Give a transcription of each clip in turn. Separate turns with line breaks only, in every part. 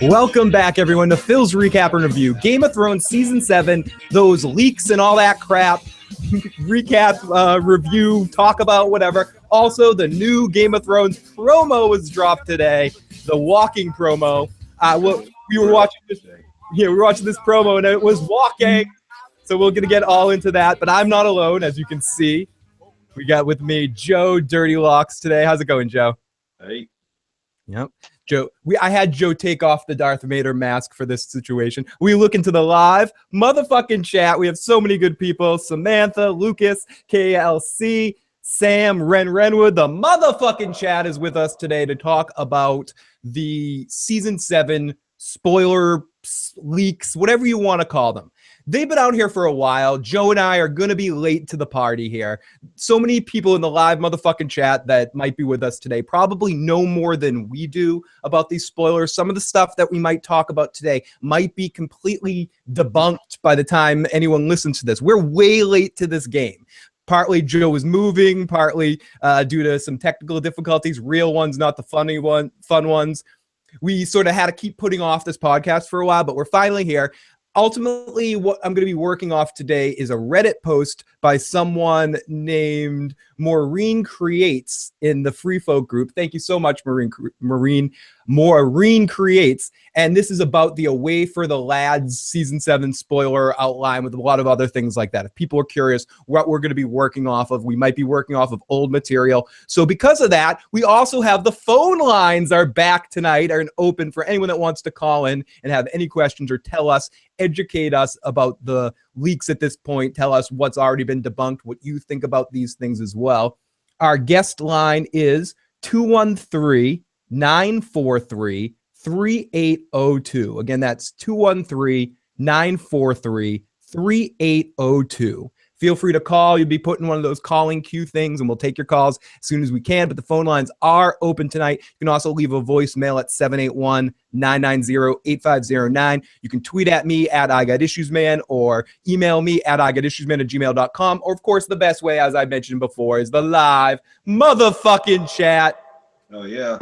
Welcome back, everyone, to Phil's Recap and Review. Game of Thrones Season 7, those leaks and all that crap. Recap, review, talk about whatever. Also, the new Game of Thrones promo was dropped today. The walking promo. We were watching this promo, and it was walking. So we're going to get all into that. But I'm not alone, as you can see. We got with me Joe Dirty Locks today. How's it going, Joe?
Hey.
Yep. Joe, I had Joe take off the Darth Vader mask for this situation. We look into the live motherfucking chat. We have so many good people. Samantha, Lucas, KLC, Sam, Renwood. The motherfucking chat is with us today to talk about the Season 7 spoiler leaks, whatever you want to call them. They've been out here for a while. Joe and I are going to be late to the party here. So many people in the live motherfucking chat that might be with us today probably know more than we do about these spoilers. Some of the stuff that we might talk about today might be completely debunked by the time anyone listens to this. We're way late to this game. Partly Joe is moving, partly due to some technical difficulties, real ones, not the fun ones. We sort of had to keep putting off this podcast for a while, but we're finally here. Ultimately, what I'm going to be working off today is a Reddit post by someone named Maureen Creates in the Free Folk group. Thank you so much, Maureen Creates. And this is about the Away for the Lads Season 7 spoiler outline with a lot of other things like that. If people are curious what we're going to be working off of, we might be working off of old material. So because of that, we also have the phone lines are back tonight, are open for anyone that wants to call in and have any questions or tell us, educate us about the leaks at this point. Tell us what's already been debunked, what you think about these things as well. Our guest line is 213-943-3802. Again, that's 213-943-3802. Feel free to call. You'll be put in one of those calling queue things, and we'll take your calls as soon as we can. But the phone lines are open tonight. You can also leave a voicemail at 781-990-8509. You can tweet at me at IGotIssuesMan or email me at IGotIssuesMan@gmail.com. Or, of course, the best way, as I mentioned before, is the live motherfucking chat.
Oh, yeah.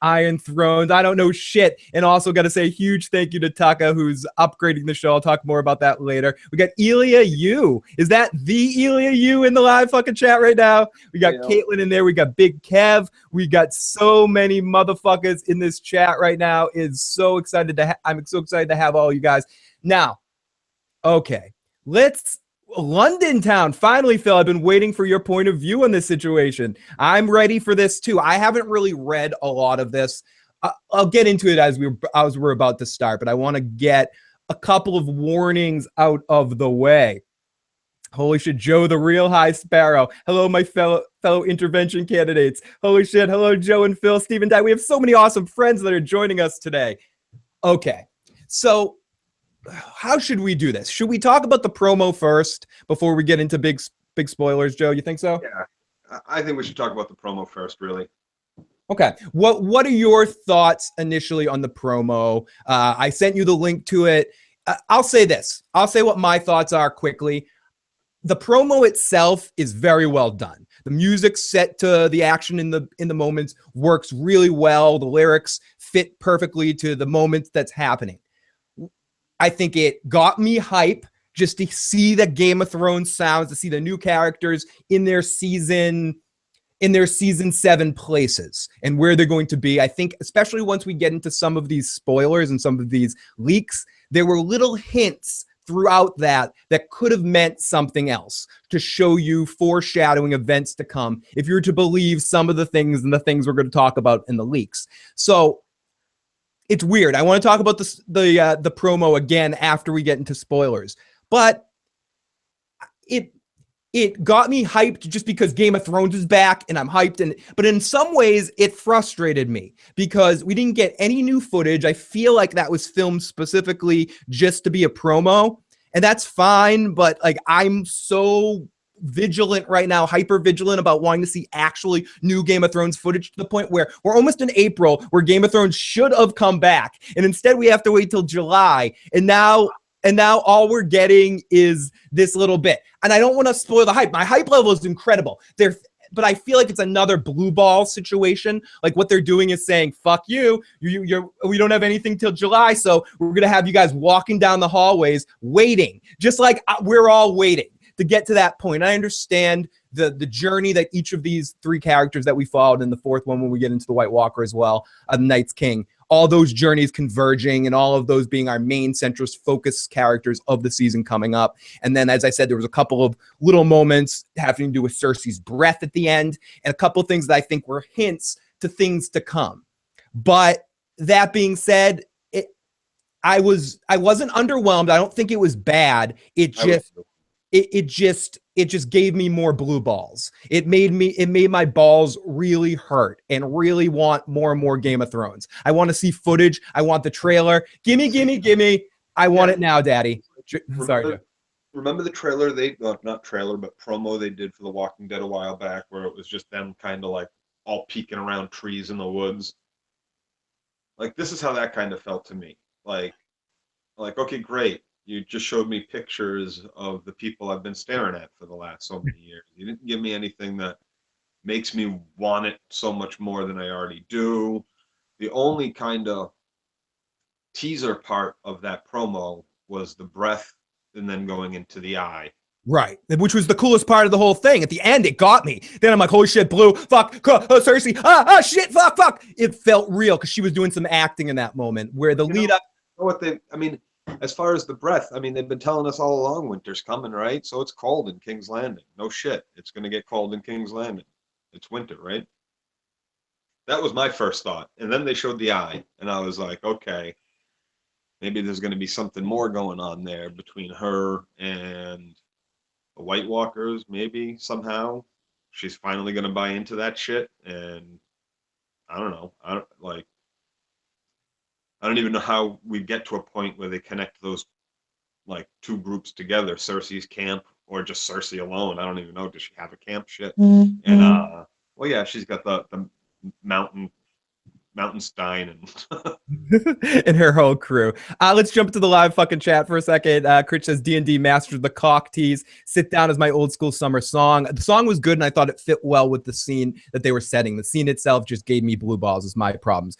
Iron Thrones. I don't know shit. And also got to say a huge thank you to Taka, who's upgrading the show. I'll talk more about that later. We got Elia Yu. Is that the Elia Yu in the live fucking chat right now? We got Caitlin in there. We got Big Kev. We got so many motherfuckers in this chat right now. I'm so excited to have all you guys. Now, okay, London town. Finally, Phil, I've been waiting for your point of view on this situation. I'm ready for this too. I haven't really read a lot of this. I'll get into it as we're about to start, but I want to get a couple of warnings out of the way. Holy shit, Joe the Real High Sparrow. Hello, my fellow intervention candidates. Holy shit, hello, Joe and Phil, Stephen Dye. We have so many awesome friends that are joining us today. Okay, so how should we do this? Should we talk about the promo first before we get into big spoilers, Joe? You think so?
Yeah, I think we should talk about the promo first, really.
Okay. What are your thoughts initially on the promo? I sent you the link to it. I'll say this. I'll say what my thoughts are quickly. The promo itself is very well done. The music set to the action in the moments works really well. The lyrics fit perfectly to the moments that's happening. I think it got me hype just to see the Game of Thrones sounds, to see the new characters in their season 7 places and where they're going to be. I think especially once we get into some of these spoilers and some of these leaks, there were little hints throughout that could have meant something else to show you foreshadowing events to come if you're to believe some of the things and the things we're going to talk about in the leaks. So it's weird. I want to talk about the promo again after we get into spoilers. But it got me hyped just because Game of Thrones is back and I'm hyped. But in some ways, it frustrated me because we didn't get any new footage. I feel like that was filmed specifically just to be a promo. And that's fine. But like, I'm so vigilant right now, hyper vigilant about wanting to see actually new Game of Thrones footage to the point where we're almost in April where Game of Thrones should have come back. And instead we have to wait till July. And now all we're getting is this little bit. And I don't want to spoil the hype. My hype level is incredible. but I feel like it's another blue ball situation. Like what they're doing is saying, fuck you, we don't have anything till July, so we're going to have you guys walking down the hallways waiting, just like we're all waiting to get to that point. I understand the journey that each of these three characters that we followed in the fourth one, when we get into the White Walker as well, the Night's King, all those journeys converging and all of those being our main centrist focus characters of the season coming up. And then, as I said, there was a couple of little moments having to do with Cersei's breath at the end, and a couple of things that I think were hints to things to come. But that being said, I wasn't underwhelmed. I don't think it was bad. It just gave me more blue balls. It made my balls really hurt and really want more and more Game of Thrones. I want to see footage. I want the trailer. Gimme. I want it now, Daddy. Sorry.
Remember the trailer not trailer, but promo they did for The Walking Dead a while back, where it was just them kind of like all peeking around trees in the woods. Like, this is how that kind of felt to me. Like, okay, great. You just showed me pictures of the people I've been staring at for the last so many years. You didn't give me anything that makes me want it so much more than I already do. The only kind of teaser part of that promo was the breath and then going into the eye.
Right, which was the coolest part of the whole thing. At the end, it got me. Then I'm like, holy shit, blue, fuck, Cersei, shit, fuck. It felt real because she was doing some acting in that moment where the lead up.
As far as the breath, I mean, they've been telling us all along winter's coming, right? So it's cold in King's Landing. No shit. It's going to get cold in King's Landing. It's winter, right? That was my first thought. And then they showed the eye, and I was like, okay, maybe there's going to be something more going on there between her and the White Walkers, maybe somehow. She's finally going to buy into that shit, and I don't know. I don't even know how we get to a point where they connect those like two groups together, Cersei's camp or just Cersei alone. I don't even know. Does she have a camp? Shit. Mm-hmm. And well, yeah, she's got the Mountainstein
and her whole crew. Let's jump into the live fucking chat for a second. Critch says D&D mastered the cock tease. Sit down as my old school summer song. The song was good, and I thought it fit well with the scene that they were setting. The scene itself just gave me blue balls. Is my problems.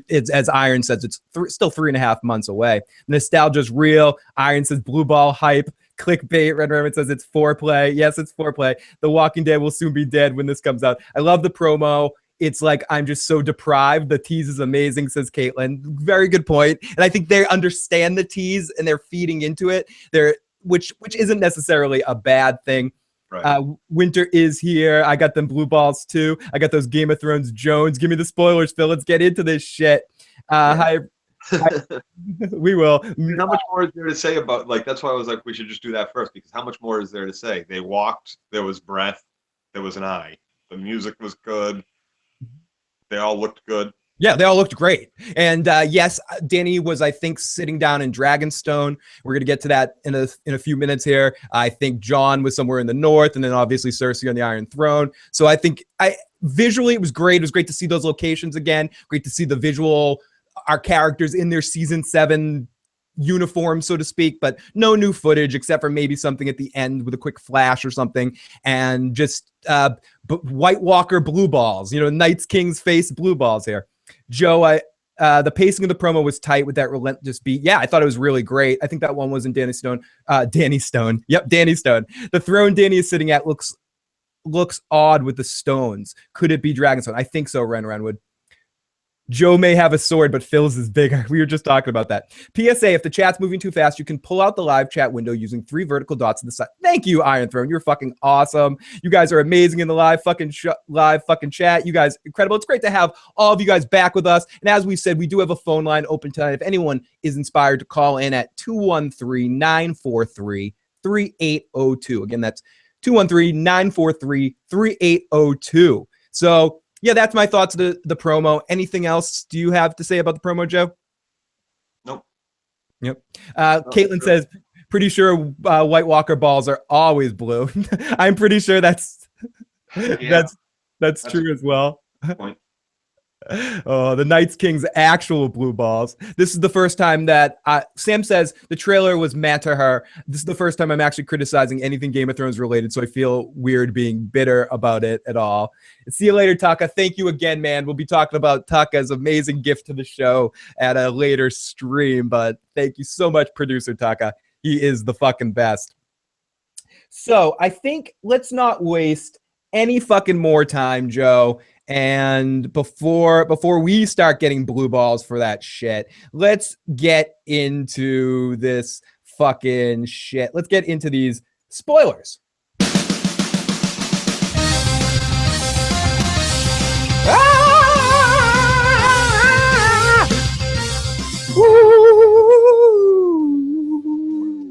It's as Iron says, it's still 3.5 months away. Nostalgia's real. Iron says blue ball hype. Clickbait. Red Raymond says it's foreplay. Yes, it's foreplay. The Walking Dead will soon be dead when this comes out. I love the promo. It's like, I'm just so deprived. The tease is amazing, says Caitlin. Very good point. And I think they understand the tease and they're feeding into it. Which isn't necessarily a bad thing. Right. Winter is here. I got them blue balls too. I got those Game of Thrones Jones. Give me the spoilers, Phil. Let's get into this shit. We will.
How much more is there to say about, like, that's why I was like, we should just do that first, because how much more is there to say? They walked, there was breath, there was an eye. The music was good. They all looked good.
Yeah, they all looked great. And yes, Dany was, I think, sitting down in Dragonstone. We're going to get to that in a few minutes here. I think Jon was somewhere in the north, and then obviously Cersei on the Iron Throne. So I think visually it was great. It was great to see those locations again. Great to see the visual, our characters in their season 7 uniform, so to speak, but no new footage except for maybe something at the end with a quick flash or something, and just White Walker blue balls, Knights King's face blue balls here. Joe, the pacing of the promo was tight with that relentless beat. Yeah, I thought it was really great. I think that one was in Danny Stone. Yep, Danny Stone. The throne Dany is sitting at looks odd with the stones. Could it be Dragonstone? I think so, Ren Renwood. Joe may have a sword, but Phil's is bigger. We were just talking about that. PSA, if the chat's moving too fast, you can pull out the live chat window using 3 vertical dots to the side. Thank you, Iron Throne. You're fucking awesome. You guys are amazing in the live fucking chat. You guys, incredible. It's great to have all of you guys back with us. And as we said, we do have a phone line open tonight. If anyone is inspired to call in at 213-943-3802. Again, that's 213-943-3802. So, yeah, that's my thoughts of the promo. Anything else do you have to say about the promo, Joe?
Nope.
Yep. Caitlin says, pretty sure White Walker balls are always blue. I'm pretty sure that's true as well.
Point.
Oh, the Night's King's actual blue balls. This is the first time that Sam says the trailer was mad to her. This is the first time I'm actually criticizing anything Game of Thrones related, so I feel weird being bitter about it at all. See you later, Taka. Thank you again, man. We'll be talking about Taka's amazing gift to the show at a later stream, but thank you so much, producer Taka. He is the fucking best. So I think let's not waste any fucking more time, Joe. And before we start getting blue balls for that shit, let's get into this fucking shit. Let's get into these spoilers.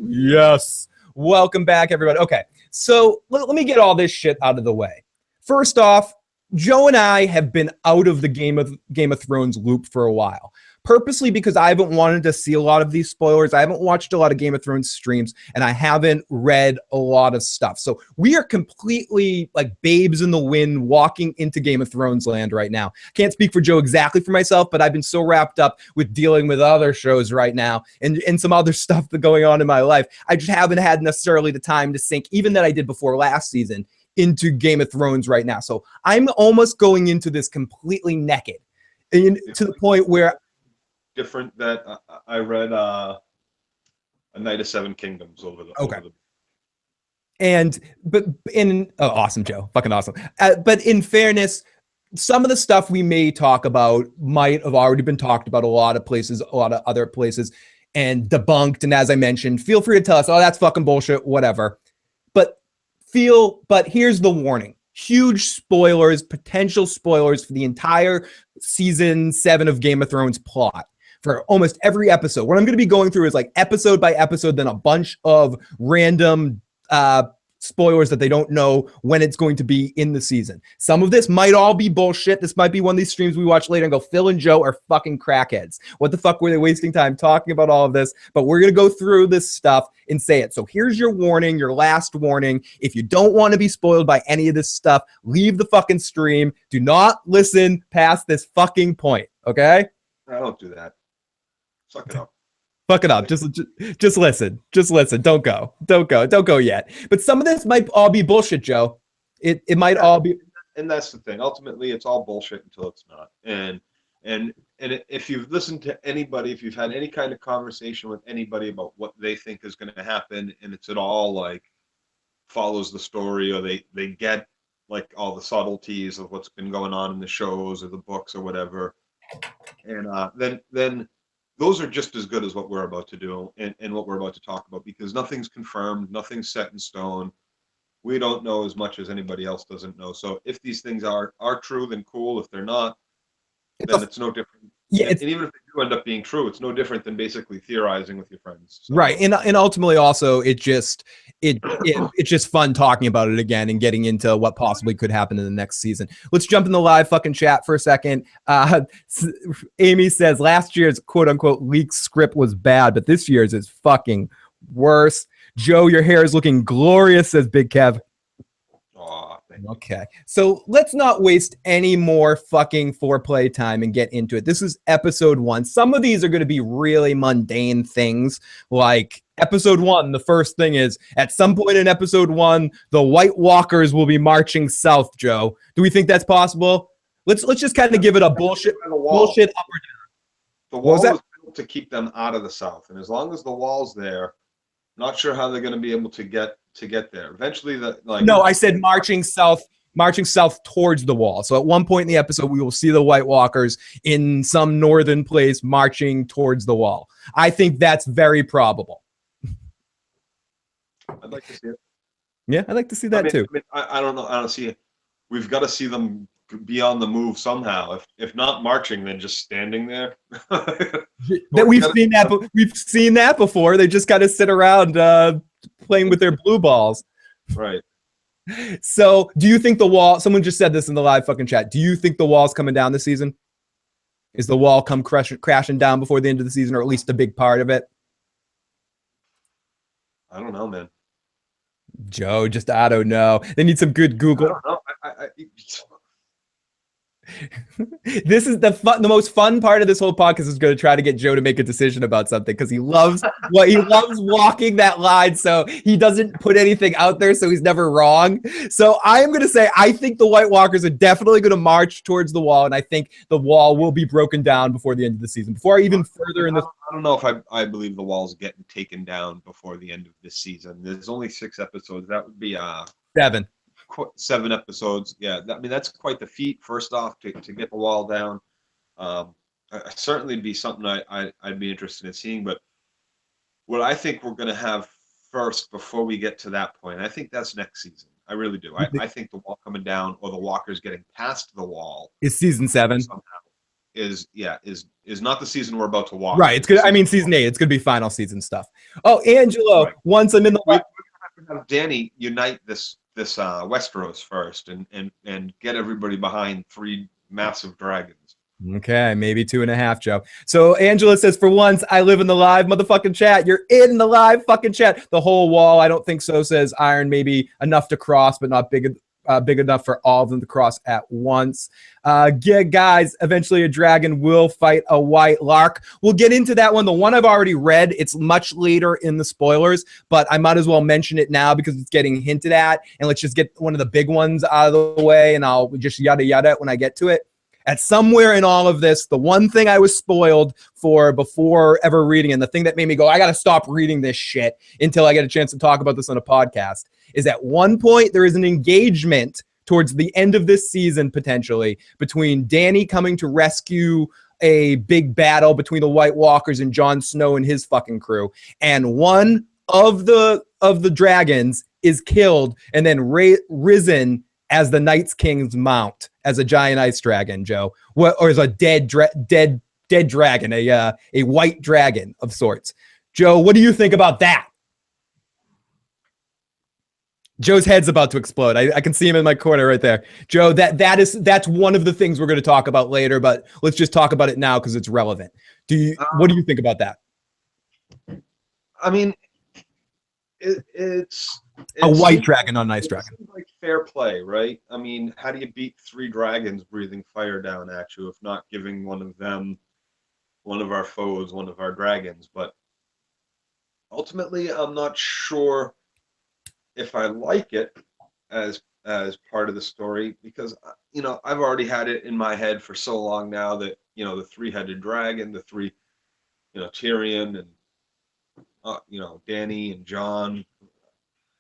Yes. Welcome back, everybody. Okay, so let me get all this shit out of the way. First off, Joe and I have been out of the Game of Thrones loop for a while, purposely because I haven't wanted to see a lot of these spoilers. I haven't watched a lot of Game of Thrones streams, and I haven't read a lot of stuff. So we are completely like babes in the wind walking into Game of Thrones land right now. Can't speak for Joe exactly for myself, but I've been so wrapped up with dealing with other shows right now and some other stuff that's going on in my life. I just haven't had necessarily the time to sink, even that I did before last season, into Game of Thrones right now. So I'm almost going into this completely naked, and to the point where
different that I read A Night of Seven Kingdoms over the
awesome, Joe, fucking awesome. But in fairness, some of the stuff we may talk about might have already been talked about a lot of places, a lot of other places, and debunked. And as I mentioned, feel free to tell us, oh, that's fucking bullshit, whatever. But here's the warning. Huge spoilers, potential spoilers for the entire season 7 of Game of Thrones plot for almost every episode. What I'm going to be going through is like episode by episode, then a bunch of random spoilers that they don't know when it's going to be in the season. Some of this might all be bullshit. This might be one of these streams we watch later and go, Phil and Joe are fucking crackheads. What the fuck were they wasting time talking about all of this? But we're going to go through this stuff and say it. So here's your warning, your last warning. If you don't want to be spoiled by any of this stuff, leave the fucking stream. Do not listen past this fucking point, okay?
I don't do that. Suck it up.
Fuck it up. Just listen. Just listen. Don't go. Don't go yet. But some of this might all be bullshit, Joe. It might all be.
And that's the thing. Ultimately, it's all bullshit until it's not. And if you've listened to anybody, if you've had any kind of conversation with anybody about what they think is going to happen, and it's at all like follows the story, or they get like all the subtleties of what's been going on in the shows or the books or whatever, and then those are just as good as what we're about to do and what we're about to talk about, because nothing's confirmed, nothing's set in stone. We don't know as much as anybody else doesn't know. So if these things are true, then cool. If they're not, then it's no different. Yeah, and even if they do end up being true, it's no different than basically theorizing with your friends. So.
Right, and ultimately also it's just fun talking about it again and getting into what possibly could happen in the next season. Let's jump in the live fucking chat for a second. Amy says last year's quote unquote leaked script was bad, but this year's is fucking worse. Joe, your hair is looking glorious, says Big Kev. Okay, so let's not waste any more fucking foreplay time and get into it. This is episode 1. Some of these are going to be really mundane things, like episode 1. The first thing is, at some point in episode 1, the White Walkers will be marching south, Joe. Do we think that's possible? Let's just kind of give it a bullshit up or down.
The wall was built to keep them out of the south, and as long as the wall's there, not sure how they're going to be able to get there. Eventually,
no, I said marching south towards the wall. So at one point in the episode, we will see the White Walkers in some northern place marching towards the wall. I think that's very probable.
I'd like to see it.
Yeah, I'd like to see that too.
I don't know. I don't see it. We've got to see them be on the move somehow. If not marching, then just standing there.
We've seen that before. They just got to sit around playing with their blue balls.
Right.
So, do you think the wall? Someone just said this in the live fucking chat. Do you think the wall's coming down this season? Is the wall come crashing down before the end of the season, or at least a big part of it?
I don't know, man.
Joe, I don't know. They need some good Google.
I don't know.
This is the most fun part of this whole podcast is going to try to get Joe to make a decision about something because he loves walking that line, so he doesn't put anything out there, so he's never wrong. So I am going to say I think the White Walkers are definitely going to march towards the wall, and I think the wall will be broken down before the end of the season. Before even further in the,
I don't know if I believe the wall's getting taken down before the end of this season. There's only 6 episodes. That would be 7 episodes. Yeah, I mean that's quite the feat. First off, to get the wall down, certainly be something I'd be interested in seeing. But what I think we're going to have first before we get to that point, I think that's next season. I really do. I think the wall coming down or the walkers getting past the wall
is season 7.
Somehow is not the season we're about to watch.
Right. It's good. I mean, season 8. It's going to be final season stuff. Oh, Angelo. Right. Once I'm in the.
We're going to have Dany unite this Westeros first and get everybody behind 3 massive dragons.
Okay, maybe 2.5, Joe. So Angela says, for once, I live in the live motherfucking chat. You're in the live fucking chat. The whole wall, I don't think so, says Iron. Maybe enough to cross, but not big enough for all of them to cross at once. Yeah, guys, eventually a dragon will fight a white lark. We'll get into that one. The one I've already read, it's much later in the spoilers, but I might as well mention it now because it's getting hinted at. And let's just get one of the big ones out of the way, and I'll just yada yada when I get to it. At somewhere in all of this, the one thing I was spoiled for before ever reading, and the thing that made me go, I got to stop reading this shit until I get a chance to talk about this on a podcast, is at one point there is an engagement towards the end of this season, potentially, between Dany coming to rescue a big battle between the White Walkers and Jon Snow and his fucking crew. And one of the dragons is killed and then risen as the Night's King's mount, as a giant ice dragon, Joe, or as a dead dragon, a white dragon of sorts. Joe, what do you think about that? Joe's head's about to explode. I can see him in my corner right there. Joe, that's one of the things we're going to talk about later, but let's just talk about it now because it's relevant. What do you think about that?
I mean, it's
a white dragon on an ice dragon.
Like fair play, right? I mean, how do you beat 3 dragons breathing fire down at you if not giving one of them, one of our foes, one of our dragons? But ultimately, I'm not sure if I like it as part of the story because I've already had it in my head for so long now that the 3-headed dragon, the 3, Tyrion and Dany and Jon.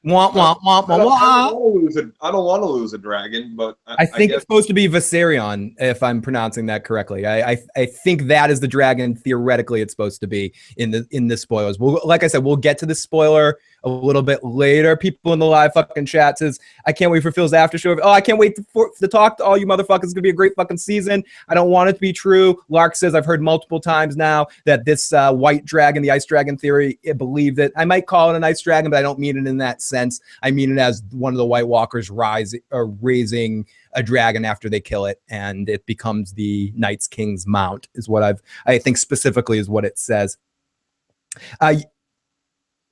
I don't
want to lose a dragon, but
I think it's supposed to be Viserion, if I'm pronouncing that correctly. I think that is the dragon theoretically it's supposed to be in the spoilers. Like I said, we'll get to the spoiler a little bit later. People in the live fucking chat says, I can't wait for Phil's after show. Oh, I can't wait to talk to all you motherfuckers. It's gonna be a great fucking season. I don't want it to be true. Lark says, I've heard multiple times now that this white dragon, the ice dragon theory, I believe that I might call it an ice dragon, but I don't mean it in that sense. I mean it as one of the White Walkers raising a dragon after they kill it, and it becomes the Night's King's mount, is what I think specifically is what it says.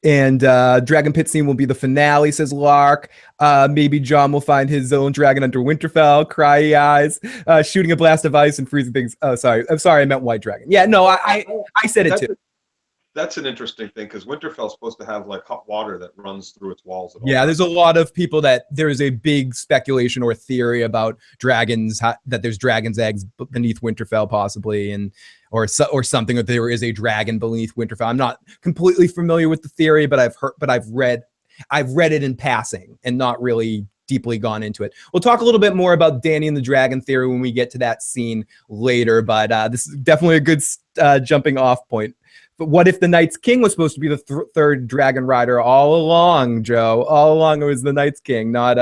And Dragon Pit scene will be the finale, says Lark. Maybe Jon will find his own dragon under Winterfell. Cryy eyes, shooting a blast of ice and freezing things. Oh, sorry. I'm sorry. I meant white dragon. Yeah, no, I said it too.
That's an interesting thing because Winterfell's supposed to have like hot water that runs through its walls.
Yeah, there's a lot of people that there is a big speculation or theory about dragons, that there's dragon's eggs beneath Winterfell possibly, or something, that there is a dragon beneath Winterfell. I'm not completely familiar with the theory, but I've read it in passing and not really deeply gone into it. We'll talk a little bit more about Dany and the dragon theory when we get to that scene later, but this is definitely a good jumping off point. But what if the Night's King was supposed to be the third dragon rider all along, Joe? All along it was the Night's King, not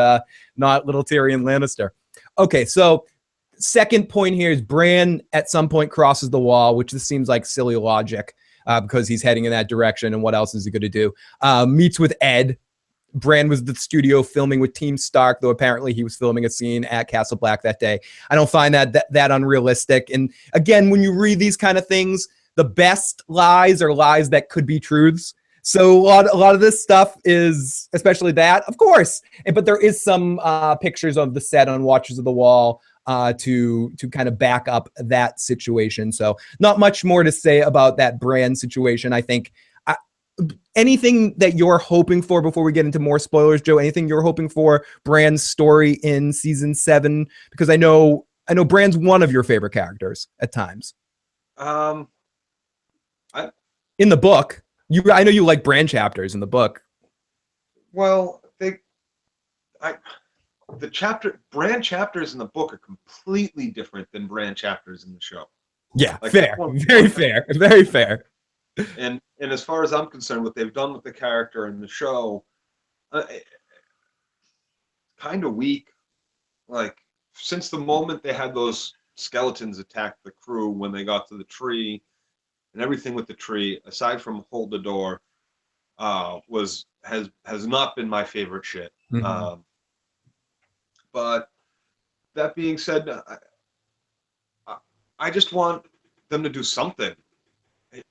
little Tyrion Lannister. Okay, so second point here is Bran at some point crosses the wall, which this seems like silly logic because he's heading in that direction, and what else is he going to do? Meets with Ed. Bran was at the studio filming with Team Stark, though apparently he was filming a scene at Castle Black that day. I don't find that unrealistic. And again, when you read these kind of things, the best lies are lies that could be truths. So a lot of this stuff is, especially that, of course. But there is some pictures of the set on Watchers of the Wall to kind of back up that situation. So not much more to say about that Bran situation. I think anything that you're hoping for before we get into more spoilers, Joe, anything you're hoping for Bran's story in season 7? Because I know Bran's one of your favorite characters at times. In the book, I know you like Bran chapters in the book.
Well, Bran chapters in the book are completely different than Bran chapters in the show.
Yeah, like, fair. Very fair. Very fair.
And as far as I'm concerned, what they've done with the character in the show, kind of weak. Like, since the moment they had those skeletons attack the crew when they got to the tree, and everything with the tree, aside from Hold the Door, has not been my favorite shit. Mm-hmm. But that being said, I just want them to do something.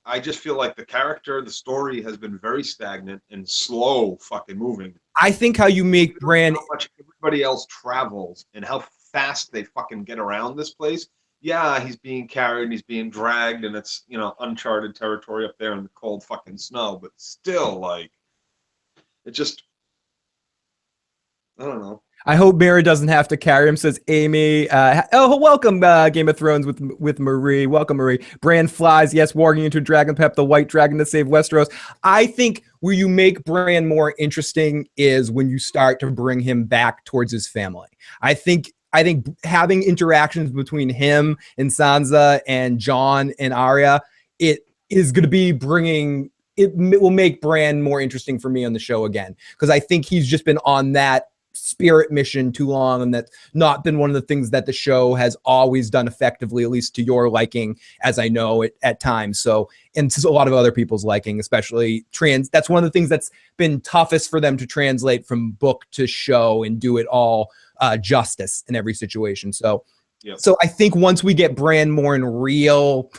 I just feel like the story has been very stagnant and slow fucking moving.
I think how you make Bran...
How much everybody else travels and how fast they fucking get around this place. Yeah, he's being carried and he's being dragged and it's, uncharted territory up there in the cold fucking snow. But still, like, it just... I don't know.
I hope Meera doesn't have to carry him, says Amy. Welcome, Game of Thrones with Marie. Welcome, Marie. Bran flies, yes, walking into Dragon Pep, the white dragon to save Westeros. I think where you make Bran more interesting is when you start to bring him back towards his family. I think having interactions between him and Sansa and Jon and Arya, it is going to be bringing... It will make Bran more interesting for me on the show again, because I think he's just been on that spirit mission too long, and that's not been one of the things that the show has always done effectively, at least to your liking, as I know it at times. So, and to a lot of other people's liking, especially that's one of the things that's been toughest for them to translate from book to show and do it all justice in every situation. So, yep. So I think once we get Bran more in real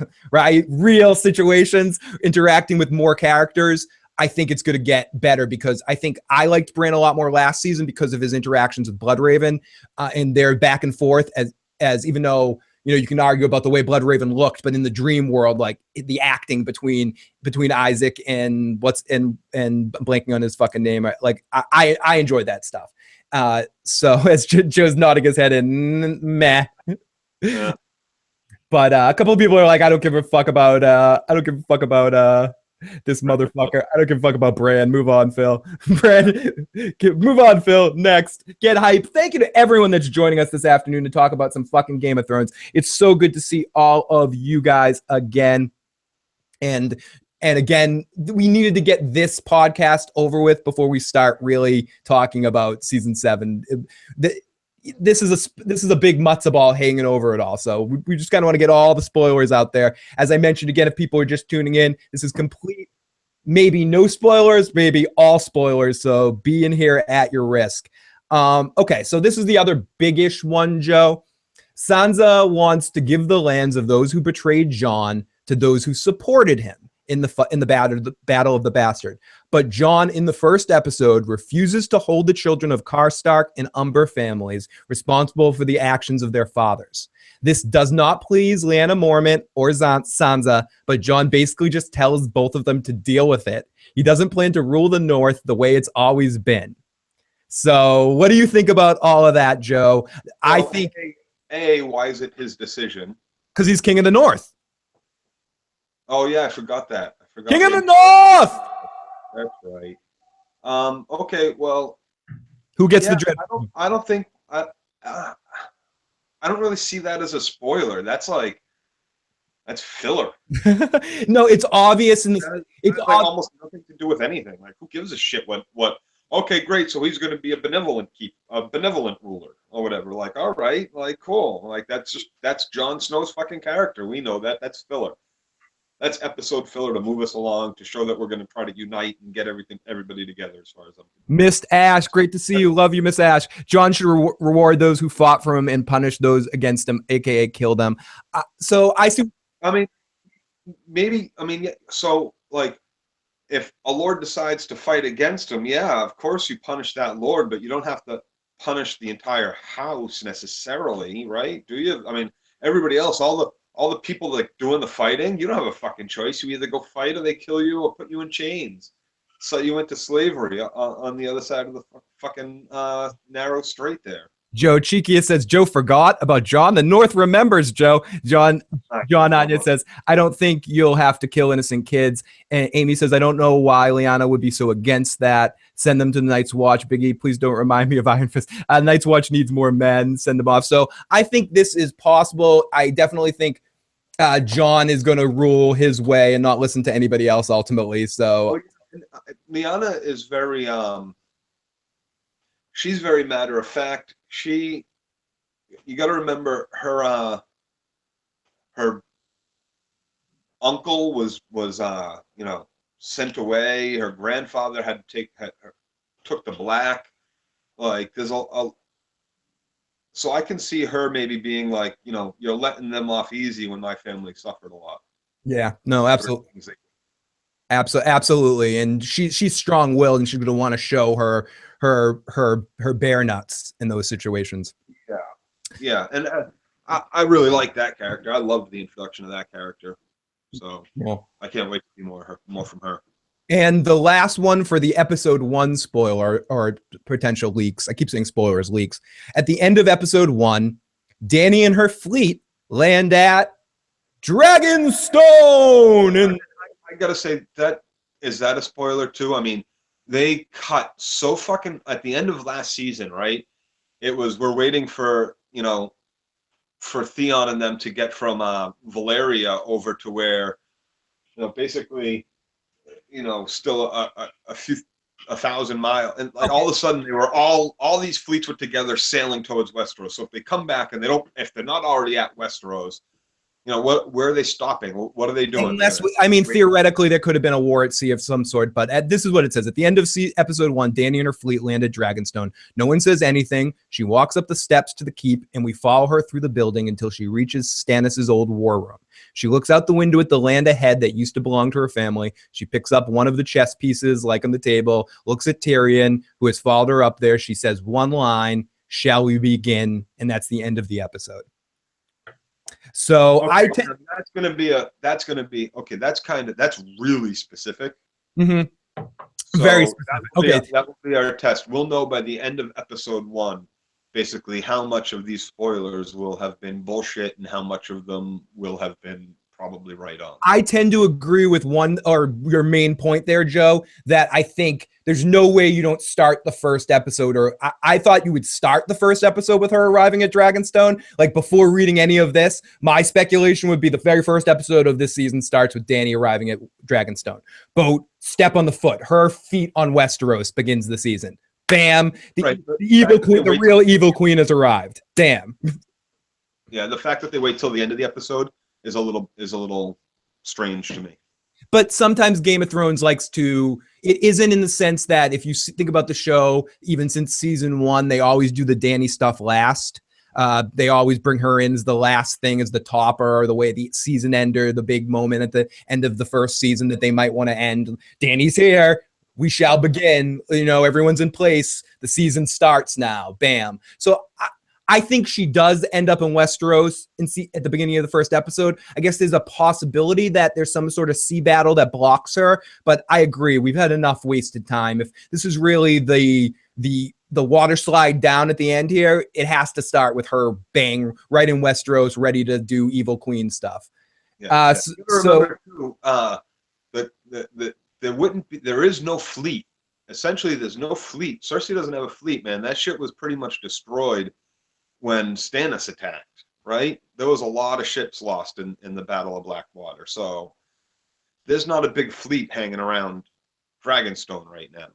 situations, interacting with more characters, I think it's going to get better, because I think I liked Bran a lot more last season because of his interactions with Bloodraven and their back and forth, as even though, you can argue about the way Bloodraven looked, but in the dream world, like the acting between Isaac and and blanking on his fucking name. Like I enjoyed that stuff. So as Joe's nodding his head in meh. Yeah. But a couple of people are like, I don't give a fuck about this motherfucker. I don't give a fuck about Bran. Move on, Phil. Move on, Phil. Next. Get hype. Thank you to everyone that's joining us this afternoon to talk about some fucking Game of Thrones. It's so good to see all of you guys again. And again, we needed to get this podcast over with before we start really talking about season 7. This is a big matzo ball hanging over it all. So we just kind of want to get all the spoilers out there. As I mentioned, again, if people are just tuning in, this is complete, maybe no spoilers, maybe all spoilers. So be in here at your risk. Okay, so this is the other big-ish one, Joe. Sansa wants to give the lands of those who betrayed Jon to those who supported him in the Battle of the Bastard. But Jon, in the first episode, refuses to hold the children of Karstark and Umber families responsible for the actions of their fathers. This does not please Lyanna Mormont or Sansa, but Jon basically just tells both of them to deal with it. He doesn't plan to rule the North the way it's always been. So what do you think about all of that, Joe? Well, I think...
why is it his decision?
Because he's king of the North.
Oh, yeah, I forgot that.
King of the North!
That's right. Okay, well...
Who gets the dread?
I don't think... I don't really see that as a spoiler. That's filler.
No, it's obvious. And it's
almost nothing to do with anything. Like, who gives a shit what... Okay, great, so he's going to be a benevolent ruler or whatever. Like, all right, like, cool. Like, that's Jon Snow's fucking character. We know that. That's filler. That's episode filler to move us along, to show that we're going to try to unite and get everybody together, as far as I'm concerned.
Miss Ash, great to see you. Love you, Miss Ash. Jon should reward those who fought for him and punish those against him, aka kill them. So I see.
So, like, if a lord decides to fight against him, yeah, of course you punish that lord, but you don't have to punish the entire house necessarily, right? Do you? I mean, everybody else, all the people like doing the fighting, you don't have a fucking choice. You either go fight or they kill you or put you in chains. So you went to slavery on the other side of the fucking narrow strait there.
Joe Chiquia says Joe forgot about Jon. The North remembers, Joe. John Anya says, I don't think you'll have to kill innocent kids. And Amy says, I don't know why Lyanna would be so against that. Send them to the Night's Watch. Biggie, please don't remind me of Iron Fist. Night's Watch needs more men. Send them off. So I think this is possible. I definitely think Jon is going to rule his way and not listen to anybody else ultimately. So
Lyanna is very she's very matter of fact. You got to remember her her uncle was sent away. Her grandfather took the black. Like there's so I can see her maybe being like, you're letting them off easy when my family suffered a lot.
Yeah, no, absolutely. Absolutely. And she's strong-willed and she's going to want to show her bare nuts in those situations.
Yeah. And I really like that character. I loved the introduction of that character. So I can't wait to see more from her.
And the last one for the episode 1 spoiler or potential leaks. I keep saying spoilers, leaks. At the end of episode 1, Dany and her fleet land at Dragonstone. And
I gotta say, is that a spoiler too? I mean, they cut so fucking at the end of last season, right? It was we're waiting for for Theon and them to get from Valeria over to where basically still a few 1,000 miles, and like all of a sudden they were all these fleets were together sailing towards Westeros. So if they come back and if they're not already at Westeros, where are they stopping? What are they doing?
Theoretically, there could have been a war at sea of some sort, but this is what it says. At the end of episode 1, Dany and her fleet landed Dragonstone. No one says anything. She walks up the steps to the keep, and we follow her through the building until she reaches Stannis' old war room. She looks out the window at the land ahead that used to belong to her family. She picks up one of the chess pieces, like on the table, looks at Tyrion, who has followed her up there. She says one line, "Shall we begin?" And that's the end of the episode. So
okay, that's gonna be that's really specific.
Mm-hmm.
So
very specific.
That will be our test. We'll know by the end of episode 1 basically how much of these spoilers will have been bullshit and how much of them will have been probably right on.
I tend to agree with your main point there, Joe, that I think there's no way you don't start the first episode, or I thought you would start the first episode with her arriving at Dragonstone. Like before reading any of this, my speculation would be the very first episode of this season starts with Dany arriving at Dragonstone. Boat, step on the foot, her feet on Westeros begins the season. Bam, the evil queen, the real evil queen has arrived. Damn.
Yeah, the fact that they wait till the end of the episode is a little strange to me.
But sometimes Game of Thrones it isn't in the sense that if you think about the show, even since season 1, they always do the Dany stuff last. They always bring her in as the last thing, as the topper, or the way the season ender, the big moment at the end of the first season that they might want to end. Dany's here. We shall begin. Everyone's in place. The season starts now. Bam. So I think she does end up in Westeros at the beginning of the first episode. I guess there's a possibility that there's some sort of sea battle that blocks her, but I agree. We've had enough wasted time. If this is really the water slide down at the end here, it has to start with her bang right in Westeros, ready to do evil queen stuff.
Yeah. Remember too, there is no fleet. Essentially, there's no fleet. Cersei doesn't have a fleet, man. That shit was pretty much destroyed when Stannis attacked, right? There was a lot of ships lost in the Battle of Blackwater. So there's not a big fleet hanging around Dragonstone right now.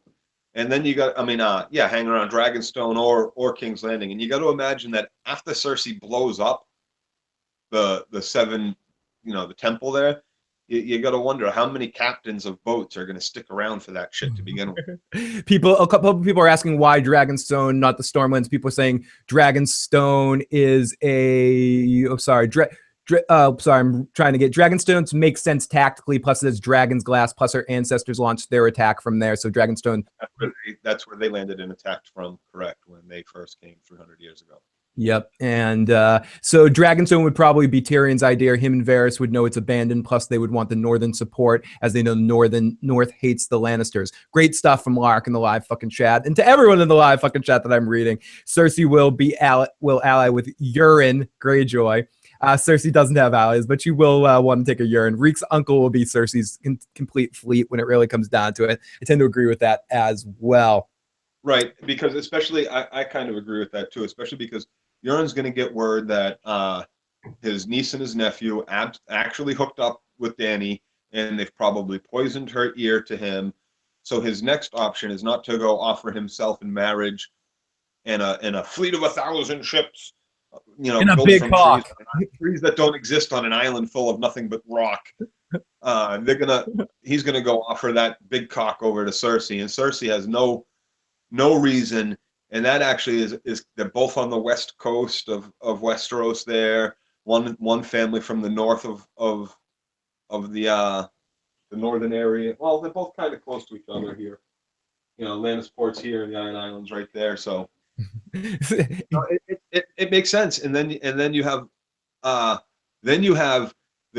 And then you got, hanging around Dragonstone or King's Landing. And you got to imagine that after Cersei blows up the seven, the temple there, you got to wonder how many captains of boats are going to stick around for that shit to begin with.
A couple of people are asking why Dragonstone, not the Stormlands. People are saying Dragonstone is Sorry, I'm trying to get Dragonstones makes sense tactically. Plus, it's Dragon's Glass. Plus, her ancestors launched their attack from there. So Dragonstone.
That's where they landed and attacked from. Correct, when they first came 300 years ago.
Yep, and so Dragonstone would probably be Tyrion's idea. Him and Varys would know it's abandoned. Plus, they would want the Northern support, as they know the North hates the Lannisters. Great stuff from Lark in the live fucking chat, and to everyone in the live fucking chat that I'm reading. Cersei will ally with Euron Greyjoy. Cersei doesn't have allies, but she will want to take a Euron. Reek's uncle will be Cersei's complete fleet when it really comes down to it. I tend to agree with that as well.
Right, because especially, I kind of agree with that too, especially because Euron's going to get word that his niece and his nephew actually hooked up with Dany, and they've probably poisoned her ear to him. So his next option is not to go offer himself in marriage in a fleet of 1,000 ships, you know,
in a
built
big
from
cock.
trees that don't exist on an island full of nothing but rock. He's gonna go offer that big cock over to Cersei, and Cersei has no reason. And that actually is they're both on the west coast of Westeros there. One family from the north of the northern area. Well, they're both kind of close to each other here. You know, Lannisport's here and the Iron Islands right there. So you know, it makes sense. And then you have the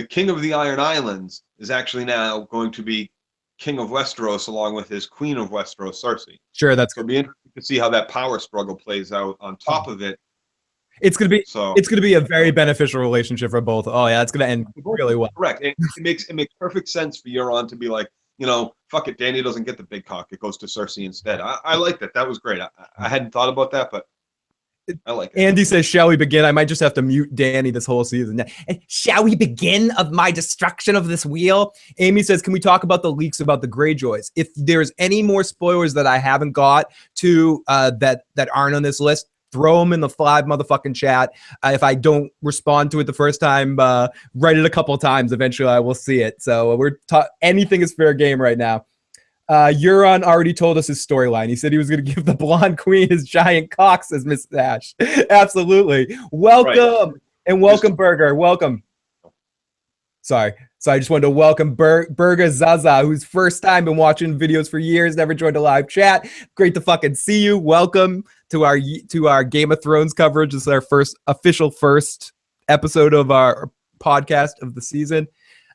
King of the Iron Islands is actually now going to be King of Westeros, along with his Queen of Westeros, Cersei.
Sure, that's
going to be interesting to see how that power struggle plays out. On top of it,
it's going to be a very beneficial relationship for both. Oh yeah, it's going to end really well.
Correct. It makes perfect sense for Euron to be like, you know, fuck it, Dany doesn't get the big cock; it goes to Cersei instead. I like that. That was great. I hadn't thought about that, but I like it.
Andy says, shall we begin? I might just have to mute Dany this whole season. And shall we begin of my destruction of this wheel? Amy says, can we talk about the leaks about the Greyjoys? If there's any more spoilers that I haven't got to that aren't on this list, throw them in the live motherfucking chat. If I don't respond to it the first time, write it a couple of times. Eventually, I will see it. So anything is fair game right now. Euron already told us his storyline. He said he was going to give the blonde queen his giant cock, says Miss Ash. Absolutely. Welcome. Right. And welcome, Burger. Welcome. Sorry. So I just wanted to welcome Burger Zaza, who's first time been watching videos for years, never joined a live chat. Great to fucking see you. Welcome to our Game of Thrones coverage. This is our first episode of our podcast of the season.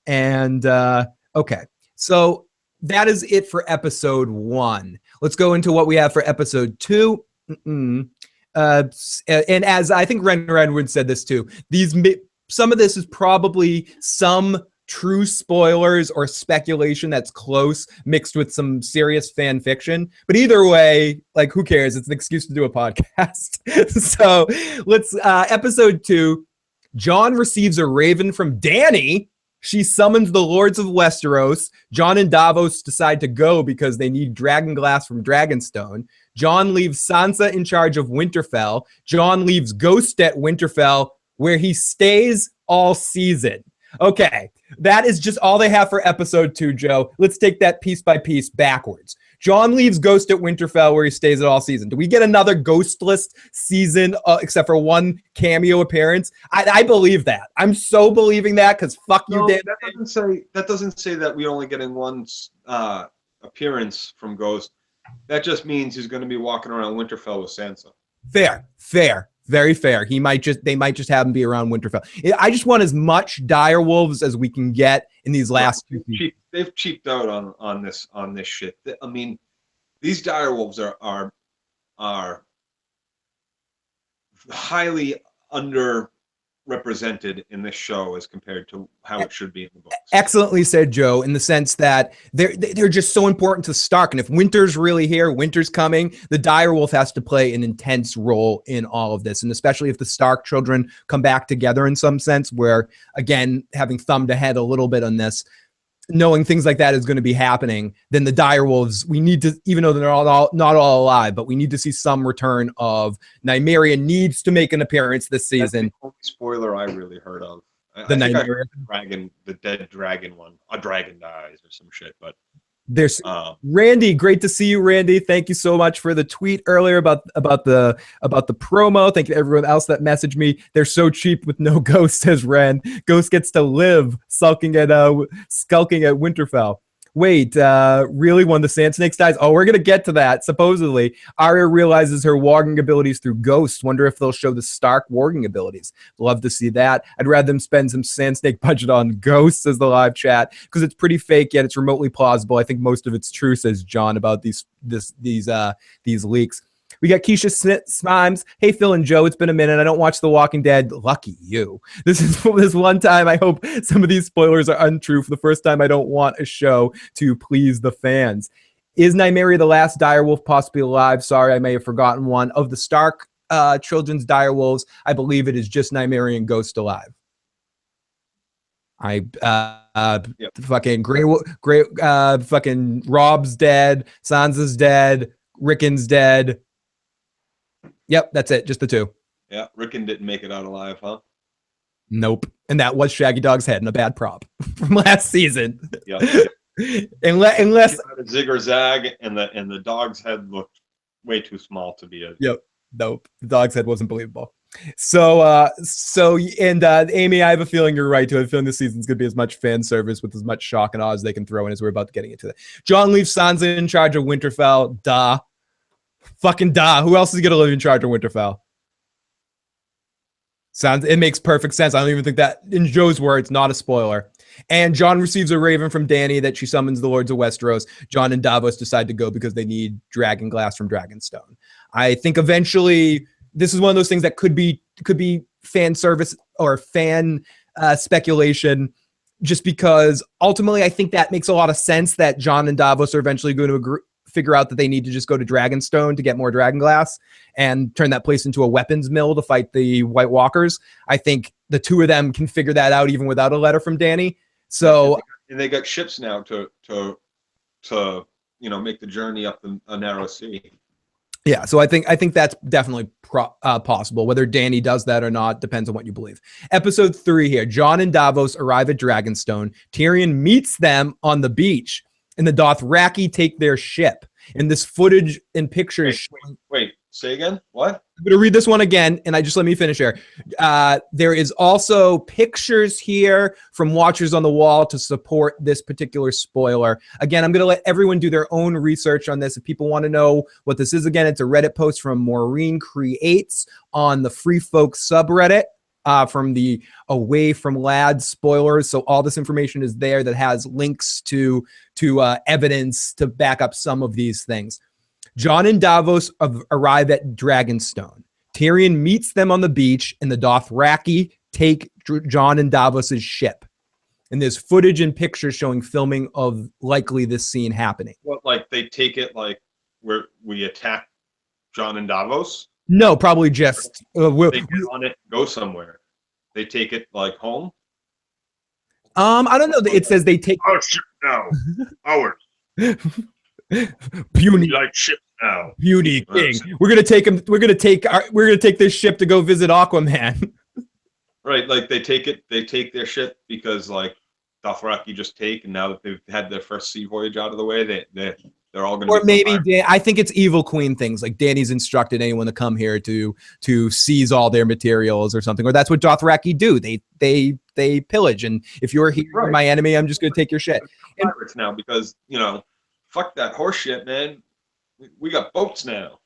And okay. So that is it for episode 1. Let's go into what we have for episode 2. And as I think Ren Redwood said this too, some of this is probably some true spoilers or speculation that's close mixed with some serious fan fiction. But either way, like, who cares? It's an excuse to do a podcast. So let's, episode 2, Jon receives a raven from Dany. She summons the Lords of Westeros. Jon and Davos decide to go because they need dragon glass from Dragonstone. Jon leaves Sansa in charge of Winterfell. Jon leaves Ghost at Winterfell, where he stays all season. Okay, that is just all they have for episode 2, Joe. Let's take that piece by piece backwards. Jon leaves Ghost at Winterfell, where he stays it all season. Do we get another ghostless season, except for one cameo appearance? I believe that. I'm so believing that, because fuck you, Dan.
That doesn't say that we're only getting one appearance from Ghost. That just means he's going to be walking around Winterfell with Sansa.
Fair. Very fair. They might just have him be around Winterfell. I just want as much dire wolves as we can get in these last 2 seasons.
They've cheaped out on this shit. I mean, these dire wolves are highly underrepresented in this show as compared to how it should be in the books.
Excellently said, Joe, in the sense that they're just so important to Stark. And if Winter's really here, Winter's coming, the direwolf has to play an intense role in all of this. And especially if the Stark children come back together in some sense, where, again, having thumbed ahead a little bit on this, knowing things like that is going to be happening, then the direwolves, we need to, even though they're not all alive, but we need to see some return of Nymeria needs to make an appearance this season.
That's the only spoiler I really heard of.
The Nymeria
dragon, the dead dragon one. A dragon dies or some shit, but
There's Randy. Great to see you, Randy. Thank you so much for the tweet earlier about the promo. Thank you to everyone else that messaged me. They're so cheap with no Ghost, says Ren. Ghost gets to live skulking at Winterfell. Wait, really? When the Sand Snakes dies? Oh, we're gonna get to that. Supposedly, Arya realizes her warging abilities through Ghost. Wonder if they'll show the Stark warging abilities. Love to see that. I'd rather them spend some Sand Snake budget on Ghosts, as the live chat, because it's pretty fake yet it's remotely plausible. I think most of it's true, says John, about these leaks. We got Keisha Smimes. Hey, Phil and Joe, it's been a minute. I don't watch The Walking Dead. Lucky you. This is this one time I hope some of these spoilers are untrue. For the first time, I don't want a show to please the fans. Is Nymeria the last direwolf possibly alive? Sorry, I may have forgotten one. Of the Stark children's direwolves, I believe it is just Nymeria and Ghost alive. Fucking fucking Rob's dead. Sansa's dead. Rickon's dead. Yep, that's it. Just the two.
Yeah, Rickon didn't make it out alive, huh?
Nope. And that was Shaggy Dog's head and a bad prop from last season.
Yeah.
unless
zig or zag, and the dog's head looked way too small to be a.
Yep. Nope. The dog's head wasn't believable. So Amy, I have a feeling you're right too. I have a feeling this season's gonna be as much fan service with as much shock and awe as they can throw in as we're about getting into that. Jon leaves Sansa in charge of Winterfell. Duh. Fucking duh. Who else is going to live in charge of Winterfell? It makes perfect sense. I don't even think that, in Joe's words, not a spoiler. And Jon receives a raven from Dany that she summons the Lords of Westeros. Jon and Davos decide to go because they need dragon glass from Dragonstone. I think eventually this is one of those things that could be fan service or fan speculation, just because ultimately I think that makes a lot of sense that Jon and Davos are eventually going to figure out that they need to just go to Dragonstone to get more dragon glass and turn that place into a weapons mill to fight the White Walkers. I think the two of them can figure that out even without a letter from Dany. So,
and they got ships now to make the journey up a narrow sea.
Yeah, so I think that's definitely possible. Whether Dany does that or not depends on what you believe. Episode 3 here. Jon and Davos arrive at Dragonstone. Tyrion meets them on the beach, and the Dothraki take their ship. And this footage and pictures...
Wait, say again? What?
I'm going to read this one again, and let me finish here. There is also pictures here from Watchers on the Wall to support this particular spoiler. Again, I'm going to let everyone do their own research on this. If people want to know what this is, again, it's a Reddit post from Maureen Creates on the Free Folk subreddit. From the Away from Lads spoilers. So all this information is there that has links to evidence to back up some of these things. Jon and Davos arrive at Dragonstone. Tyrion meets them on the beach, and the Dothraki take Jon and Davos's ship. And there's footage and pictures showing filming of likely this scene happening.
What, like they take it like where we attack Jon and Davos?
No, probably just
they get on it, go somewhere. They take it like home.
I don't know. It says they take
our ship now. Ours.
Puny
like ship now.
Puny king. We're gonna take him. We're gonna take this ship to go visit Aquaman.
Right, like they take their ship because like Dothraki just take, and now that they've had their first sea voyage out of the way, they're all going to.
Or maybe I think it's Evil Queen things. Like Dany's instructed anyone to come here to seize all their materials or something. Or that's what Dothraki do. They pillage. And if you're here, right, my enemy, I'm just going to take your shit.
Pirates now because fuck that horse shit, man. We got boats now.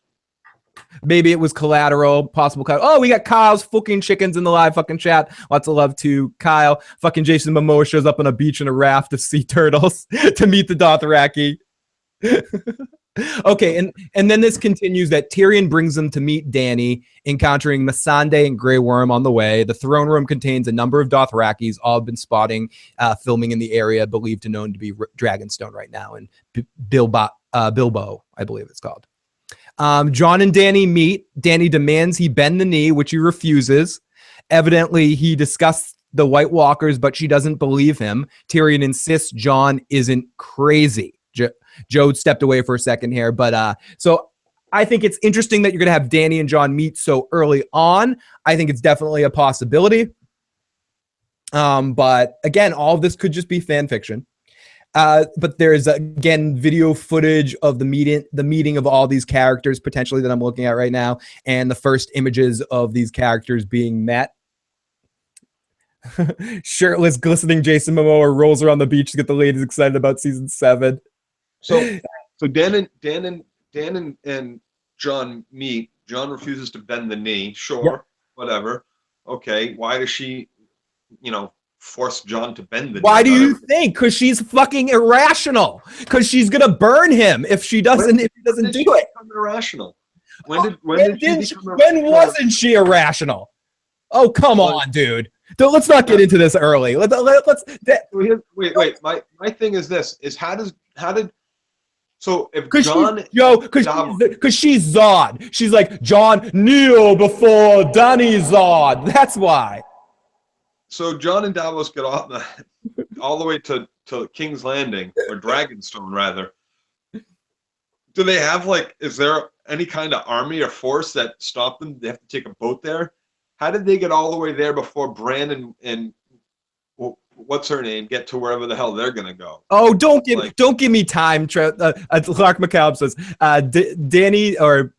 Maybe it was collateral, possible. Oh, we got Kyle's fucking chickens in the live fucking chat. Lots of love to Kyle. Fucking Jason Momoa shows up on a beach in a raft of sea turtles to meet the Dothraki. Okay, and then this continues that Tyrion brings them to meet Dany, encountering Missandei and Grey Worm on the way. The throne room contains a number of Dothrakis, all have been spotting filming in the area believed to known to be Dragonstone right now, and Bilbo, I believe it's called. Jon and Dany meet. Dany demands he bend the knee, which he refuses. Evidently, he discussed the White Walkers, but she doesn't believe him. Tyrion insists Jon isn't crazy. Joe stepped away for a second here, but so I think it's interesting that you're going to have Dany and Jon meet so early on. I think it's definitely a possibility. But again, all of this could just be fan fiction. But there's again video footage of the meeting of all these characters potentially that I'm looking at right now, and the first images of these characters being met. Shirtless, glistening Jason Momoa rolls around the beach to get the ladies excited about season 7.
So Dan and Jon meet. Jon refuses to bend the knee. Sure, yep. Whatever. Okay, why does she, force Jon to bend the knee?
Why do you think? Because she's fucking irrational. Because she's gonna burn him if she doesn't. If he doesn't do it.
Become irrational.
When wasn't she irrational? Oh, come on, dude. Let's not get into this early. Let's.
Wait. My thing is this: is how did so if
Jon, because she's Zod. She's like, Jon, kneel before Dany Zod. That's why.
So Jon and Davos get all the way to King's Landing, or Dragonstone rather. Do they have is there any kind of army or force that stopped them? They have to take a boat there. How did they get all the way there before Bran and what's her name get to wherever the hell they're gonna go?
Oh, don't give me time. Clark McCallum says Dany or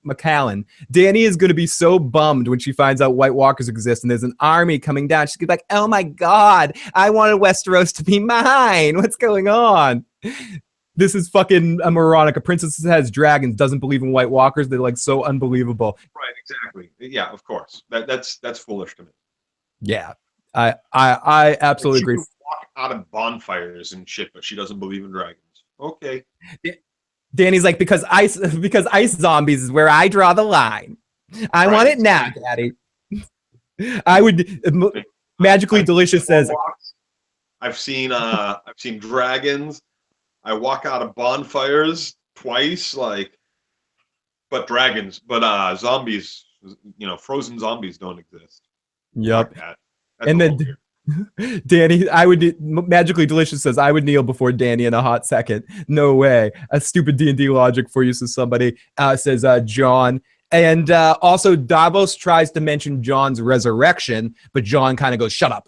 McCallan. Dany is gonna be so bummed when she finds out White Walkers exist and there's an army coming down. She's gonna be like, "Oh my god, I wanted Westeros to be mine. What's going on?" This is fucking a moronic. A princess that has dragons doesn't believe in White Walkers. They're so unbelievable.
Right, exactly. Yeah, of course. That's foolish to me.
Yeah, I absolutely agree.
She can walk out of bonfires and shit, but she doesn't believe in dragons. Okay.
Danny's like, because ice zombies is where I draw the line. I want it now, Daddy. I would magically delicious says.
I've seen dragons. I walk out of bonfires twice, but zombies, frozen zombies don't exist.
Yep. And then Danny, magically delicious says, I would kneel before Danny in a hot second. No way. A stupid D&D logic for you, says somebody. Says Jon. And also Davos tries to mention Jon's resurrection, but Jon kind of goes, shut up.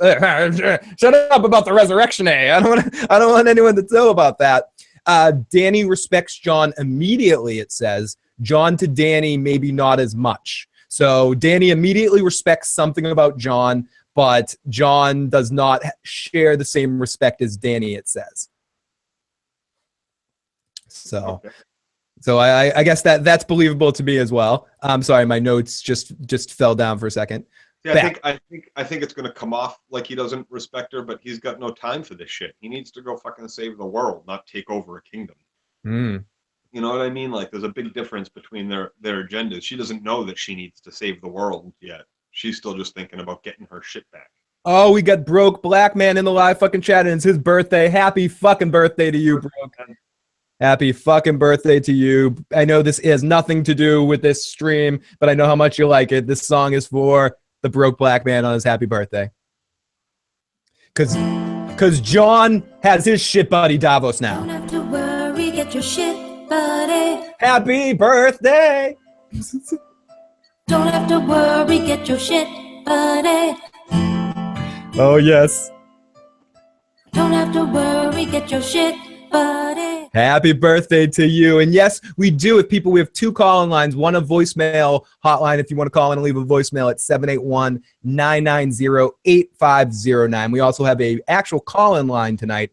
Shut up about the resurrection, I don't want anyone to know about that. Dany respects Jon immediately, it says. Jon to Dany, maybe not as much. So Dany immediately respects something about Jon, but Jon does not share the same respect as Dany, it says. So... Okay. So I guess that's believable to me as well. I'm sorry, my notes just fell down for a second.
Yeah, I think it's gonna come off like he doesn't respect her, but he's got no time for this shit. He needs to go fucking save the world, not take over a kingdom.
Mm.
You know what I mean? There's a big difference between their agendas. She doesn't know that she needs to save the world yet. She's still just thinking about getting her shit back.
Oh, we got Broke Black Man in the live fucking chat, and it's his birthday. Happy fucking birthday to you, Broke. Happy fucking birthday to you. I know this has nothing to do with this stream, but I know how much you like it. This song is for the Broke Black Man on his happy birthday. Because Jon has his shit buddy Davos now. Don't have to worry, get your shit buddy. Happy birthday. Don't have to worry, get your shit buddy. Oh, yes. Don't have to worry, get your shit buddy. Happy birthday to you. And yes, we do. We have 2 call-in lines, one a voicemail hotline if you want to call in and leave a voicemail at 781-990-8509. We also have a actual call-in line tonight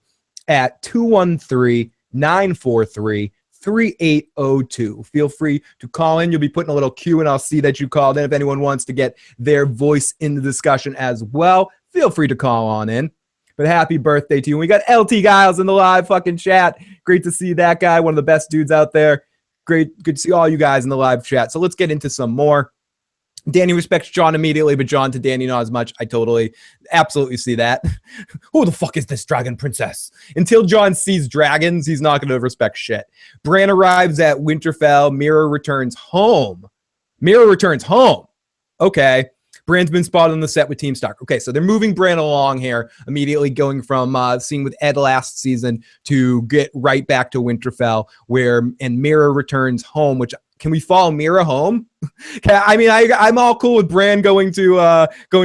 at 213-943-3802. Feel free to call in. You'll be putting a little Q and I'll see that you called in. If anyone wants to get their voice in the discussion as well, feel free to call on in. But happy birthday to you. We got LT Giles in the live fucking chat. Great to see that guy. One of the best dudes out there. Good to see all you guys in the live chat. So let's get into some more. Dany respects Jon immediately, but Jon to Dany not as much. I absolutely see that. Who the fuck is this dragon princess? Until Jon sees dragons, he's not going to respect shit. Bran arrives at Winterfell. Meera returns home. Okay. Bran's been spotted on the set with Team Stark. Okay, so they're moving Bran along here, immediately going from scene with Ed last season to get right back to Winterfell, and Meera returns home, which, can we follow Meera home? I mean, I'm all cool with Bran going to Winterfell.
I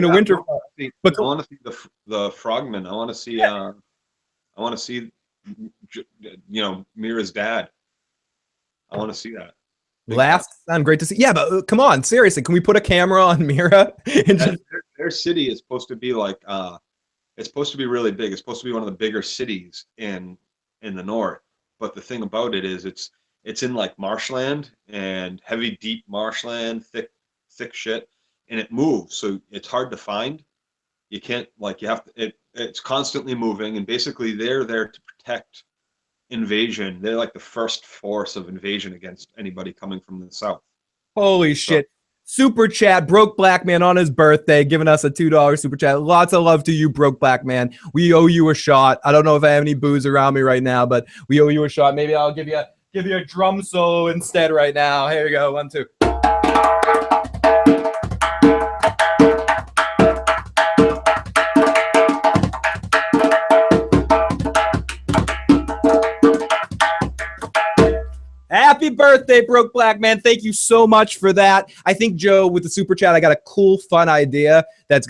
want to see the frogmen. I want to see Meera's dad. I want to see that.
Last sound great to see. Yeah, but come on, seriously, can we put a camera on Meera? And just...
their city is supposed to be like it's supposed to be really big. It's supposed to be one of the bigger cities in the north. But the thing about it is it's in like marshland and heavy, deep marshland, thick shit, and it moves. So it's hard to find. You can't it's constantly moving, and basically they're there to protect invasion. They're like the first force of invasion against anybody coming from the south.
Holy shit. Super chat, Broke Black Man on his birthday, giving us a $2 super chat. Lots of love to you, Broke Black Man. We owe you a shot. I don't know if I have any booze around me right now, but we owe you a shot. Maybe I'll give you a drum solo instead right now. Here you go. 1, 2. Happy birthday, Broke Black Man. Thank you so much for that. I think, Joe, with the super chat, I got a cool, fun idea that's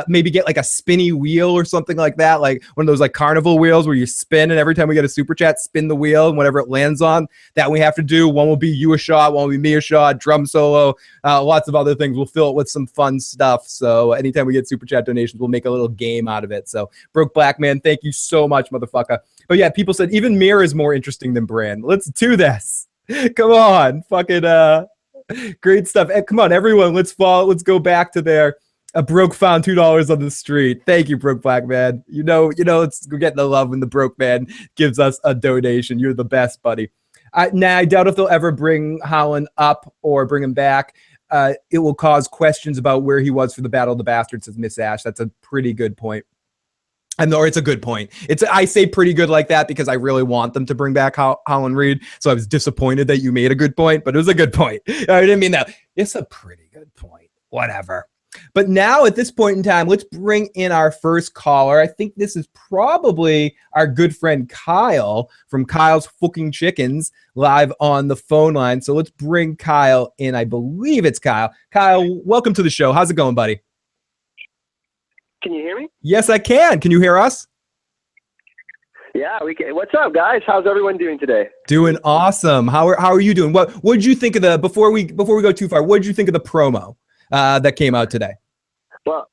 maybe get like a spinny wheel or something like that, like one of those like carnival wheels where you spin, and every time we get a super chat, spin the wheel, and whatever it lands on, that we have to do. One will be you a shot, one will be me a shot, drum solo, lots of other things. We'll fill it with some fun stuff. So anytime we get super chat donations, we'll make a little game out of it. So Broke Black Man, thank you so much, motherfucker. But yeah, people said even Meera is more interesting than Bran. Let's do this. Come on, fucking great stuff. Come on, everyone, let's go back to there. A Broke found $2 on the street. Thank you, Broke Black Man. You know, we're getting the love when the Broke Man gives us a donation. You're the best, buddy. I doubt if they'll ever bring Howland up or bring him back. It will cause questions about where he was for the Battle of the Bastards, says Miss Ash. That's a pretty good point. Or it's a good point. I say pretty good like that because I really want them to bring back Howland Reed. So I was disappointed that you made a good point, but it was a good point. I didn't mean that. It's a pretty good point. Whatever. But now at this point in time, let's bring in our first caller. I think this is probably our good friend Kyle from Kyle's Fucking Chickens live on the phone line. So let's bring Kyle in. I believe it's Kyle. Kyle, welcome to the show. How's it going, buddy?
Can you hear me?
Yes, I can. Can you hear us?
Yeah, we can. What's up, guys? How's everyone doing today?
Doing awesome. How are you doing? What did you think of the before we go too far? What did you think of the promo that came out today?
Well,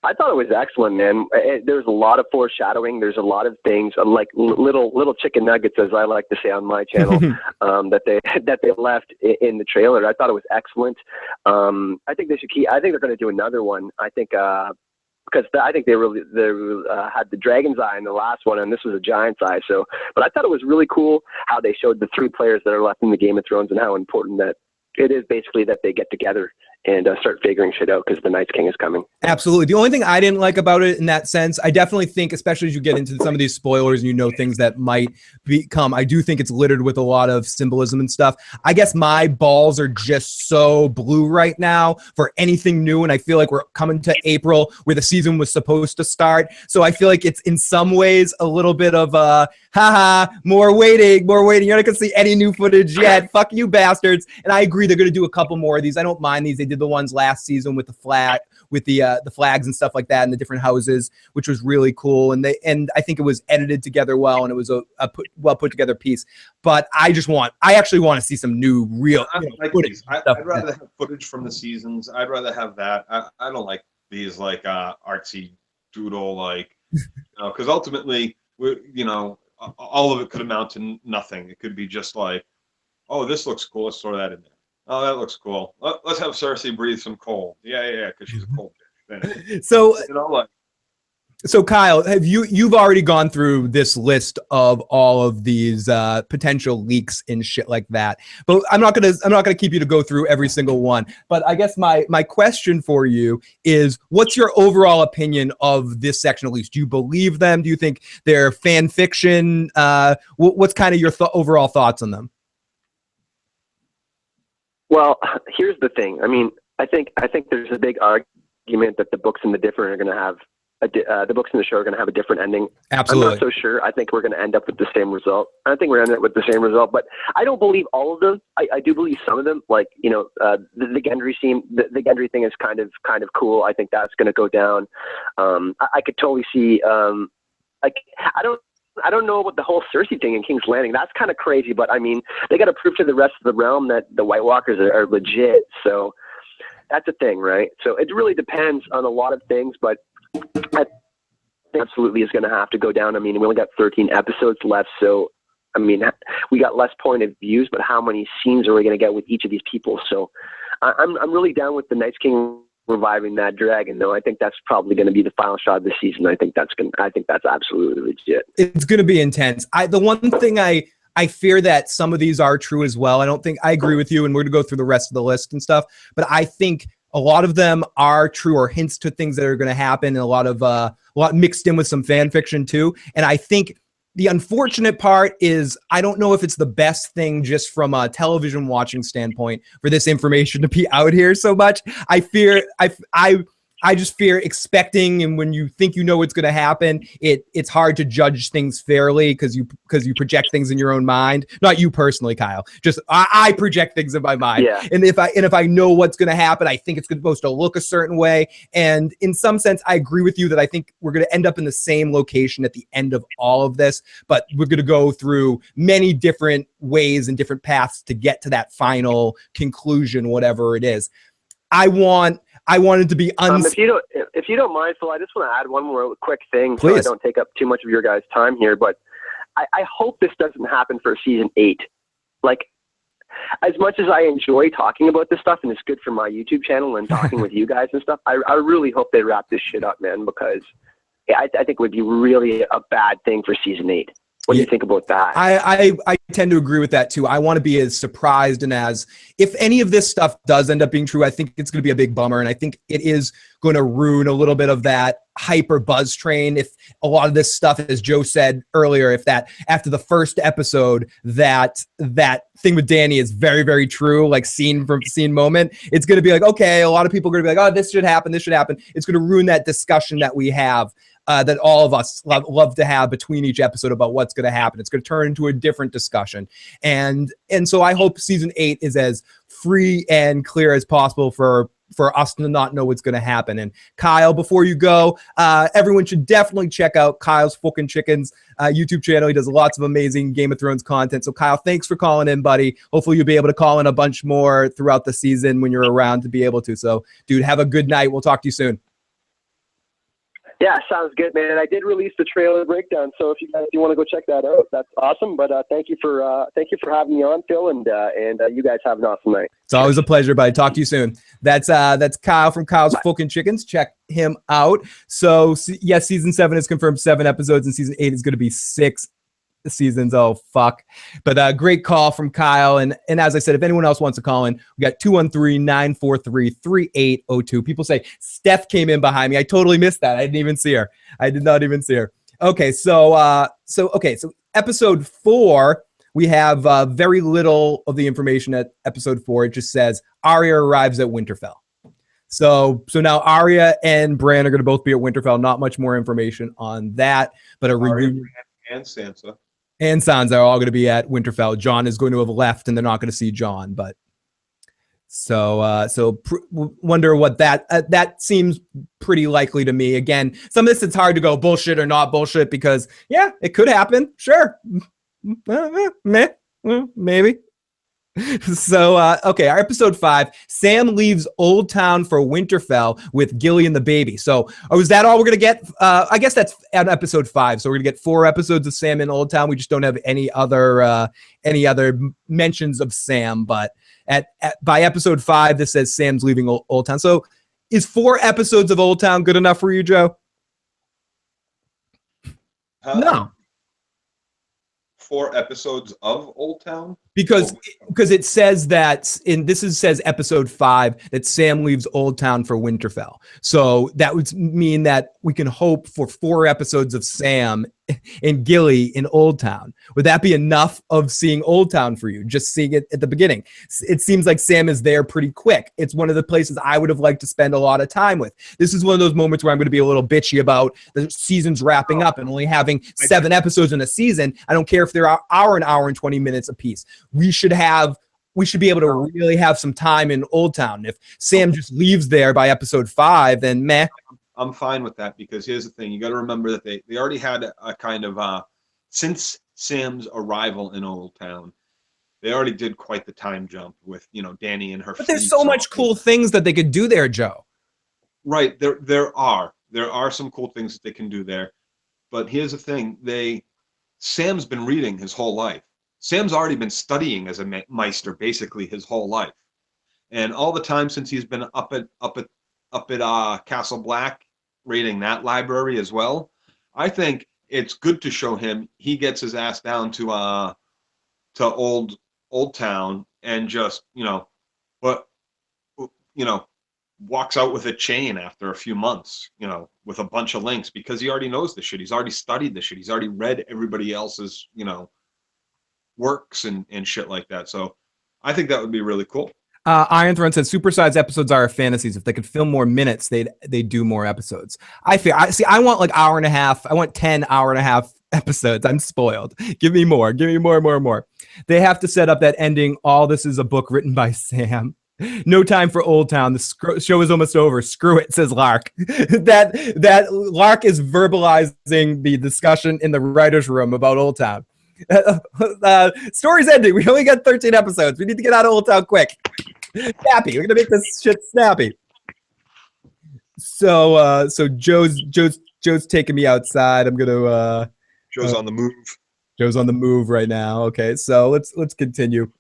I thought it was excellent, man. There's a lot of foreshadowing. There's a lot of things like little chicken nuggets, as I like to say on my channel, that they left in the trailer. I thought it was excellent. I think they should keep. I think they're going to do another one. I think. Because I think they had the dragon's eye in the last one, and this was a giant's eye. So, but I thought it was really cool how they showed the 3 players that are left in the Game of Thrones and how important that it is basically that they get together and start figuring shit out because the Night's King is coming.
Absolutely. The only thing I didn't like about it in that sense, I definitely think, especially as you get into some of these spoilers and you know things that might become, I do think it's littered with a lot of symbolism and stuff. I guess my balls are just so blue right now for anything new, and I feel like we're coming to April where the season was supposed to start. So I feel like it's in some ways a little bit of more waiting. You're not going to see any new footage yet. Fuck you bastards. And I agree, they're going to do a couple more of these. I don't mind these. They did the ones last season with the flags and stuff like that in the different houses, which was really cool. And I think it was edited together well, and it was a well put together piece. But I actually want to see some new real footage.
I'd rather have footage from the seasons. I'd rather have that. I don't like these like artsy doodle because ultimately all of it could amount to nothing. It could be just like, oh, this looks cool. Let's throw that in there. Oh, that looks cool. Let's have Cersei breathe some coal. Yeah, because she's a coal bitch.
So Kyle, you've already gone through this list of all of these potential leaks and shit like that. But I'm not gonna keep you to go through every single one. But I guess my question for you is, what's your overall opinion of this section of leaks? Do you believe them? Do you think they're fan fiction? What's kind of your overall thoughts on them?
Well, here's the thing. I mean, I think there's a big argument that the books and the different are going to have the books in the show are going to have a different ending.
Absolutely.
I'm not so sure. I think we're going to end up with the same result. I think we're going to end up with the same result, but I don't believe all of them. I do believe some of them. Like the Gendry scene, the Gendry thing is kind of cool. I think that's going to go down. I could totally see. I don't I don't know about the whole Cersei thing in King's Landing. That's kind of crazy, but I mean, they got to prove to the rest of the realm that the White Walkers are legit. So that's a thing, right? So it really depends on a lot of things, but I absolutely is going to have to go down. I mean, we only got 13 episodes left, so I mean, we got less point of views, but how many scenes are we going to get with each of these people? So I'm really down with the Night's King reviving that dragon, though. I think that's probably going to be the final shot of the season. I think that's absolutely legit.
It's going to be intense. The one thing I fear that some of these are true as well. I agree with you, and we're going to go through the rest of the list and stuff, but I think a lot of them are true or hints to things that are going to happen, and a lot mixed in with some fan fiction too. And I think the unfortunate part is I don't know if it's the best thing just from a television watching standpoint for this information to be out here so much. I just fear expecting, and when you think you know what's going to happen, it's hard to judge things fairly because you project things in your own mind. Not you personally, Kyle. Just I project things in my mind.
Yeah.
And if I know what's going to happen, I think it's supposed to look a certain way. And in some sense, I agree with you that I think we're going to end up in the same location at the end of all of this, but we're going to go through many different ways and different paths to get to that final conclusion, whatever it is. I wanted to be
if you don't mind, Phil, I just want to add one more quick thing.
Please.
So I don't take up too much of your guys' time here, but I hope this doesn't happen for season 8. Like, as much as I enjoy talking about this stuff, and it's good for my YouTube channel and talking with you guys and stuff, I really hope they wrap this shit up, man, because I think it would be really a bad thing for season 8. What do you think about that?
I tend to agree with that too. I want to be as surprised, and as if any of this stuff does end up being true, I think it's going to be a big bummer, and I think it is going to ruin a little bit of that hyper buzz train. If a lot of this stuff, as Joe said earlier, if that after the first episode that thing with Dany is very, very true, like scene from scene moment, it's going to be like, okay, a lot of people are going to be like, oh, this should happen. It's going to ruin that discussion that we have. That all of us love to have between each episode about what's going to happen. It's going to turn into a different discussion. And so I hope season 8 is as free and clear as possible for us to not know what's going to happen. And Kyle, before you go, everyone should definitely check out Kyle's Fucking Chickens YouTube channel. He does lots of amazing Game of Thrones content. So Kyle, thanks for calling in, buddy. Hopefully you'll be able to call in a bunch more throughout the season when you're around to be able to. So dude, have a good night. We'll talk to you soon.
Yeah, sounds good, man. I did release the trailer breakdown, so if you guys do want to go check that out, that's awesome. But thank you for having me on, Phil, and you guys have an awesome night.
It's always a pleasure, buddy. Talk to you soon. That's Kyle from Kyle's Fucking Chickens. Check him out. So yes, season 7 is confirmed 7 episodes, and season 8 is going to be 6 seasons. Oh fuck. But great call from Kyle, and as I said, if anyone else wants to call in, we got 213-943-3802. People say Steph came in behind me. I totally missed that. I did not even see her. Okay, so episode 4, we have very little of the information at episode 4. It just says Arya arrives at Winterfell. So now Arya and Bran are going to both be at Winterfell. Not much more information on that, but a review.
And Sansa.
And Sansa are all going to be at Winterfell. Jon is going to have left, and they're not going to see Jon. But wonder what that seems pretty likely to me. Again, some of this it's hard to go bullshit or not bullshit because it could happen. Sure, maybe. So, okay, our episode 5, Sam leaves Oldtown for Winterfell with Gilly and the baby. So, is that all we're going to get? I guess that's on episode 5. So, we're going to get 4 episodes of Sam in Oldtown. We just don't have any other mentions of Sam. But by episode 5, this says Sam's leaving Oldtown. So, is 4 episodes of Oldtown good enough for you, Joe? No.
4 episodes of Oldtown?
Because it says that says episode 5 that Sam leaves Oldtown for Winterfell. So that would mean that we can hope for 4 episodes of Sam and Gilly in Oldtown. Would that be enough of seeing Oldtown for you? Just seeing it at the beginning. It seems like Sam is there pretty quick. It's one of the places I would have liked to spend a lot of time with. This is one of those moments where I'm going to be a little bitchy about the season's wrapping up and only having 7 episodes in a season. I don't care if they're an hour and 20 minutes apiece. We should be able to really have some time in Oldtown. If Sam just leaves there by episode 5, then meh.
I'm fine with that because here's the thing. You got to remember that they already had a kind of since Sam's arrival in Oldtown, they already did quite the time jump with, you know, Dany and her.
But there's so much cool things that they could do there, Joe.
Right, there are some cool things that they can do there, but here's the thing: Sam's been reading his whole life. Sam's already been studying as a Meister basically his whole life, and all the time since he's been up at Castle Black reading that library as well. I think it's good to show him he gets his ass down to Oldtown and just, you know, walks out with a chain after a few months, you know, with a bunch of links, because he already knows the shit. He's already studied the shit. He's already read everybody else's, you know, works and shit like that. So I think that would be really cool.
Iron Throne says supersized episodes are fantasies. If they could film more minutes, they'd do more episodes. I want like hour and a half. I want 10 hour-and-a-half episodes. I'm spoiled. Give me more. Give me more. They have to set up that ending. All this is a book written by Sam. No time for Oldtown. The show is almost over. Screw it, says Lark. that Lark is verbalizing the discussion in the writer's room about Oldtown. Story's ending. We only got 13 episodes. We need to get out of Oldtown quick. Snappy. We're gonna make this shit snappy. So Joe's taking me outside. I'm gonna
Joe's on the move.
Joe's on the move right now. Okay, so let's continue.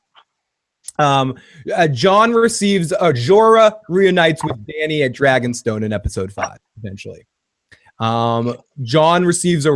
Jon receives Jorah reunites with Dany at Dragonstone in episode 5 eventually. Jon receives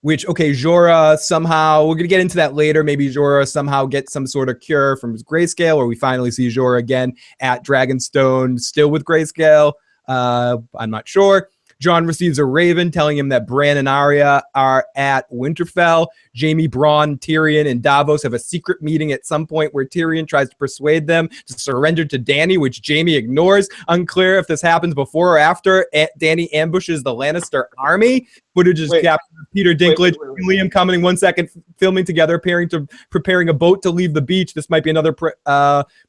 Jorah somehow, we're gonna get into that later. Maybe Jorah somehow gets some sort of cure from his grayscale, or we finally see Jorah again at Dragonstone, still with grayscale. I'm not sure. Jon receives a raven telling him that Bran and Arya are at Winterfell. Jaime, Bronn, Tyrion, and Davos have a secret meeting at some point where Tyrion tries to persuade them to surrender to Dany, which Jaime ignores. Unclear if this happens before or after Dany ambushes the Lannister army. Footage is captured Peter Dinklage and Liam coming 1 second, filming together, preparing a boat to leave the beach. This might be another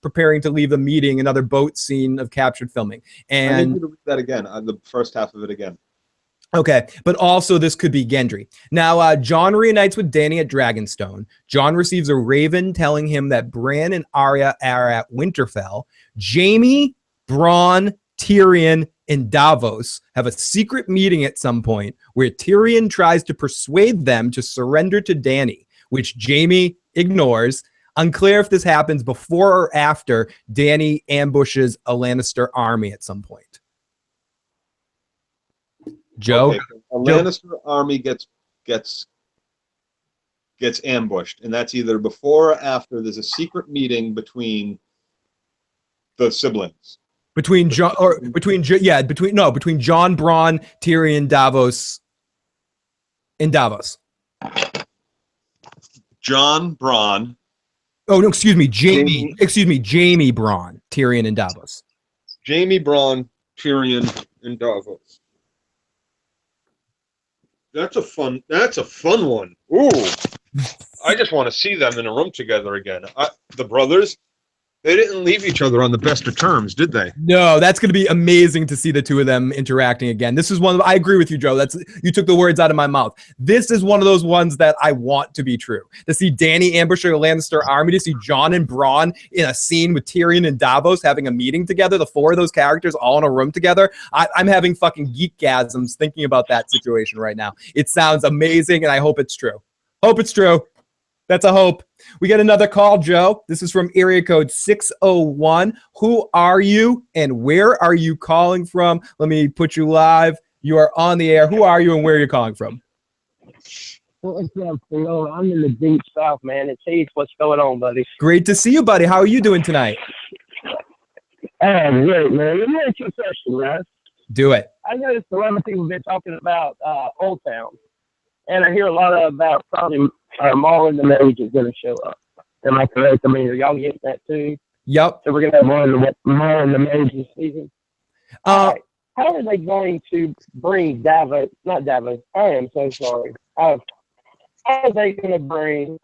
preparing to leave the meeting, another boat scene of captured filming. And
I need you to read that again, the first half of it again.
Okay, but also this could be Gendry. Now, Jon reunites with Dany at Dragonstone. Jon receives a raven telling him that Bran and Arya are at Winterfell. Jaime, Bronn, Tyrion, and Davos have a secret meeting at some point where Tyrion tries to persuade them to surrender to Dany, which Jaime ignores. Unclear if this happens before or after Dany ambushes a Lannister army at some point. Joe?
Okay. A Lannister army gets ambushed, and that's either before or after there's a secret meeting between the siblings. Between Jon,
Bronn, Tyrion, Davos, and Davos.
Jon, Bronn.
Oh no, excuse me, Jaime, Bronn, Tyrion, and Davos.
Jaime, Bronn, Tyrion, and Davos. That's a fun one. Ooh. I just want to see them in a room together again. The brothers, they didn't leave each other on the best of terms, did they?
No, that's going to be amazing to see the two of them interacting again. This is I agree with you, Joe. You took the words out of my mouth. This is one of those ones that I want to be true. To see Dany ambushing a Lannister army, to see Jon and Bronn in a scene with Tyrion and Davos having a meeting together, the four of those characters all in a room together. I'm having fucking geekgasms thinking about that situation right now. It sounds amazing, and I hope it's true. Hope it's true. That's a hope. We get another call, Joe. This is from area code 601. Who are you and where are you calling from? Let me put you live. You are on the air. Who are you and where are you calling from?
What's up, Phil? I'm in the deep south, man. It's Heath. What's going on, buddy?
Great to see you, buddy. How are you doing tonight?
Great, man. Let me ask you a question, right?
Do it.
I noticed a lot of people have been talking about Oldtown, and I hear a lot about probably Maul and the Mage is going to show up. Am I correct? I mean, are y'all getting that too?
Yep.
So we're going to have Maul and the Mage this season? How are they going to bring Davos? Not Davos. I am so sorry. How are they going to bring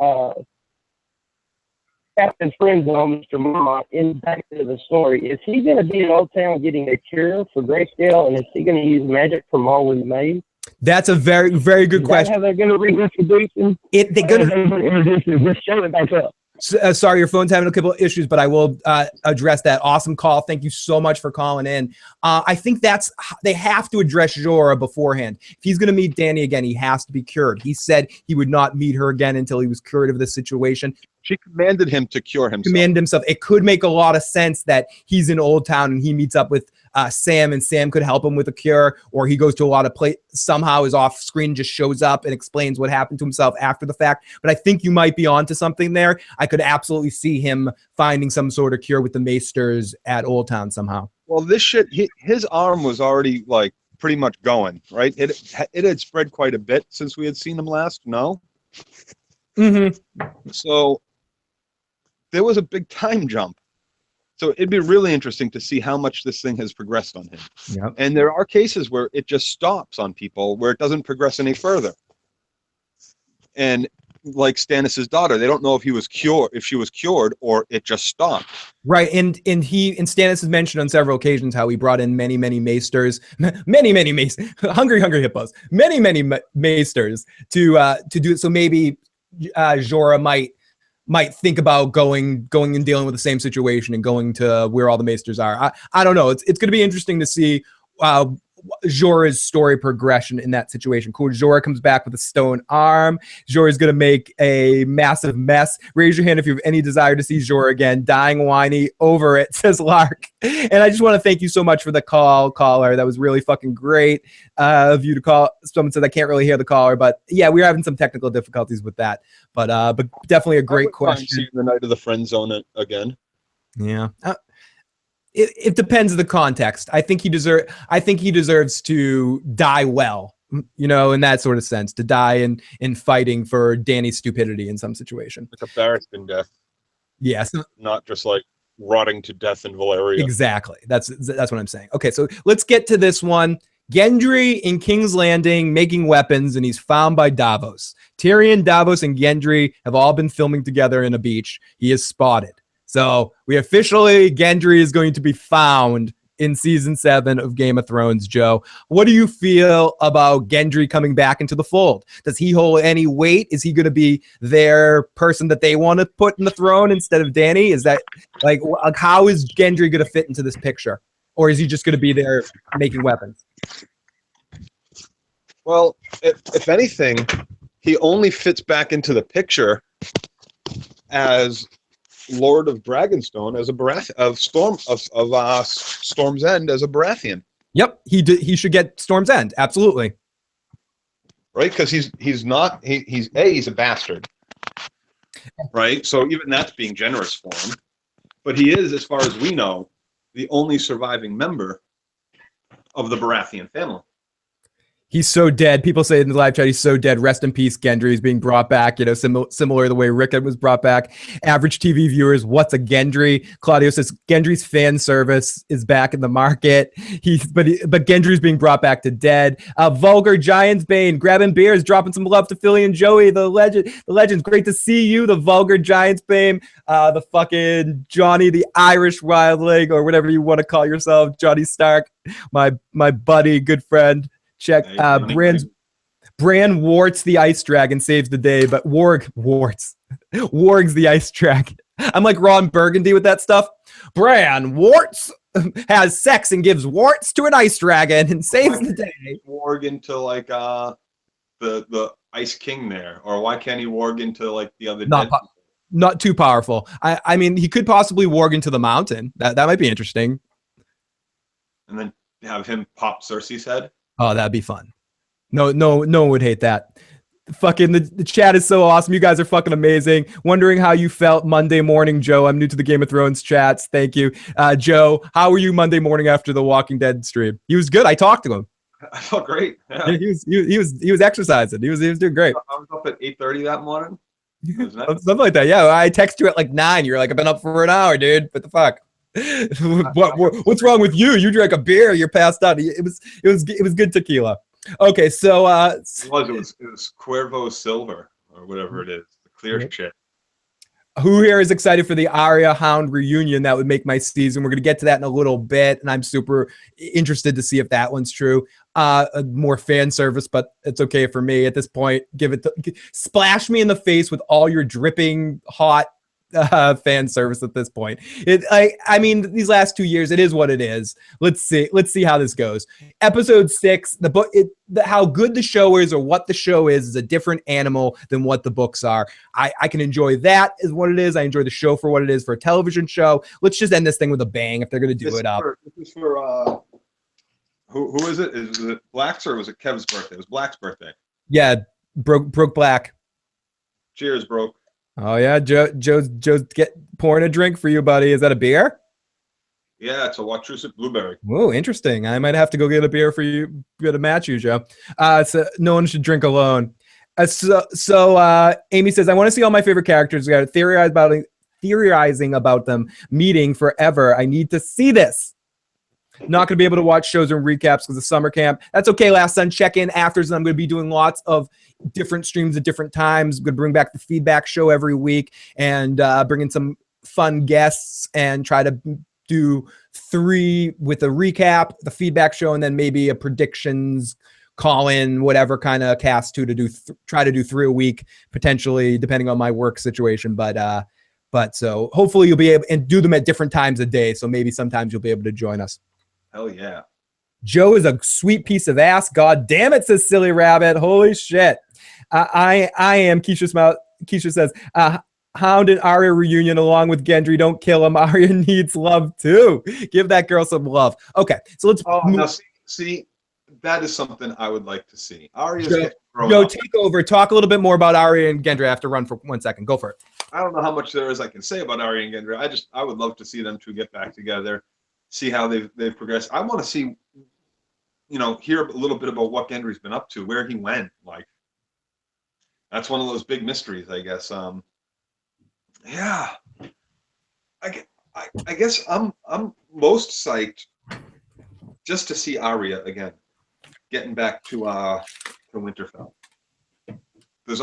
Captain Friendzone, Mr. Mormont, back to the story? Is he going to be in Oldtown getting a cure for grayscale, and is he going to use magic from Maul and the Mage?
That's a very, very good question.
How they're going to reintroduce him?
They're going to
introduce him. Just show it back up.
Sorry, your phone's having a couple of issues, but I will address that. Awesome call. Thank you so much for calling in. I think they have to address Jorah beforehand. If he's going to meet Dany again, he has to be cured. He said he would not meet her again until he was cured of this situation.
She commanded him to cure himself.
It could make a lot of sense that he's in Oldtown and he meets up with Sam, and Sam could help him with a cure, or he goes to a lot of somehow is off screen, just shows up and explains what happened to himself after the fact. But I think you might be onto something there. I could absolutely see him finding some sort of cure with the Maesters at Oldtown somehow.
Well, this shit, his arm was already like pretty much going, right? It had spread quite a bit since we had seen him last. No.
Mm-hmm.
So there was a big time jump. So it'd be really interesting to see how much this thing has progressed on him.
Yep.
And there are cases where it just stops on people, where it doesn't progress any further. And like Stannis' daughter, they don't know if she was cured or it just stopped.
Right, and Stannis has mentioned on several occasions how he brought in many maesters, many maesters, hungry hippos, many maesters to do it. So maybe Jorah might think about going and dealing with the same situation and going to where all the maesters are. I don't know. It's going to be interesting to see Jorah's story progression in that situation. Cool. Jorah comes back with a stone arm. Jorah's going to make a massive mess. Raise your hand if you have any desire to see Jorah again. Dying whiny over it, says Lark. And I just want to thank you so much for the caller. That was really fucking great of you to call. Someone said I can't really hear the caller, but yeah, we were having some technical difficulties with that. But definitely a great question.
See the night of the friend zone again.
Yeah. It depends on the context. I think he deserves to die well, you know, in that sort of sense, to die in fighting for Dany's stupidity in some situation.
Like a Barristan death.
Yes.
Not just like rotting to death in Valyria.
Exactly. That's what I'm saying. Okay, so let's get to this one. Gendry in King's Landing making weapons, and he's found by Davos. Tyrion, Davos, and Gendry have all been filming together in a beach. He is spotted. So Gendry is going to be found in season 7 of Game of Thrones. Joe, what do you feel about Gendry coming back into the fold? Does he hold any weight? Is he going to be their person that they want to put in the throne instead of Dany? Is that like how is Gendry going to fit into this picture? Or is he just going to be there making weapons?
Well, if anything, he only fits back into the picture as Lord of Dragonstone, as a Storm's End as a Baratheon.
Yep, he should get Storm's End. Absolutely.
Right, because he's a bastard. Right, so even that's being generous for him. But he is, as far as we know, the only surviving member of the Baratheon family.
He's so dead. People say in the live chat, he's so dead. Rest in peace, Gendry is being brought back, you know, similar to the way Rickon was brought back. Average TV viewers, what's a Gendry? Claudio says Gendry's fan service is back in the market. But Gendry's being brought back to dead. Vulgar Giants Bane, grabbing beers, dropping some love to Philly and Joey, the legends. Great to see you, the Vulgar Giants Bane. The fucking Johnny, the Irish wildling, or whatever you want to call yourself, Johnny Stark, my buddy, good friend. Check Bran warts the ice dragon, saves the day, but wargs the ice dragon. I'm like Ron Burgundy with that stuff. Bran warts has sex and gives warts to an ice dragon and saves the day.
Warg into like the Ice King there, or why can't he warg into like the other?
Not too powerful. I mean, he could possibly warg into the mountain. That might be interesting.
And then have him pop Cersei's head.
Oh, that'd be fun. No one would hate that. Fucking the chat is so awesome. You guys are fucking amazing. Wondering how you felt Monday morning, Joe. I'm new to the Game of Thrones chats. Thank you. Joe, how were you Monday morning after the Walking Dead stream? He was good. I talked to him.
I felt great. Yeah.
He was exercising. He was doing great.
I was up at 8:30 that morning.
Something like that. Yeah, I text you at like 9. You're like, I've been up for an hour, dude. What the fuck? What's wrong with you? You drank a beer. You're passed out. It was good tequila. Okay, so
it was Cuervo Silver or whatever it is, the clear shit.
Who here is excited for the Arya Hound reunion? That would make my season. We're going to get to that in a little bit, and I'm super interested to see if that one's true. More fan service, but it's okay for me at this point. Splash me in the face with all your dripping hot fan service at this point. I mean, these last 2 years, it is what it is. Let's see how this goes. Episode 6, the book, how good the show is or what the show is a different animal than what the books are. I can enjoy that is what it is. I enjoy the show for what it is for a television show. Let's just end this thing with a bang if they're going to do it up.
This is for who is it? Is it Black's or was it Kev's birthday? It was Black's birthday.
Yeah, broke Black.
Cheers, broke.
Oh yeah, Joe's pouring a drink for you, buddy. Is that a beer?
Yeah, it's a Wachusett blueberry.
Whoa, interesting. I might have to go get a beer for you to match you, Joe. So no one should drink alone. So Amy says, I want to see all my favorite characters. We got theorizing about them meeting forever. I need to see this. Not going to be able to watch shows and recaps because of summer camp. That's okay, Last Son. Check in afters, and I'm going to be doing lots of different streams at different times. I'm going to bring back the feedback show every week and bring in some fun guests and try to do 3 with a recap, the feedback show, and then maybe a predictions call-in, whatever kind of cast to do. Try to do 3 a week, potentially, depending on my work situation. But so hopefully you'll be able and do them at different times a day. So maybe sometimes you'll be able to join us.
Hell yeah.
Joe is a sweet piece of ass. God damn it, says Silly Rabbit. Holy shit. I am Keisha says, Hound and Arya reunion along with Gendry. Don't kill him. Arya needs love too. Give that girl some love. Okay, so let's
now see, that is something I would like to see. Arya's
Joe, take over. Talk a little bit more about Arya and Gendry. I have to run for 1 second. Go for it.
I don't know how much there is I can say about Arya and Gendry. I would love to see them two get back together, see how they've progressed. I want to see, hear a little bit about what Gendry's been up to, where he went. Like, that's one of those big mysteries, I guess. Yeah, I guess I'm most psyched just to see Arya again, getting back to Winterfell. There's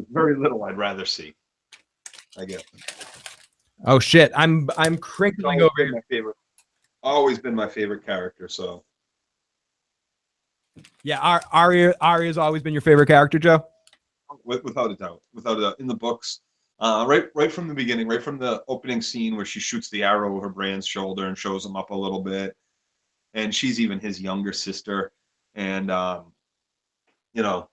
very little I'd rather see, I guess.
Oh shit, I'm crinkling over here.
My favorite, always been my favorite character. So
yeah, Arya's always been your favorite character, Joe.
Without a doubt, in the books, right from the beginning, right from the opening scene where she shoots the arrow over Bran's shoulder and shows him up a little bit, and she's even his younger sister, and I really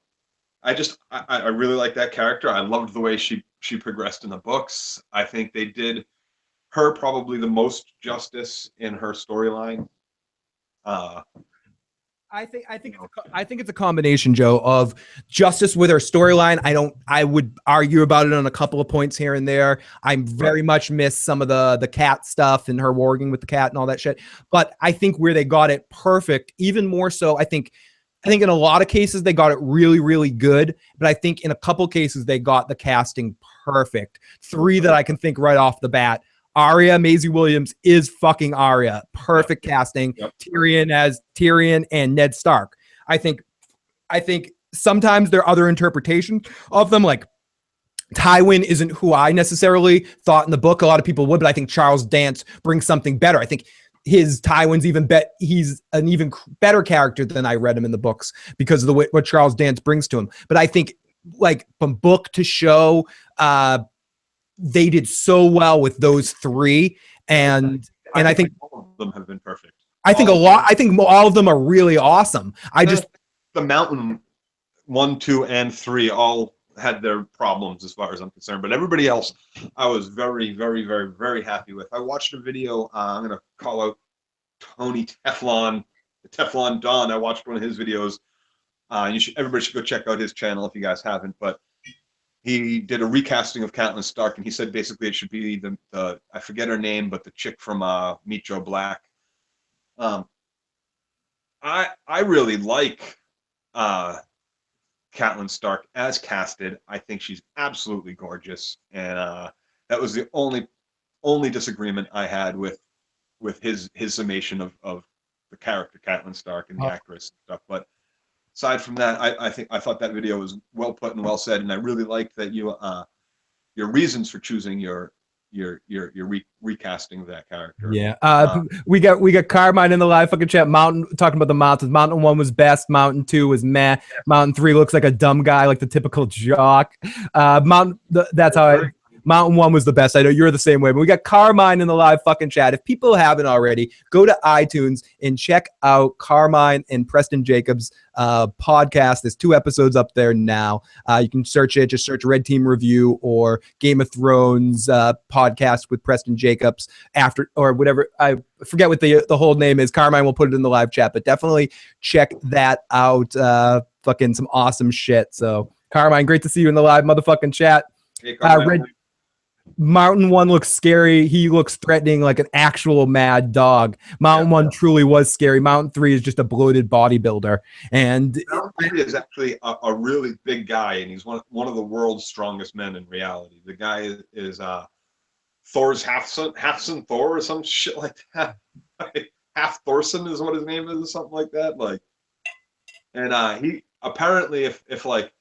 like that character. I loved the way she progressed in the books. I think they did her probably the most justice in her storyline.
I think it's a combination, Joe, of justice with her storyline. I would argue about it on a couple of points here and there. I very much miss some of the cat stuff and her warging with the cat and all that shit. But I think where they got it perfect, even more so, I think in a lot of cases they got it really, really good. But I think in a couple cases they got the casting perfect. 3 that I can think right off the bat. Arya, Maisie Williams is fucking Arya. Perfect casting. Yep. Tyrion as Tyrion and Ned Stark. I think sometimes there are other interpretations of them. Like Tywin isn't who I necessarily thought in the book. A lot of people would, but I think Charles Dance brings something better. I think his Tywin's he's an even better character than I read him in the books because of the way what Charles Dance brings to him. But I think like from book to show, they did so well with those 3, and I think
all of them have been perfect.
I think all of them are really awesome.
The Mountain 1, 2, and 3 all had their problems as far as I'm concerned, but everybody else I was very, very, very, very happy with. I watched a video. I'm gonna call out Tony Teflon, the Teflon Don. I watched one of his videos. Everybody should go check out his channel if you guys haven't, but he did a recasting of Catelyn Stark, and he said basically it should be the I forget her name, but the chick from Meet Joe Black. I really like Catelyn Stark as casted. I think she's absolutely gorgeous, and that was the only disagreement I had with his summation of the character Catelyn Stark and the actress and stuff. But aside from that, I thought that video was well put and well said, and I really liked that you reasons for choosing your recasting of that character.
Yeah. We got Carmine in the live fucking chat. Mountain talking about the mountains. Mountain 1 was best. Mountain 2 was meh. Mountain 3 looks like a dumb guy, like the typical jock. That's how I. Mountain 1 was the best. I know you're the same way, but we got Carmine in the live fucking chat. If people haven't already, go to iTunes and check out Carmine and Preston Jacobs' podcast. There's 2 episodes up there now. You can search it. Just search Red Team Review or Game of Thrones podcast with Preston Jacobs after or whatever. I forget what the whole name is. Carmine will put it in the live chat, but definitely check that out. Fucking some awesome shit. So Carmine, great to see you in the live motherfucking chat.
Hey,
Mountain 1 looks scary. He looks threatening like an actual mad dog. Mountain 1 truly was scary. Mountain 3 is just a bloated bodybuilder. And
Mountain 3 is actually a really big guy, and he's one of the world's strongest men in reality. The guy is Thor's half son Thor or some shit like that. Half Thorson is what his name is, or something like that. Like, and he apparently, if like,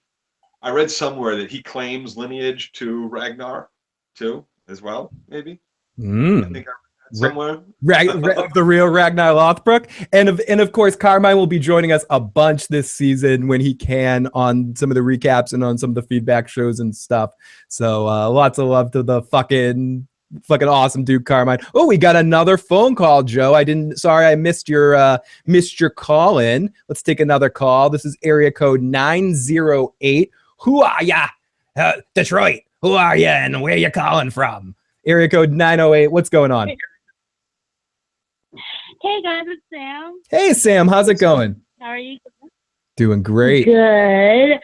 I read somewhere that he claims lineage to Ragnar too, as well, maybe. I think I read that somewhere.
The real Ragnar Lothbrok. And of course, Carmine will be joining us a bunch this season when he can on some of the recaps and on some of the feedback shows and stuff. So lots of love to the fucking awesome dude, Carmine. Oh, we got another phone call, Joe. Sorry, I missed your call in. Let's take another call. This is area code 908. Who are ya? Detroit. Who are you and where you calling from? Area code 908. What's going on?
Hey guys, it's Sam.
Hey Sam, how's it going?
How are you?
Doing great.
Good.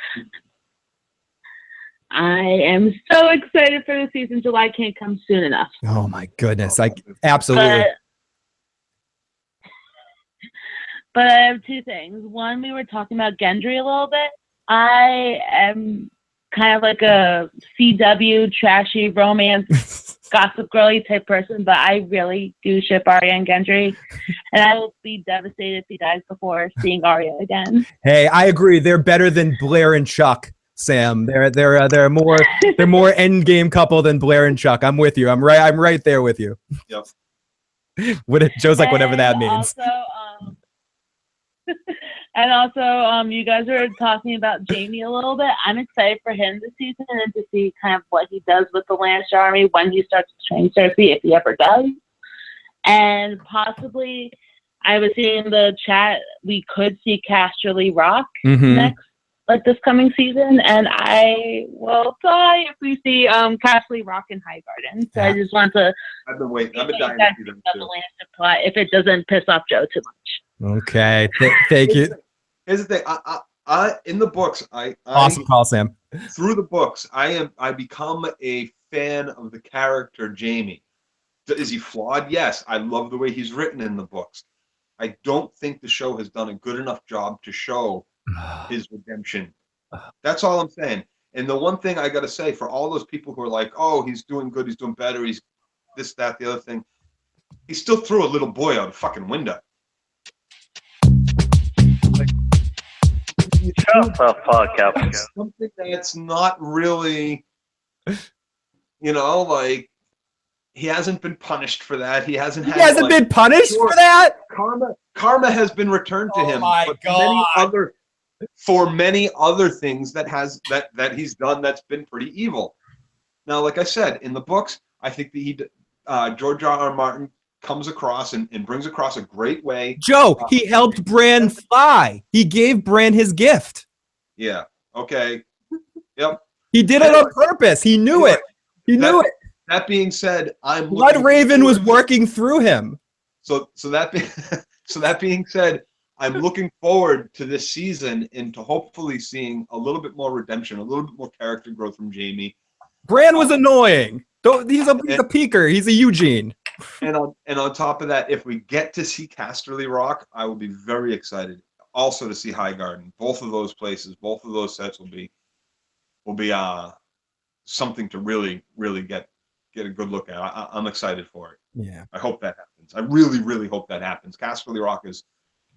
I am so excited for the season. July can't come soon enough.
Oh my goodness. Absolutely.
But I have 2 things. One, we were talking about Gendry a little bit. I am kind of like a CW trashy romance gossip girly type person, but I really do ship Arya and Gendry, and I will be devastated if he dies before seeing Arya again.
Hey, I agree. They're better than Blair and Chuck, Sam. They're more end game couple than Blair and Chuck. I'm with you. I'm right there with you.
Yep.
Joe's like, whatever that means.
And also, you guys were talking about Jaime a little bit. I'm excited for him this season and to see kind of what he does with the Lannister army when he starts to train Cersei, if he ever does. And possibly, I was seeing in the chat, we could see Casterly Rock next, like this coming season. And I will die if we see Casterly Rock in Highgarden. So I just want to.
I've been waiting. I've been dying
to
see them
the Lannister plot if it doesn't piss off Joe too much.
Okay, thank you.
Here's the thing. I in the books,
awesome call, Sam.
Through the books, I become a fan of the character Jaime. Is he flawed? Yes. I love the way he's written in the books. I don't think the show has done a good enough job to show his redemption. That's all I'm saying. And the one thing I got to say for all those people who are like, "Oh, he's doing good, he's doing better, he's this, that, the other thing," he still threw a little boy out a fucking window. Something that's not really, like, he hasn't been punished for that. He hasn't
been punished for that.
Karma has been returned to him.
My God.
For many other things that he's done that's been pretty evil. Now, like I said, in the books, I think that George R. R. Martin comes across and brings across a great way.
Joe, he helped Bran fly. He gave Bran his gift.
Yeah. Okay. Yep.
He did it on purpose. He knew it. He knew it.
That being said,
Blood Raven was working through him.
So that being said, I'm looking forward to this season and to hopefully seeing a little bit more redemption, a little bit more character growth from Jaime.
Bran was annoying. He's a peeker. He's a Eugene.
And on top of that, if we get to see Casterly Rock, I will be very excited. Also to see Highgarden. Both of those places, both of those sets will be something to really, really get a good look at. I'm excited for it.
Yeah.
I hope that happens. I really, really hope that happens. Casterly Rock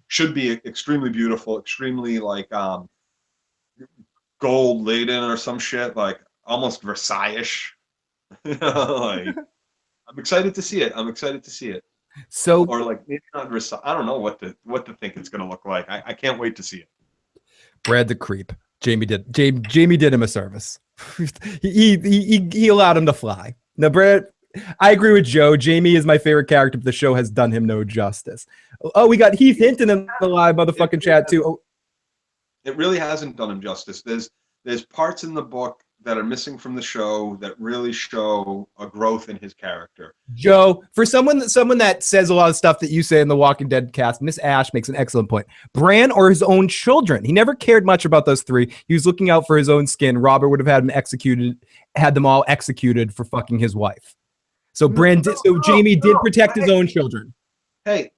should be extremely beautiful, extremely like gold laden or some shit, like almost Versailles-ish. Like, I'm excited to see it. I'm excited to see it.
So,
Or like maybe not. I don't know what to think it's gonna look like. I can't wait to see it.
Brad the creep. Jamie did him a service. he allowed him to fly. Now, Brad, I agree with Joe. Jamie is my favorite character, but the show has done him no justice. Oh, we got Heath Hinton in the live motherfucking chat too. Oh.
It really hasn't done him justice. There's parts in the book that are missing from the show that really show a growth in his character.
Joe, for someone that says a lot of stuff that you say in the Walking Dead cast, Miss Ash makes an excellent point. Bran or his own children. He never cared much about those three. He was looking out for his own skin. Robert would have had them all executed for fucking his wife. So Jamie did protect his own children.
Hey,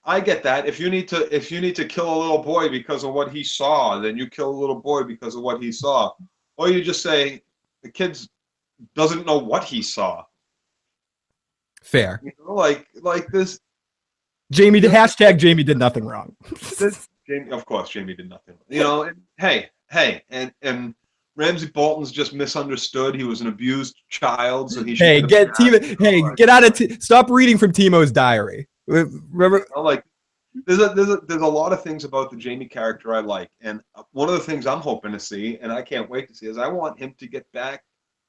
I get that. If you need to kill a little boy because of what he saw, then you kill a little boy because of what he saw. Or you just say the kid doesn't know what he saw.
Fair.
You know, like this.
Jamie did nothing wrong.
Of course, Jamie did nothing. You know, and and Ramsay Bolton's just misunderstood. He was an abused child, so he should.
Get out of. Stop reading from Timo's diary. Remember,
you know, like there's a lot of things about the Jamie character I like, and one of the things I'm hoping to see, and I can't wait to see, is I want him to get back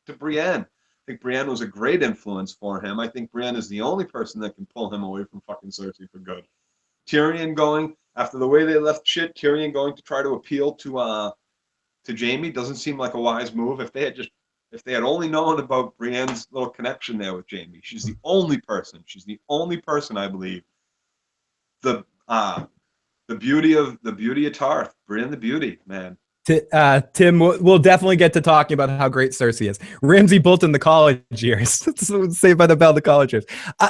to Brienne. I think Brienne was a great influence for him. I think Brienne is the only person that can pull him away from fucking Cersei for good. Tyrion going after the way they left shit. Tyrion going to try to appeal to Jamie doesn't seem like a wise move. If they had only known about Brienne's little connection there with Jamie, she's the only person I believe. The beauty of Tarth, Brienne the beauty, man.
Tim, we'll definitely get to talking about how great Cersei is. Ramsay Bolton, the college years. Saved by the Bell, the college years.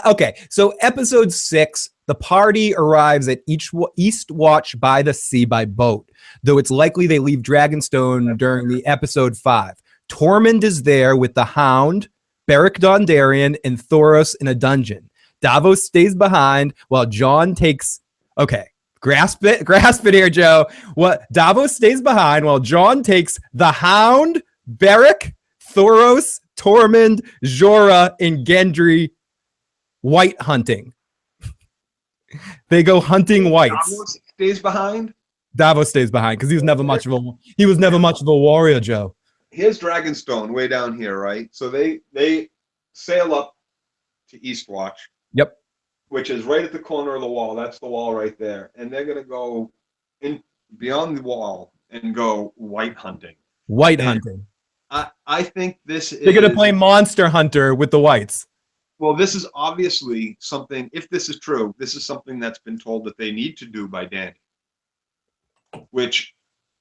Okay, so episode 6, the party arrives at East Watch by the Sea by boat, though it's likely they leave Dragonstone during the episode 5. Tormund is there with the Hound, Beric Dondarrion, and Thoros in a dungeon. Davos stays behind while Jon takes... Okay, grasp it here, Joe. What? Davos stays behind while Jon takes the Hound, Beric, Thoros, Tormund, Jorah, and Gendry Wight hunting. They go hunting whites.
Davos stays behind?
Davos stays behind because he was never much of a warrior, Joe.
Here's Dragonstone way down here, right? So they sail up to Eastwatch.
Yep.
Which is right at the corner of the wall. That's the wall right there. And they're going to go in beyond the wall and go white hunting.
White hunting.
I think they're
going to play Monster Hunter with the whites.
Well, this is obviously something, if this is true, this is something that's been told that they need to do by Dany. Which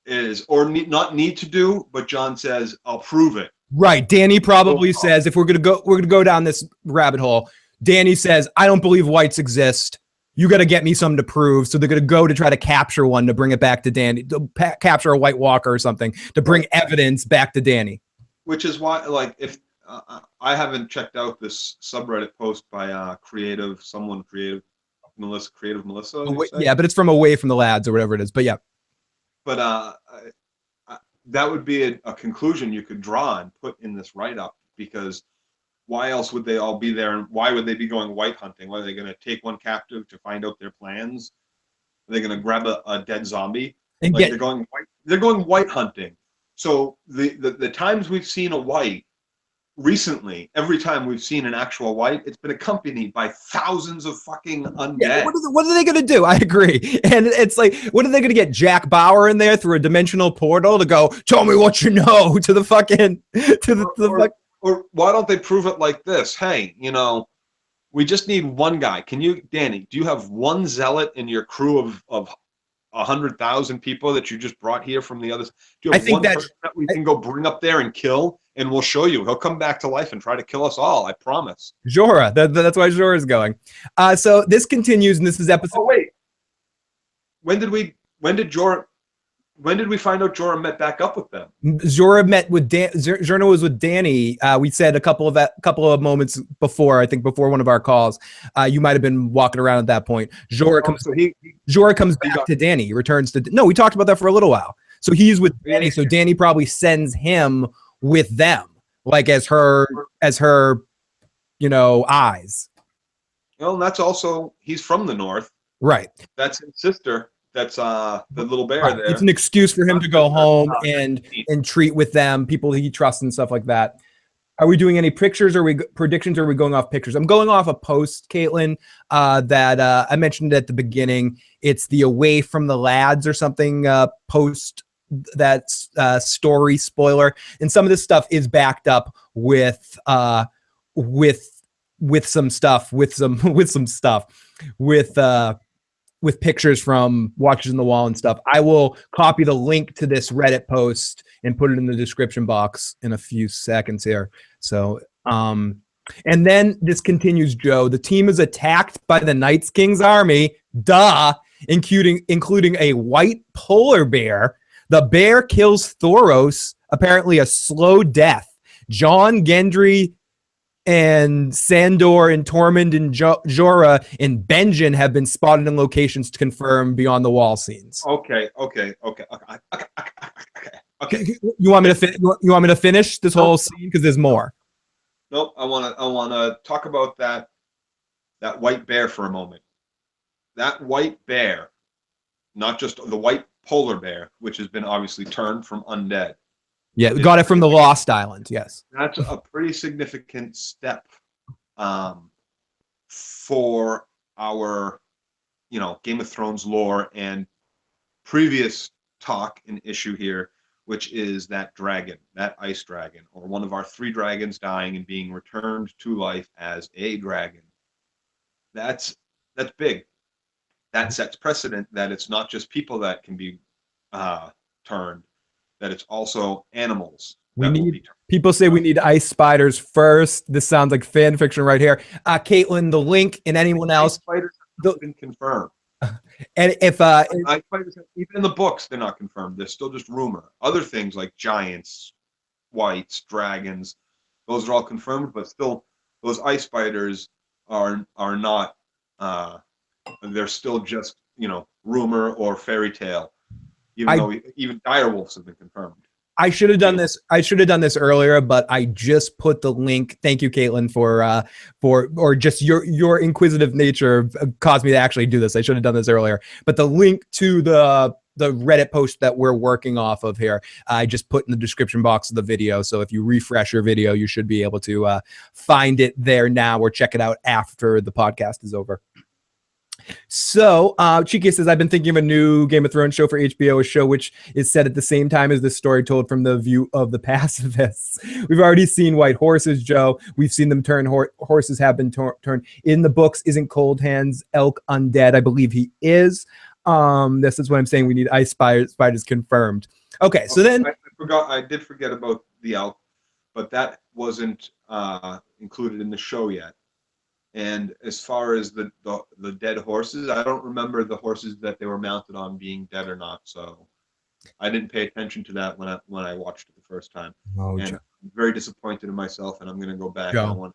is, or not need to do, but Jon says, I'll prove it.
Right. Dany probably says, if we're going to go down this rabbit hole, Dany says, I don't believe whites exist. You got to get me something to prove. So they're going to go to try to capture one to bring it back to Dany, capture a White Walker or something to bring evidence back to Dany.
Which is why, like, if I haven't checked out this subreddit post by creative Melissa.
Yeah, but it's from Away from the Lads or whatever it is. But yeah.
But that would be a conclusion you could draw and put in this write-up, because why else would they all be there, and why would they be going white hunting? What, are they going to take one captive to find out their plans? Are they going to grab a dead zombie?
And
they're going white hunting. So the times we've seen a white recently, every time we've seen an actual white, it's been accompanied by thousands of fucking undead.
Yeah, what are they going to do? I agree. And it's like, what are they going to get Jack Bauer in there through a dimensional portal to go, tell me what you know, to the fucking,
or why don't they prove it like this? Hey, we just need one guy. Dany, do you have one zealot in your crew of 100,000 people that you just brought here from the others? Do you have one person that we can go bring up there and kill? And we'll show you. He'll come back to life and try to kill us all. I promise.
Jorah. That's why Jorah is going. So this continues, and this is episode.
Oh wait. When did we find out Jorah met back up with them?
Jorah met with Jorah was with Dany. We said a couple of moments before, I think before one of our calls. You might have been walking around at that point. Jorah comes back to Dany. He returns to. No, we talked about that for a little while. So he's with Dany. So Dany probably sends him with them. like as her, eyes.
Well, and that's also he's from the north.
Right.
That's his sister. That's the little bear
Right.
there.
It's an excuse for him to go home and treat with them, people he trusts and stuff like that. Are we doing any pictures or predictions, or are we going off pictures? I'm going off a post, Caitlin, that I mentioned at the beginning. It's the Away from the Lads or something post, that's story spoiler. And some of this stuff is backed up with some stuff, with pictures from Watchers on the Wall and stuff. I will copy the link to this Reddit post and put it in the description box in a few seconds here. So, and then this continues, Joe. The team is attacked by the Night's King's army, including a white polar bear. The bear kills Thoros, apparently a slow death. Jon, Gendry, and Sandor and Tormund and Jorah and Benjen have been spotted in locations to confirm beyond the wall scenes.
Okay.
You want me to finish this whole scene because there's more?
Nope. I want to talk about that white bear for a moment. That white bear, not just the white polar bear, which has been obviously turned from undead.
Yeah, we got it from the Lost Island. Yes,
that's a pretty significant step for our, Game of Thrones lore and previous talk and issue here, which is that dragon, that ice dragon, or one of our 3 dragons dying and being returned to life as a dragon. That's big. That sets precedent that it's not just people that can be turned, that it's also animals.
People say we need ice spiders first. This sounds like fan fiction right here. Caitlin, the link, and anyone else.
Ice spiders have been confirmed.
And if
ice spiders, even in the books, they're not confirmed. They're still just rumor. Other things like giants, wights, dragons, those are all confirmed, but still, those ice spiders are not. They're still just rumor or fairy tale. Even direwolves have been confirmed.
I should have done this. I should have done this earlier, but I just put the link. Thank you, Caitlin, for just your inquisitive nature caused me to actually do this. I should have done this earlier, but the link to the Reddit post that we're working off of here, I just put in the description box of the video. So if you refresh your video, you should be able to find it there now, or check it out after the podcast is over. So Chiki says, I've been thinking of a new Game of Thrones show for HBO, a show which is set at the same time as this story told from the view of the pacifists. We've already seen white horses, Joe. We've seen them turn. Horses have been turned. In the books, isn't Cold Hands Elk undead? I believe he is. This is what I'm saying. We need ice spiders confirmed. Okay, so then
I did forget about the elk, but that wasn't included in the show yet. And as far as the dead horses, I don't remember the horses that they were mounted on being dead or not. So I didn't pay attention to that when I watched it the first time. And I'm very disappointed in myself, and I'm going to go back. And I want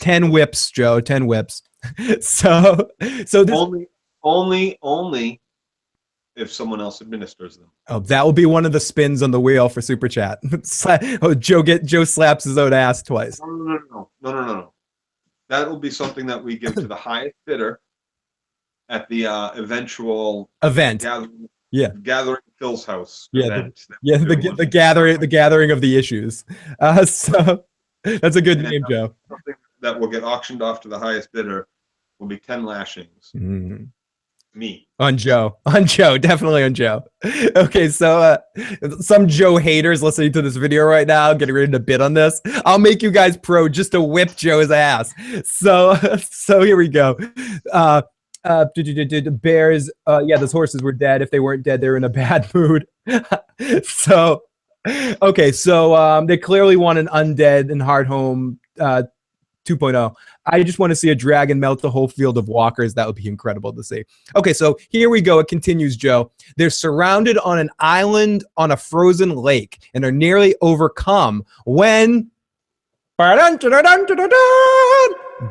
10 whips, Joe. 10 whips. so this,
only if someone else administers them.
Oh, that will be one of the spins on the wheel for Super Chat. Joe slaps his own ass twice.
No. That will be something that we give to the highest bidder at the eventual
event.
Gathering Phil's house.
The gathering of the issues. So that's a good name, Joe.
Something that will get auctioned off to the highest bidder will be 10 lashings.
Mm.
Me.
On Joe, definitely on Joe. Okay, so some Joe haters listening to this video right now, getting ready to bid on this. I'll make you guys pro just to whip Joe's ass. So here we go. Bears, those horses were dead. If they weren't dead, they were in a bad mood. So they clearly want an undead and Hardhome 2.0. I just want to see a dragon melt the whole field of walkers. That would be incredible to see. Okay, so here we go. It continues, Joe. They're surrounded on an island on a frozen lake and are nearly overcome when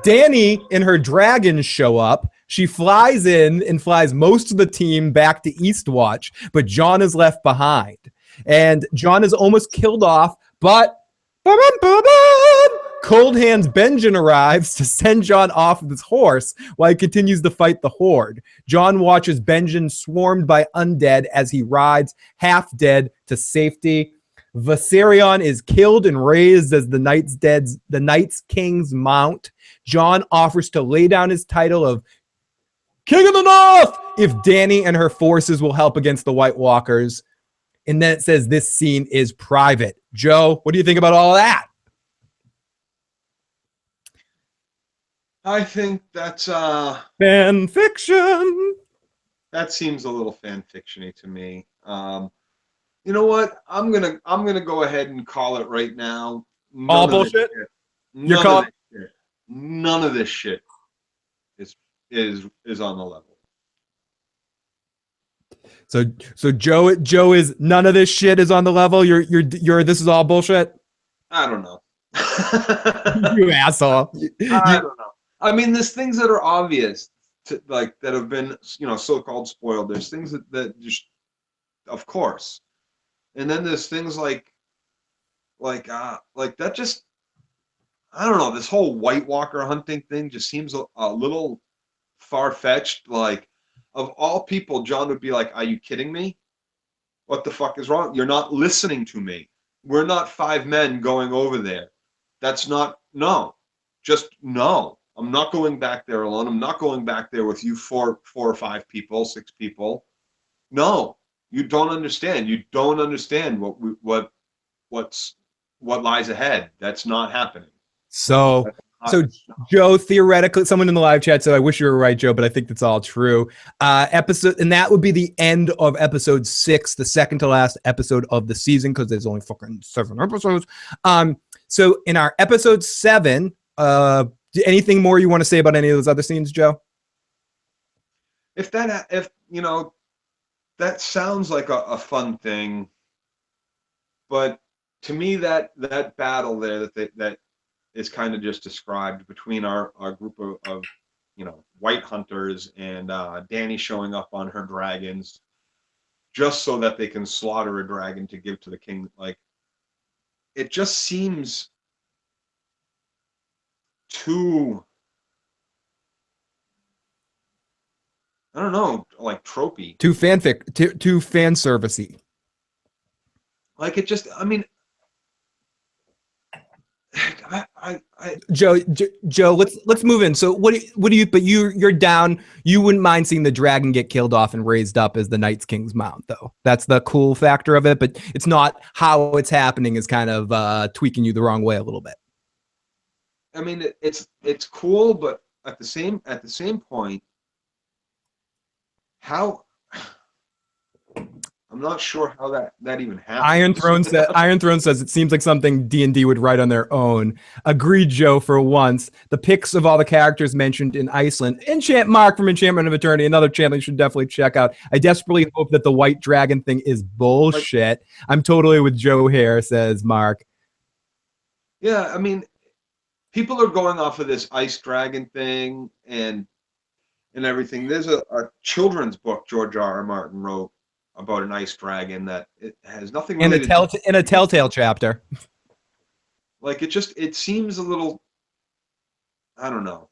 Dany and her dragons show up. She flies in and flies most of the team back to Eastwatch, but Jon is left behind. And Jon is almost killed off, but Cold Hands Benjen arrives to send Jon off with his horse while he continues to fight the Horde. Jon watches Benjen swarmed by undead as he rides half dead to safety. Viserion is killed and raised as the Night's King's mount. Jon offers to lay down his title of King of the North if Dany and her forces will help against the White Walkers. And then it says this scene is private. Joe, what do you think about all that?
I think that's
fan fiction.
That seems a little fan fictiony to me. You know what? I'm gonna go ahead and call it right now.
All bullshit.
None of this shit is on the level.
So Joe is none of this shit is on the level. You're this is all bullshit.
I don't know.
You asshole.
I don't know. I mean, there's things that are obvious, that have been, so-called spoiled. There's things that just, of course, and then there's things like that. Just, I don't know. This whole White Walker hunting thing just seems a little far-fetched. Like, of all people, Jon would be like, "Are you kidding me? What the fuck is wrong? You're not listening to me. We're not 5 men going over there. That's not no. Just no." I'm not going back there alone. I'm not going back there with you 4 or 5 people, 6 people. No, you don't understand. You don't understand what lies ahead. That's not happening.
So Joe, theoretically, someone in the live chat said, "I wish you were right, Joe," but I think that's all true. And that would be the end of episode 6, the second to last episode of the season, because there's only fucking 7 episodes. So in our episode 7, anything more you want to say about any of those other scenes, Joe?
That sounds like a fun thing, but to me that battle there that is kind of just described between our group of white hunters and Dany showing up on her dragons just so that they can slaughter a dragon to give to the king. Like, it just seems too, I don't know, like tropey.
Too fanfic, too fan servicey.
Like, it just, I mean,
Joe, let's move in. So what do you? But you're down. You wouldn't mind seeing the dragon get killed off and raised up as the Night's King's mount, though. That's the cool factor of it. But it's not how it's happening is kind of tweaking you the wrong way a little bit.
I mean, it's cool, but at the same point, how, I'm not sure how that even happens.
Iron Throne says it seems like something D&D would write on their own. Agreed, Joe, for once. The pics of all the characters mentioned in Iceland. Mark from Enchantment of Eternity, another channel you should definitely check out. I desperately hope that the white dragon thing is bullshit. I'm totally with Joe here, says Mark.
Yeah, I mean, people are going off of this ice dragon thing and everything. There's a children's book George R.R. Martin wrote about an ice dragon that it has nothing
in a telltale chapter.
Like, it seems a little, I don't know.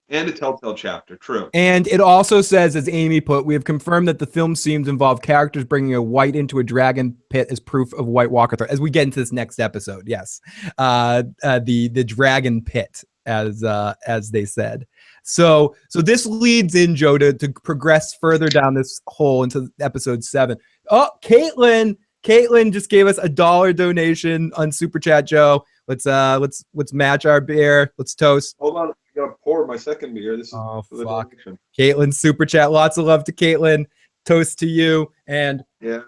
And a telltale chapter, true.
And it also says, as Amy put, we have confirmed that the film scenes involve characters bringing a white into a dragon pit as proof of White Walker threat. As we get into this next episode, yes, the dragon pit, as they said. So this leads in, Joe, to progress further down this hole into episode 7. Oh, Caitlin just gave us $1 donation on Super Chat, Joe. Let's match our beer. Let's toast.
Hold on, I gotta pour my second beer. This is
fuck. Caitlin Super Chat. Lots of love to Caitlin. Toast to you. And
yeah.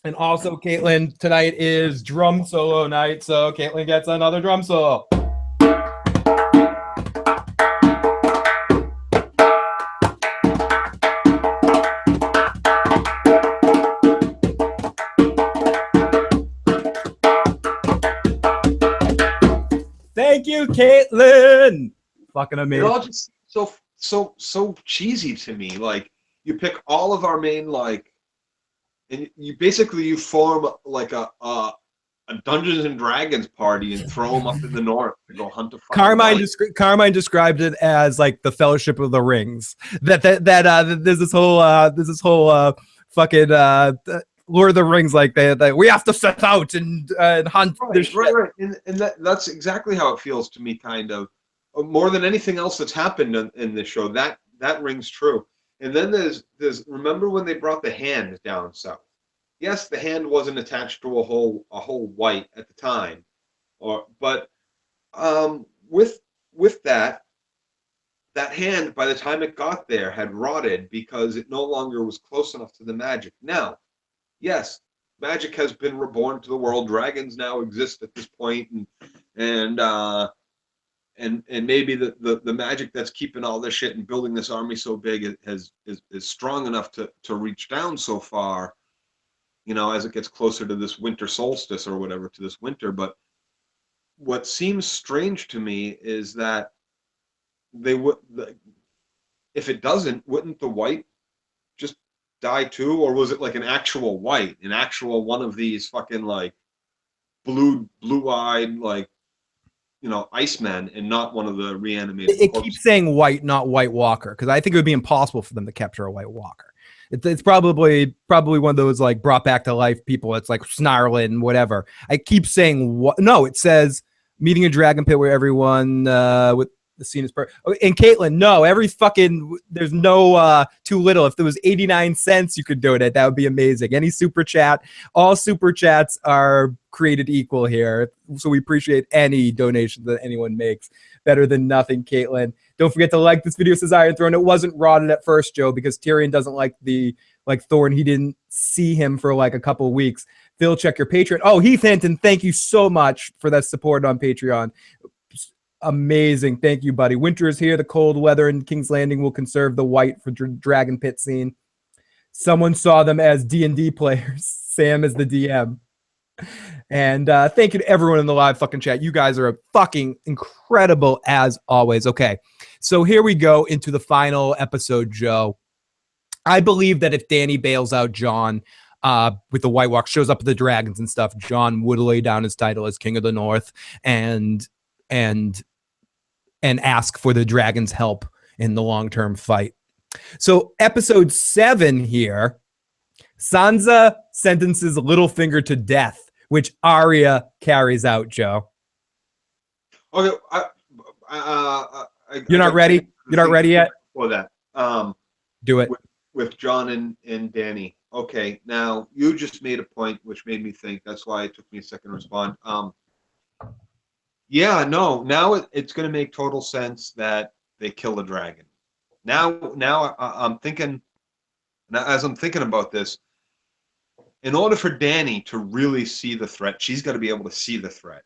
And also, Caitlin, tonight is drum solo night, so Caitlin gets another drum solo. Thank you, Caitlin. Fucking amazing.
It all just so cheesy to me. Like, you pick all of our main, like, and you form like a Dungeons and Dragons party and throw them up in the north to go hunt a fucking
Carmine described it as like the Fellowship of the Rings. That there's this whole fucking Lord of the Rings, like they we have to set out and hunt this shit.
Right. And that's exactly how it feels to me, kind of. More than anything else that's happened in this show, that rings true. And then there's remember when they brought the hand down south? Yes, the hand wasn't attached to a whole Wight at the time, but with that hand, by the time it got there, had rotted because it no longer was close enough to the magic. Now, yes, magic has been reborn to the world. Dragons now exist at this point, and maybe the magic that's keeping all this shit and building this army so big is strong enough to reach down so far. You know, as it gets closer to this winter solstice or whatever, to this winter. But what seems strange to me is that if it doesn't, wouldn't the Wight just die too? Or was it like an actual Wight, an actual one of these fucking like blue-eyed, like, you know, Icemen, and not one of the reanimated
It
corpses?
keeps saying Wight, not White Walker, because I think it would be impossible for them to capture a White Walker. It's probably one of those like brought back to life people. It's like snarling, whatever. I keep saying what? No, it says meeting a dragon pit where everyone with the scene is perfect. And Caitlin, no, there's no too little. If there was 89 cents you could donate, that would be amazing. Any super chat, all super chats are created equal here. So we appreciate any donation that anyone makes. Better than nothing, Caitlin. Don't forget to like this video, says Iron Throne. It wasn't rotted at first, Joe, because Tyrion doesn't like Thorne. He didn't see him for like a couple of weeks. Phil, check your Patreon. Oh, Heath Hinton, thank you so much for that support on Patreon. Amazing. Thank you, buddy. Winter is here. The cold weather in King's Landing will conserve the Wight for Dragon Pit scene. Someone saw them as D&D players. Sam is the DM. And thank you to everyone in the live fucking chat. You guys are fucking incredible as always. Okay, so here we go into the final episode, Joe. I believe that if Dany bails out Jon with the White Walk, shows up with the dragons and stuff, Jon would lay down his title as King of the North and ask for the dragons' help in the long-term fight. So episode 7 here, Sansa sentences Littlefinger to death, which Arya carries out, Joe.
Okay,
You're not ready? You're not ready yet?
For that.
Do it.
With Jon and Dany. Okay, now you just made a point which made me think. That's why it took me a second to respond. Yeah, no, now it's going to make total sense that they kill the dragon. Now I'm thinking, as I'm thinking about this, in order for Dany to really see the threat, she's got to be able to see the threat.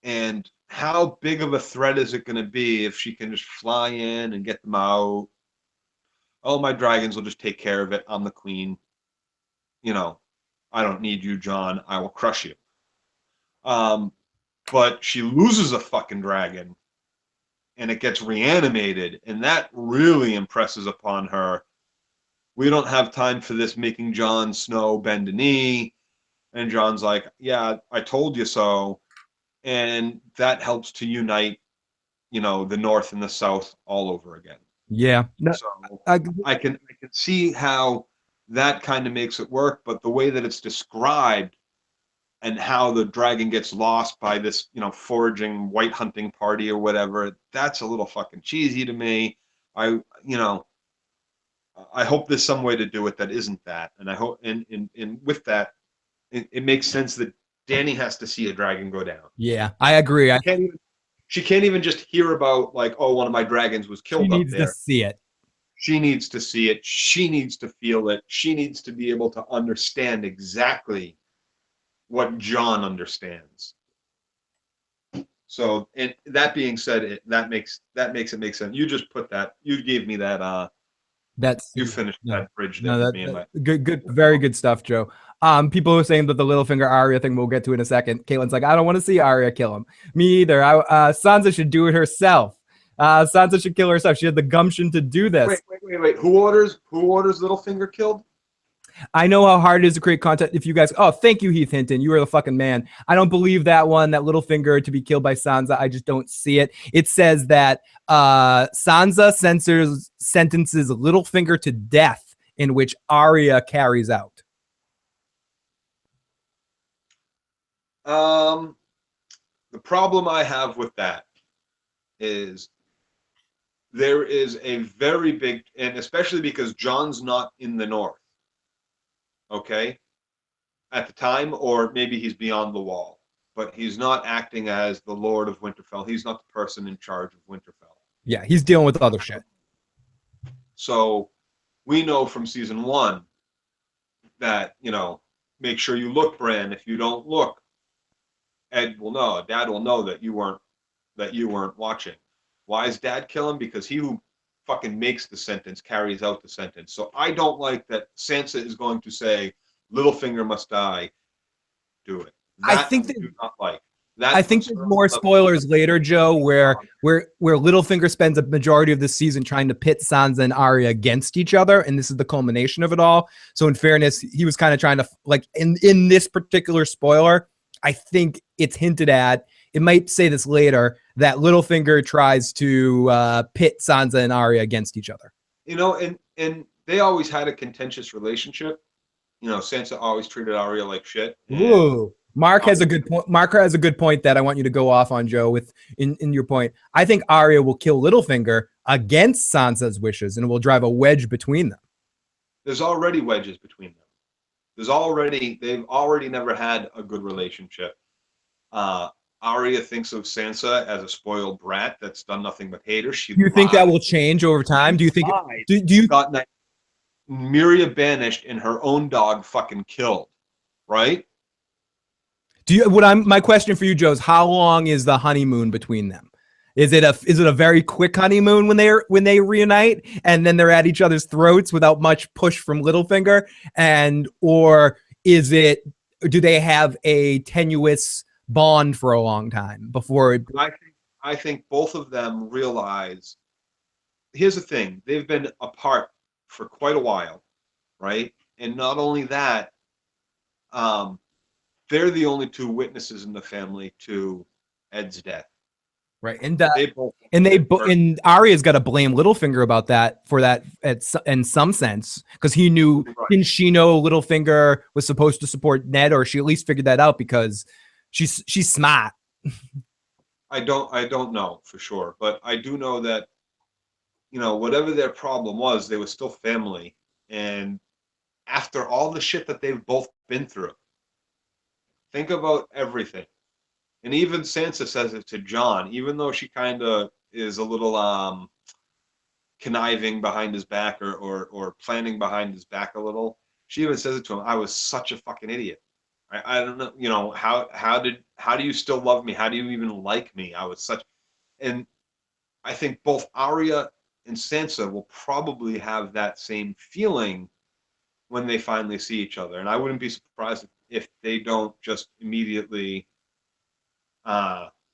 And how big of a threat is it going to be if she can just fly in and get them out? Oh, my dragons will just take care of it. I'm the queen. You know, I don't need you, Jon. I will crush you. But she loses a fucking dragon and it gets reanimated, and that really impresses upon her. We don't have time for this, making Jon Snow bend a knee. And Jon's like, yeah, I told you so. And that helps to unite, you know, the North and the South all over again.
Yeah. No,
so I can see how that kind of makes it work, but the way that it's described and how the dragon gets lost by this, you know, foraging Wight hunting party or whatever, that's a little fucking cheesy to me. I hope there's some way to do it that isn't that. And I hope, and with that, it makes sense that Dany has to see a dragon go down.
Yeah, I agree.
She can't even just hear about, like, oh, one of my dragons was killed up there.
She needs to see it.
She needs to see it. She needs to feel it. She needs to be able to understand exactly what Jon understands. So, and that being said, that makes it make sense. You just put that. You gave me that. You finished that bridge.
Good, very good stuff, Joe. People who are saying that the Littlefinger Arya thing we'll get to in a second. Caitlin's like, I don't want to see Arya kill him. Me either. Sansa should do it herself. Sansa should kill herself. She had the gumption to do this.
Wait. Who orders Littlefinger killed?
I know how hard it is to create content. If you guys, oh, thank you, Heath Hinton. You are the fucking man. I don't believe that one, that Littlefinger to be killed by Sansa. I just don't see it. It says that Sansa sentences Littlefinger to death, in which Arya carries out.
The problem I have with that is there is a very big, and especially because Jon's not in the north, okay, at the time, or maybe he's beyond the wall, but he's not acting as the Lord of Winterfell. He's not the person in charge of Winterfell.
Yeah, he's dealing with other shit.
So we know from season 1 that, you know, make sure you look, Bran. If you don't look, Ed will know, Dad will know that you weren't watching. Why is Dad kill him? Because he who fucking makes the sentence carries out the sentence. So I don't like that Sansa is going to say Littlefinger must die. Do it. That
I think
I do not like. That
I think there's more spoilers later, Joe, where Littlefinger spends a majority of the season trying to pit Sansa and Arya against each other, and this is the culmination of it all. So in fairness, he was kind of trying to, like, in this particular spoiler, I think it's hinted at, it might say this later, that Littlefinger tries to pit Sansa and Arya against each other.
You know, and they always had a contentious relationship. You know, Sansa always treated Arya like shit.
Ooh. Mark has a good point. Mark has a good point that I want you to go off on, Joe, with in your point. I think Arya will kill Littlefinger against Sansa's wishes, and it will drive a wedge between them.
There's already wedges between them. They've already never had a good relationship. Arya thinks of Sansa as a spoiled brat that's done nothing but hate her. Do
you think that will change over time? Do you think? Do you
got Meera banished and her own dog fucking killed, right?
Do you? My question for you, Joe, is how long is the honeymoon between them? Is it a very quick honeymoon when they reunite and then they're at each other's throats without much push from Littlefinger, or do they have a tenuous bond for a long time before?
I think both of them realize. Here's the thing: they've been apart for quite a while, right? And not only that, they're the only two witnesses in the family to Ed's death.
Right, and Arya's got to blame Littlefinger about that in some sense, because he knew. Right. Didn't she know Littlefinger was supposed to support Ned, or she at least figured that out because she's smart?
I don't know for sure, but I do know that, you know, whatever their problem was, they were still family, and after all the shit that they've both been through, think about everything. And even Sansa says it to Jon, even though she kind of is a little conniving behind his back or planning behind his back a little. She even says it to him, I was such a fucking idiot. I don't know, you know, how do you still love me? How do you even like me? I was such. And I think both Arya and Sansa will probably have that same feeling when they finally see each other. And I wouldn't be surprised if they don't just immediately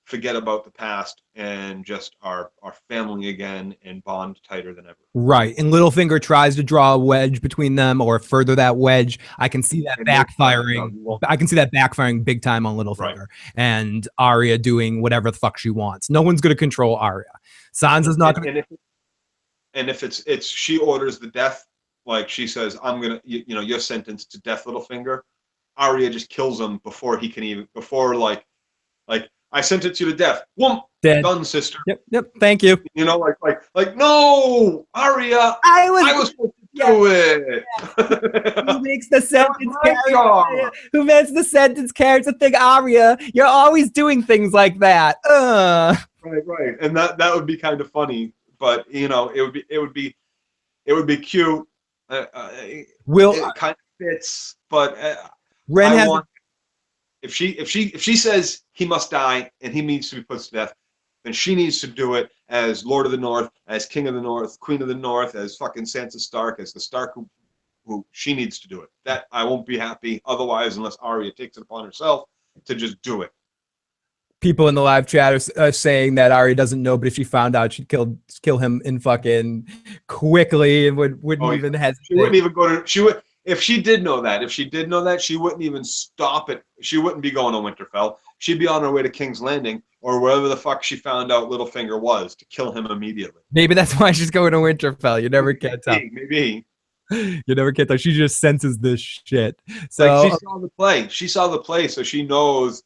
forget about the past and just are family again and bond tighter than ever.
Right. And Littlefinger tries to draw a wedge between them or further that wedge. I can see that backfiring. I can see that backfiring big time on Littlefinger. Right. And Arya doing whatever the fuck she wants. No one's going to control Arya. Sansa's not going to.
And if it's she orders the death, like she says, I'm going to, you know, you're sentenced to death, Littlefinger. Arya just kills him before he can even, like I sentence you to death. Whoop, done, sister.
Yep. Thank you.
You know, like no, Arya. I was supposed to do it.
Who makes the sentence carry? Who makes the sentence carries the thing, Arya? You're always doing things like that.
Right, and that would be kind of funny, but you know, it would be cute. It kind of fits, but
Ren has.
If she says he must die and he needs to be put to death, then she needs to do it as Lord of the North, as King of the North, Queen of the North, as fucking Sansa Stark, as the Stark who she needs to do it. That I won't be happy otherwise unless Arya takes it upon herself to just do it.
People in the live chat are saying that Arya doesn't know, but if she found out, she'd kill him in fucking quickly and wouldn't even hesitate.
She wouldn't even go to. if she did know that, she wouldn't even stop it. She wouldn't be going to Winterfell. She'd be on her way to King's Landing or wherever the fuck she found out Littlefinger was to kill him immediately.
Maybe that's why she's going to Winterfell. You never can tell.
Maybe.
You never can tell. She just senses this shit. So
like she saw the play. She saw the play, so she knows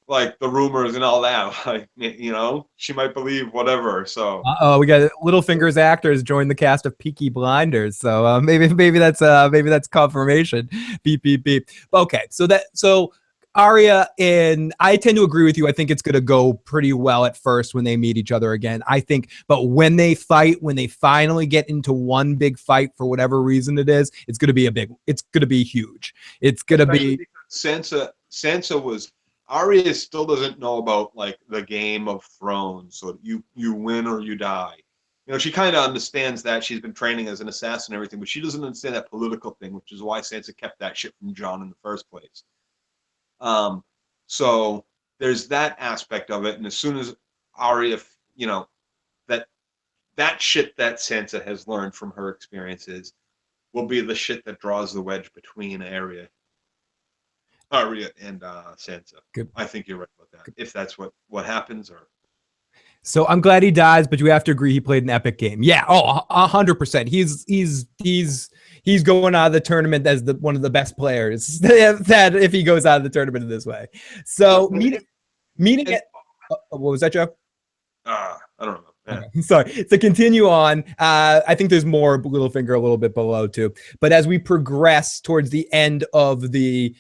like the rumors and all that. Like, you know, she might believe whatever. So
we got Littlefinger's actors joined the cast of Peaky Blinders. So maybe that's confirmation. Beep beep beep. Okay, so Arya, and I tend to agree with you. I think it's going to go pretty well at first when they meet each other again. I think, but when they fight, when they finally get into one big fight for whatever reason it is, it's going to be it's going to be huge. It's going to be
Sansa was. Arya still doesn't know about like the Game of Thrones, so you win or you die. You know, she kind of understands that. She's been training as an assassin and everything, but she doesn't understand that political thing, which is why Sansa kept that shit from Jon in the first place. So there's that aspect of it, and as soon as Arya, you know, that shit that Sansa has learned from her experiences will be the shit that draws the wedge between Arya and Sansa. Good. I think you're right about that. If that's what happens, or
so I'm glad he dies, but you have to agree he played an epic game. Yeah, 100%. He's going out of the tournament as one of the best players that if he goes out of the tournament in this way. So meeting it. What was that, Joe?
I don't know. Yeah.
Okay. Sorry. To continue on, I think there's more Littlefinger a little bit below too. But as we progress towards the end of the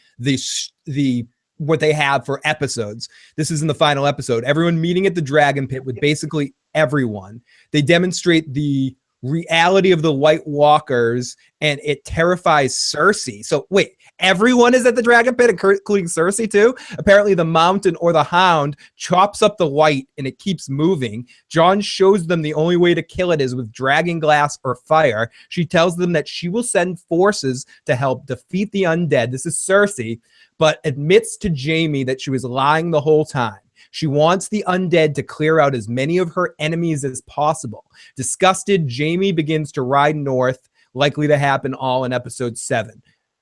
what they have for episodes, this is in the final episode. Everyone meeting at the Dragon Pit with basically everyone. They demonstrate the reality of the White Walkers, and it terrifies Cersei. So wait, everyone is at the Dragon Pit, including Cersei too? Apparently the Mountain or the Hound chops up the White and it keeps moving. Jon shows them the only way to kill it is with dragon glass or fire. She tells them that she will send forces to help defeat the undead. This is Cersei, but admits to Jaime that she was lying the whole time. She wants the undead to clear out as many of her enemies as possible. Disgusted, Jaime begins to ride north, likely to happen all in episode 7.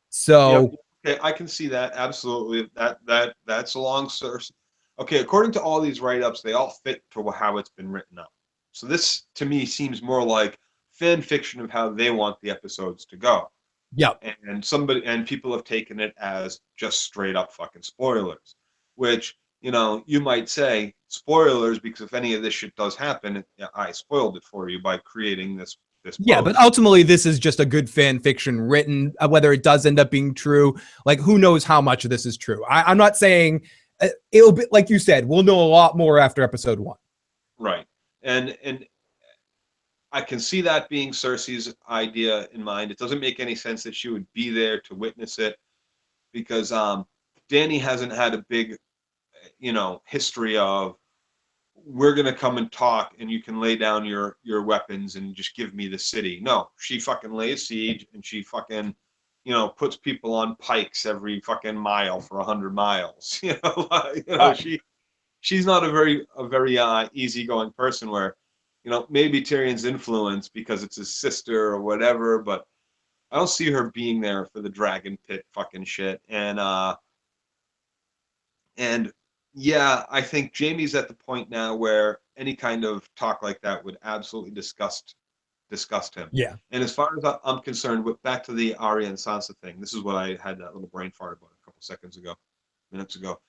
So,
okay, I can see that absolutely. That's along Cersei. Okay, according to all these write-ups, they all fit to how it's been written up. So this, to me, seems more like fan fiction of how they want the episodes to go.
Yeah,
and people have taken it as just straight up fucking spoilers, which, you know, you might say spoilers because if any of this shit does happen, I spoiled it for you by creating this.
Yeah, but ultimately this is just a good fan fiction written. Whether it does end up being true, like who knows how much of this is true. I'm not saying it'll be like you said. We'll know a lot more after episode 1.
Right, and I can see that being Cersei's idea in mind. It doesn't make any sense that she would be there to witness it because Dany hasn't had a big, you know, history of we're going to come and talk and you can lay down your weapons and just give me the city. No, she fucking lays siege and she fucking, you know, puts people on pikes every fucking mile for 100 miles. You know, she's not a very easygoing person where, you know, maybe Tyrion's influence because it's his sister or whatever, but I don't see her being there for the Dragon Pit fucking shit. And yeah, I think Jaime's at the point now where any kind of talk like that would absolutely disgust him.
Yeah.
And as far as I'm concerned, back to the Arya and Sansa thing, this is what I had that little brain fart about a couple minutes ago.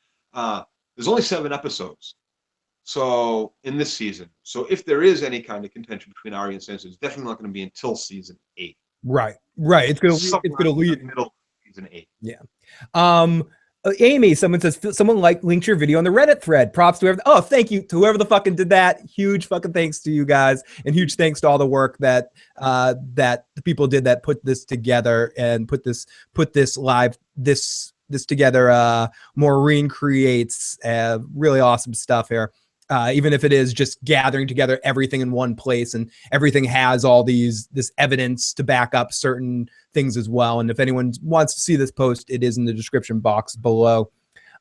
There's only 7 episodes. So in this season, so if there is any kind of contention between Arya and Sansa, it's definitely not going to be until season 8.
Right. It's going to lead
middle of season 8.
Yeah. Amy, someone says someone linked your video on the Reddit thread. Props to whoever. Oh, thank you to whoever the fucking did that. Huge fucking thanks to you guys, and huge thanks to all the work that that the people did that put this together and put this together. Maureen creates really awesome stuff here. Even if it is just gathering together everything in one place and everything has all this evidence to back up certain things as well. And if anyone wants to see this post, it is in the description box below.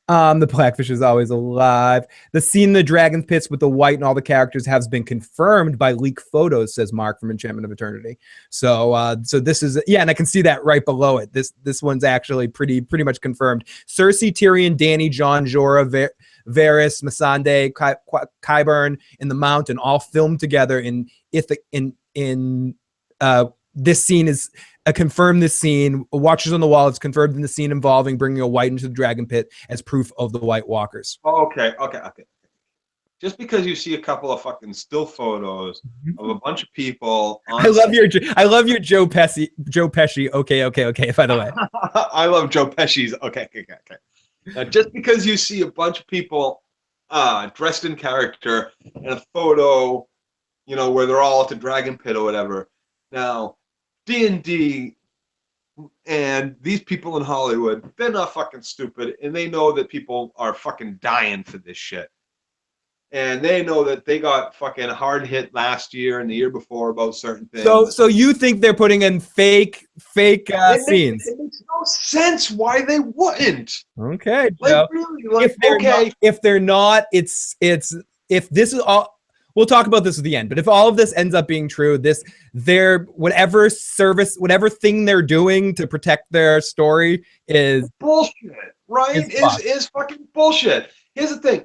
The Blackfish is always alive. The scene in the Dragon Pits with the Wight and all the characters has been confirmed by leaked photos, says Mark from Enchantment of Eternity. So this is, yeah, and I can see that right below it. This one's actually pretty much confirmed. Cersei, Tyrion, Dany, Jon, Jorah, Varys, Missandei, Qyburn in the Mountain, all filmed together in this scene is confirmed. This scene, Watchers on the Wall, is confirmed in the scene involving bringing a Wight into the Dragon Pit as proof of the White Walkers.
Okay. Just because you see a couple of fucking still photos of a bunch of people on
I love your Joe Pesci. Okay. By the way,
I love Joe Pesci's. Okay. Just because you see a bunch of people dressed in character in a photo, where they're all at the Dragon Pit or whatever. Now, D&D and these people in Hollywood, they're not fucking stupid, and they know that people are fucking dying for this shit. And they know that they got fucking hard hit last year and the year before about certain things. So you
think they're putting in fake scenes?
It makes no sense why they wouldn't.
Okay,
really,
if they're not, it's if this is all. We'll talk about this at the end, but if all of this ends up being true, whatever thing they're doing to protect their story is
bullshit, right? Is fucking bullshit. Here's the thing,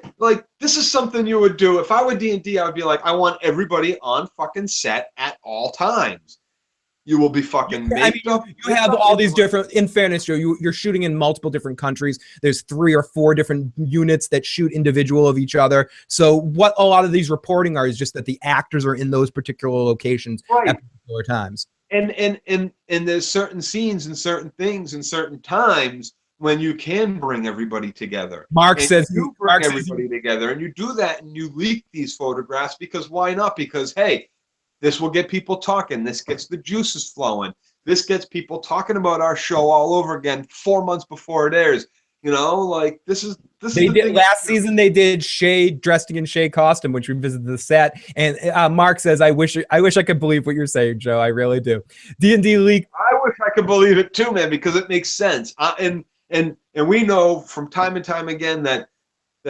this is something you would do. If I were D&D, I would be like, I want everybody on fucking set at all times. You will be fucking
You have all these different, in fairness, Joe, you're shooting in multiple different countries. There's 3 or 4 different units that shoot individual of each other. So what a lot of these reporting are is just that the actors are in those particular locations at particular times.
And there's certain scenes and certain things and certain times when you can bring everybody together.
Mark says
you bring everybody together, and you do that, and you leak these photographs because why not? Because hey, this will get people talking. This gets the juices flowing. This gets people talking about our show all over again 4 months before it airs. This is last
season. They did Shay dressed in Shay costume, which we visited the set. And Mark says, "I wish I could believe what you're saying, Joe. I really do." D&D leak.
I wish I could believe it too, man, because it makes sense. And we know from time and time again that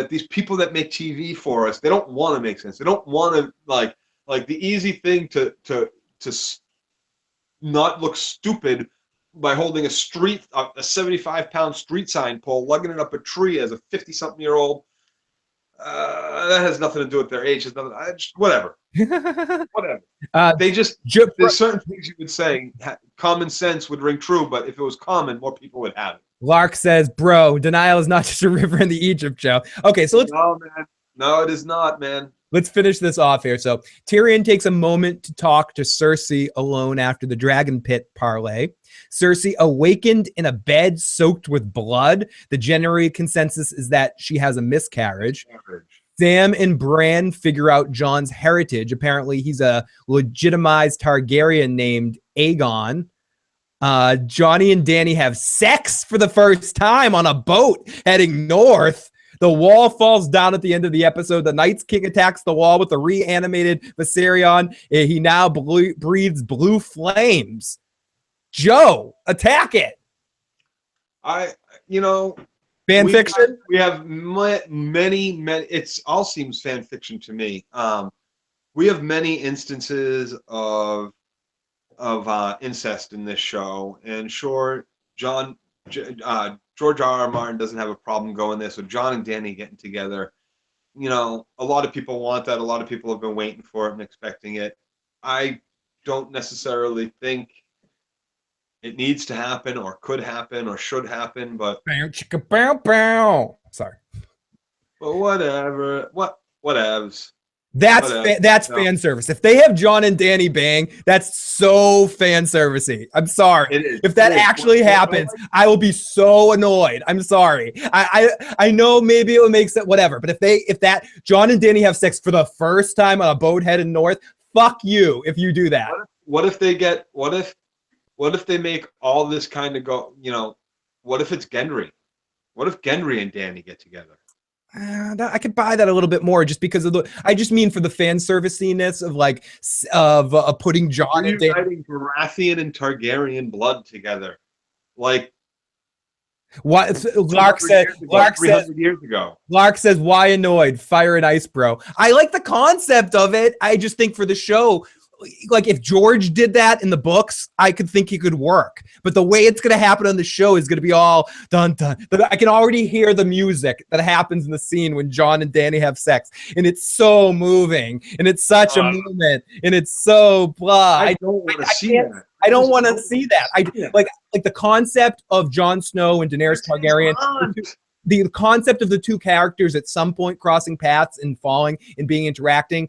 these people that make TV for us, they don't want to make sense. They don't want to like the easy thing to not look stupid by holding a 75-pound street sign pole, lugging it up a tree as a 50-something-year-old. That has nothing to do with their age. It's nothing. Whatever. Whatever. There's certain things you would say. Common sense would ring true, but if it was common, more people would have it.
Lark says, "Bro, denial is not just a river in the Egypt, Joe." Okay, so let's.
No, man. No, it is not, man.
Let's finish this off here. So Tyrion takes a moment to talk to Cersei alone after the Dragon Pit parlay. Cersei awakened in a bed soaked with blood. The general consensus is that she has a miscarriage. Sam and Bran figure out Jon's heritage. Apparently, he's a legitimized Targaryen named Aegon. Johnny and Dany have sex for the first time on a boat heading north. The wall falls down at the end of the episode. The Night's King attacks the wall with a reanimated Viserion. He now breathes blue flames. Joe, attack it. Fan fiction?
We have many. It all seems fan fiction to me. We have many instances of incest in this show, and sure, George R.R. Martin doesn't have a problem going there. So Jon and Dany getting together, a lot of people want that. A lot of people have been waiting for it and expecting it. I don't necessarily think it needs to happen or could happen or should happen, but
sorry.
But whatever. Whatevs.
That's fan service. If they have Jon and Dany bang, that's so fan servicey. I'm sorry. If that actually happens, I will be so annoyed. I'm sorry. I know maybe it will make sense, whatever. But if that Jon and Dany have sex for the first time on a boat headed north, fuck you if you do that.
What if they make all this kind of go? What if it's Gendry? What if Gendry and Dany get together?
I could buy that a little bit more just because of I just mean for the fan serviciness of putting Jon and Dany.
Baratheon and Targaryen blood together.
What Lark said?
300 years ago.
Lark says, "Why annoyed? Fire and ice, bro." I like the concept of it. I just think for the show, like if George did that in the books, I could think he could work. But the way it's going to happen on the show is going to be all dun dun. I can already hear the music that happens in the scene when Jon and Dany have sex, and it's so moving, and it's such a moment, and it's so blah.
I don't want to see that.
I don't want to see that. Like the concept of Jon Snow and Daenerys Targaryen. The concept of the two characters at some point crossing paths and falling and being interacting.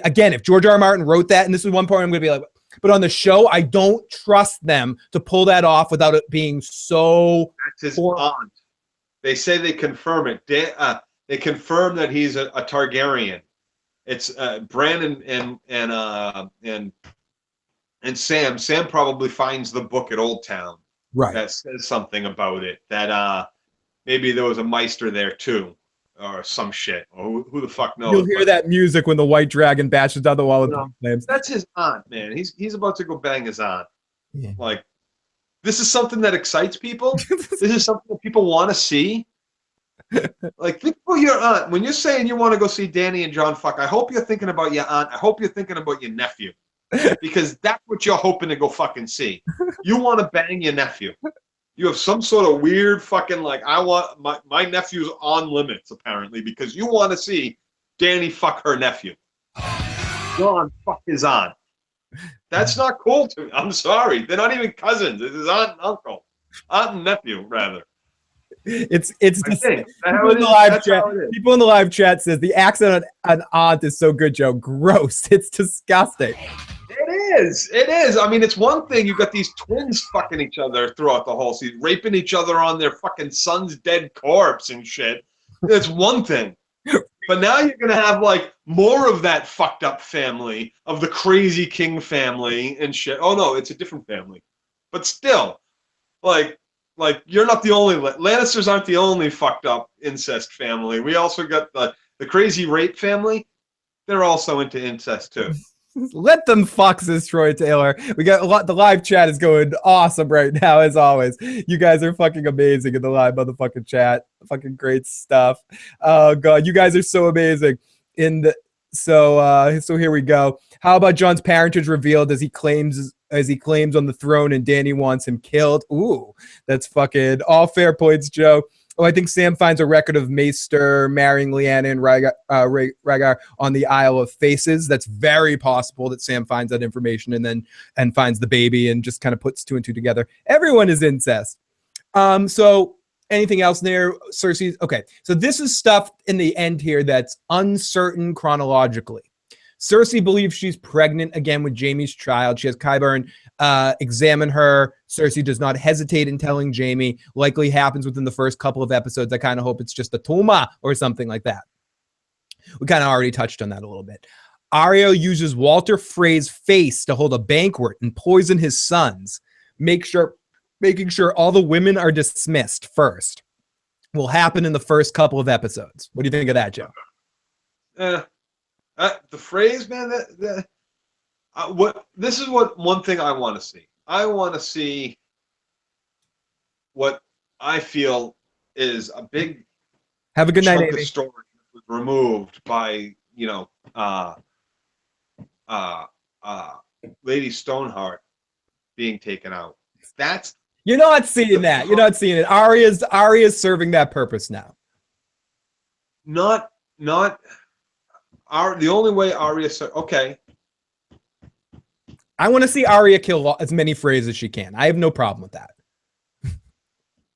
Again, if George R. R. Martin wrote that, and this is one part I'm going to be like, but on the show, I don't trust them to pull that off without it being so.
That's his aunt. They say they confirm it. They confirm that he's a Targaryen. It's Bran and Sam. Sam probably finds the book at Oldtown.
Right.
That says something about it. That maybe there was a Meister there too. Or some shit. Or who the fuck knows?
You'll hear that music when the white dragon bashes down the wall of the flames.
That's his aunt, man. He's about to go bang his aunt.
Yeah.
Like, this is something that excites people. This is something that people want to see. Like, think about your aunt. When you're saying you want to go see Dany and Jon fuck, I hope you're thinking about your aunt. I hope you're thinking about your nephew. Because that's what you're hoping to go fucking see. You want to bang your nephew. You have some sort of weird fucking like, I want my nephew's on limits apparently because you want to see Dany fuck her nephew. Jon fuck his aunt. That's not cool to me. I'm sorry. They're not even cousins. It's his aunt and uncle. Aunt and nephew, rather.
It's people in the live chat says the accent on aunt is so good, Joe. Gross. It's disgusting.
It is. I mean, it's one thing you got these twins fucking each other throughout the whole season, raping each other on their fucking son's dead corpse and shit. It's one thing. But now you're going to have like more of that fucked up family of the crazy king family and shit. Oh no, it's a different family. But still, like you're not the only Lannisters aren't the only fucked up incest family. We also got the crazy rape family. They're also into incest too.
Let them fuck, says Troy Taylor. We got a lot. The live chat is going awesome right now, as always. You guys are fucking amazing in the live motherfucking chat. Fucking great stuff. Oh god, you guys are so amazing. So here we go. How about Jon's parentage revealed as he claims on the throne, and Dany wants him killed? Ooh, that's fucking all fair points, Joe. Oh, I think Sam finds a record of Maester marrying Lyanna and Rhaegar on the Isle of Faces. That's very possible that Sam finds that information and finds the baby and just kind of puts two and two together. Everyone is incest. So anything else there? Cersei. Okay. So this is stuff in the end here that's uncertain chronologically. Cersei believes she's pregnant again with Jaime's child. She has Qyburn examine her. Cersei does not hesitate in telling Jaime. Likely happens within the first couple of episodes. I kind of hope it's just a tumor or something like that. We kind of already touched on that a little bit. Arya uses Walter Frey's face to hold a banquet and poison his sons, making sure all the women are dismissed first. Will happen in the first couple of episodes. What do you think of that, Joe?
The phrase, man, this is what one thing I want to see. I want to see what I feel is a big
have a good night,
chunk
Amy.
of story was removed by Lady Stoneheart being taken out.
You're not seeing that. You're not seeing it. Arya's serving that purpose now.
Not the only way Arya said, okay.
I want to see Arya kill as many Freys as she can. I have no problem with that.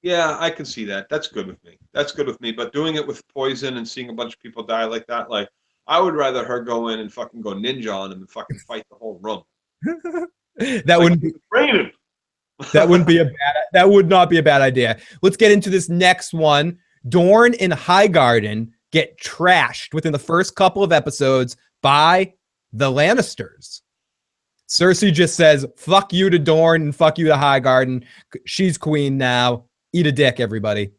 Yeah, I can see that. That's good with me. But doing it with poison and seeing a bunch of people die like that, like I would rather her go in and fucking go ninja on him and fucking fight the whole room.
That would not be a bad idea. Let's get into this next one. Dorne and Highgarden get trashed within the first couple of episodes by the Lannisters. Cersei just says, fuck you to Dorne and fuck you to Highgarden. She's queen now. Eat a dick, everybody.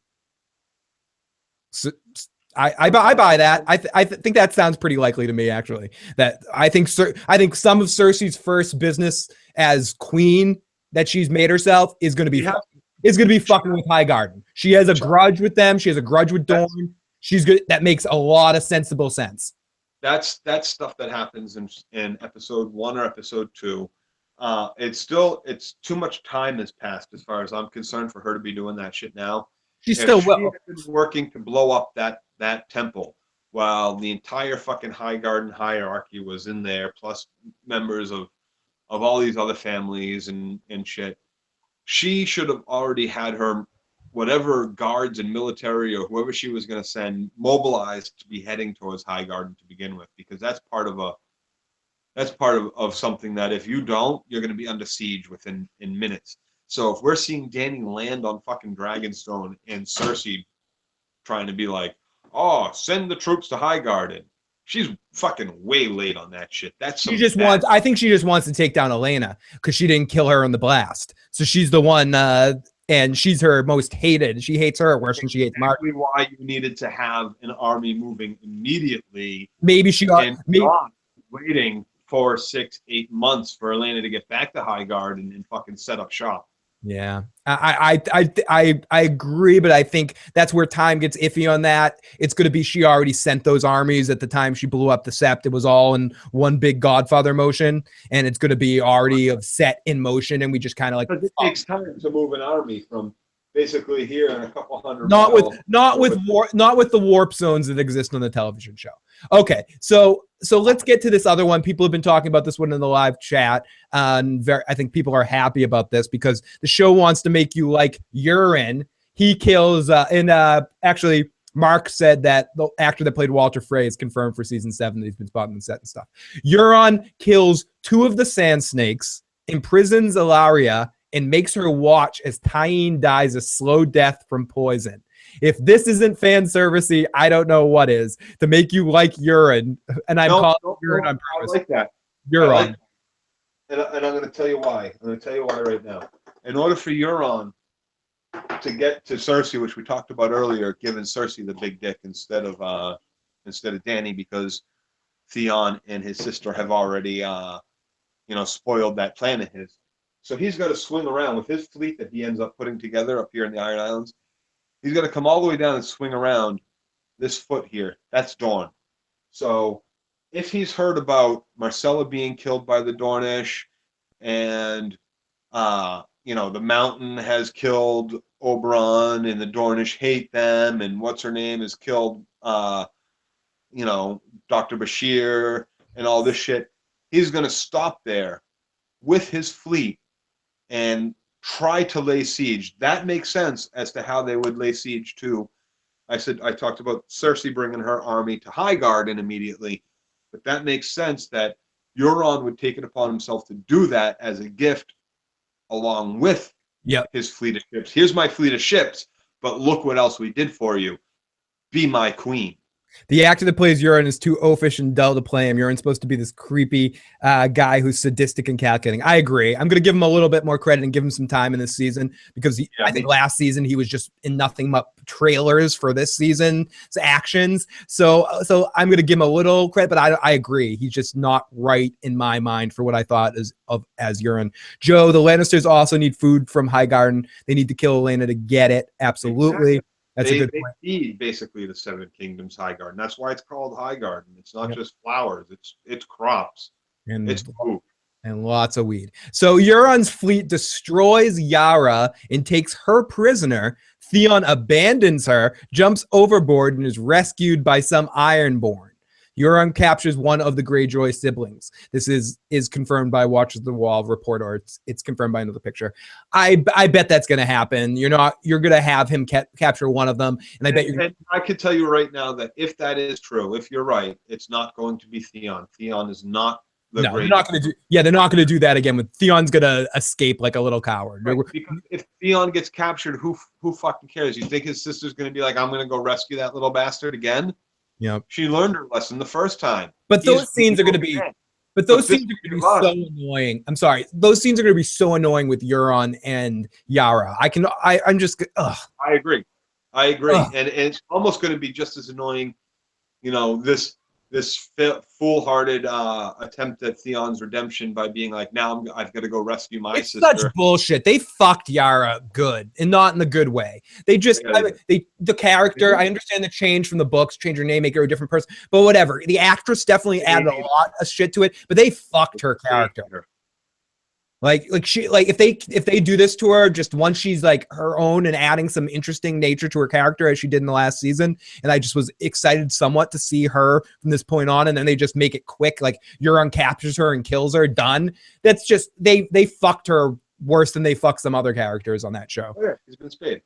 So, I buy that. I think that sounds pretty likely to me, actually. That I think some of Cersei's first business as queen that she's made herself is going to be is going to be fucking with Highgarden. She has a grudge with them. She has a grudge with Dorne. She's good. That makes a lot of sensible sense.
That's stuff that happens in episode 1 or episode 2. It's too much time has passed as far as I'm concerned for her to be doing that shit now.
She still will.
She has been working to blow up that temple while the entire fucking Highgarden hierarchy was in there, plus members of all these other families and shit. She should have already had her whatever guards and military or whoever she was going to send mobilized to be heading towards Highgarden to begin with, because that's part of something that if you don't, you're going to be under siege in minutes. So if we're seeing Dany land on fucking Dragonstone and Cersei trying to be like, oh, send the troops to Highgarden, she's fucking way late on that shit.
I think she just wants to take down Elena because she didn't kill her in the blast. So she's the one, and she's her most hated. She hates her worse than she hates Mark.
Exactly why you needed to have an army moving immediately.
Maybe she got
not waiting 4, 6, 8 months for Elena to get back to Highgarden and fucking set up shop.
Yeah, I agree, but I think that's where time gets iffy on that. It's going to be she already sent those armies at the time she blew up the Sept. It was all in one big Godfather motion, and it's going to be already set in motion, and we just kind of like.
It takes time to move an army from basically here and a couple hundred.
Not with the warp zones that exist on the television show. Okay, so let's get to this other one. People have been talking about this one in the live chat. I think people are happy about this because the show wants to make you like Euron. He kills, actually, Mark said that the actor that played Walter Frey is confirmed for season 7 that he's been spotted on the set and stuff. Euron kills 2 of the Sand Snakes, imprisons Ilaria, and makes her watch as Tyene dies a slow death from poison. If this isn't fan servicey, I don't know what is. To make you like Euron, and I'm calling Euron on purpose.
I like that.
Euron.
And I'm going to tell you why. I'm going to tell you why right now. In order for Euron to get to Cersei, which we talked about earlier, giving Cersei the big dick instead of Dany, because Theon and his sister have already spoiled that plan of his. So he's got to swing around with his fleet that he ends up putting together up here in the Iron Islands. He's got to come all the way down and swing around this foot here. That's Dorne. So if he's heard about Marcella being killed by the Dornish, and the Mountain has killed Oberyn, and the Dornish hate them, and what's her name is killed, Dr. Bashir, and all this shit, he's going to stop there with his fleet and try to lay siege. That makes sense as to how they would lay siege to. I talked about Cersei bringing her army to Highgarden immediately, but that makes sense that Euron would take it upon himself to do that as a gift along with his fleet of ships. Here's my fleet of ships, but look what else we did for you. Be my queen.
The actor that plays Euron is too oafish and dull to play him. Euron's supposed to be this creepy guy who's sadistic and calculating. I agree. I'm going to give him a little bit more credit and give him some time in this season because I think last season he was just in nothing but trailers for this season's actions. So I'm going to give him a little credit, but I agree. He's just not right in my mind for what I thought as Euron. Joe, the Lannisters also need food from Highgarden. They need to kill Elena to get it. Absolutely. Exactly. That's a good point.
They feed basically the 7 Kingdoms Highgarden. That's why it's called Highgarden. It's not just flowers. It's crops.
And
it's food.
And lots of weed. So Euron's fleet destroys Yara and takes her prisoner. Theon abandons her, jumps overboard, and is rescued by some Ironborn. Euron captures one of the Greyjoy siblings. This is confirmed by Watchers of the Wall report, or it's confirmed by another picture. I bet that's going to happen. You're going to have him capture one of them, and
I could tell you right now that if that is true, if you're right, it's not going to be Theon. Theon is not the Greyjoy.
They're not going to do. Yeah, they're not going to do that again. With Theon's going to escape like a little coward.
Right, because if Theon gets captured, who fucking cares? You think his sister's going to be like, I'm going to go rescue that little bastard again?
Yeah,
she learned her lesson the first time.
But those scenes are going to be. But those scenes are going to be so annoying. I'm sorry. Those scenes are going to be so annoying with Euron and Yara. I'm just. Ugh.
I agree. And it's almost going to be just as annoying. This this foolhardy attempt at Theon's redemption by being like, now I've got to go rescue my
It's
sister.
such bullshit. They fucked Yara good, and not in the good way. They just, the character, I understand the change from the books, change her name, make her a different person, but whatever. The actress definitely added a lot of shit to it, but they fucked her character. Like if they do this to her just once she's like her own and adding some interesting nature to her character as she did in the last season, and I just was excited somewhat to see her from this point on, and then they just make it quick, like Euron captures her and kills her, done. That's just they fucked her worse than they fucked some other characters on that show.
Oh, yeah, he's been spayed.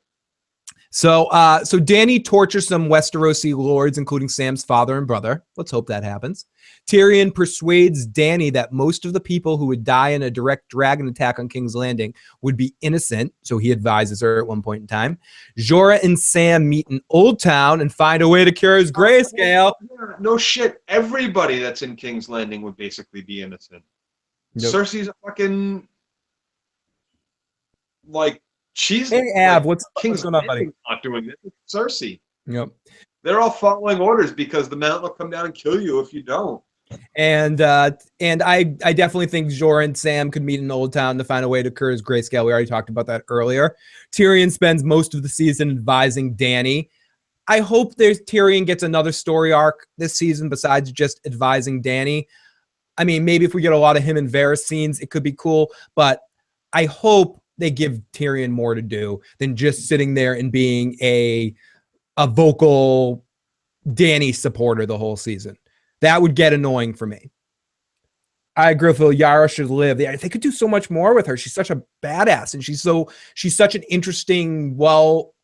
So Dany tortures some Westerosi lords, including Sam's father and brother. Let's hope that happens. Tyrion persuades Dany that most of the people who would die in a direct dragon attack on King's Landing would be innocent, so he advises her at one point in time. Jorah and Sam meet in Oldtown and find a way to cure his grayscale.
No shit. Everybody that's in King's Landing would basically be innocent.
Nope.
Cersei's a fucking like. She's
Hey, Av,
like,
what's going on, buddy?
Not doing this. It's Cersei.
Yep.
They're all following orders because the mountain will come down and kill you if you don't.
And I definitely think Jorah and Sam could meet in Oldtown to find a way to cure his grayscale. We already talked about that earlier. Tyrion spends most of the season advising Dany. I hope Tyrion gets another story arc this season besides just advising Dany. I mean, maybe if we get a lot of him and Varys scenes, it could be cool. But I hope they give Tyrion more to do than just sitting there and being a vocal Dany supporter the whole season. That would get annoying for me. I agree with Phil. Yara should live. They could do so much more with her. She's such a badass, and she's such an interesting,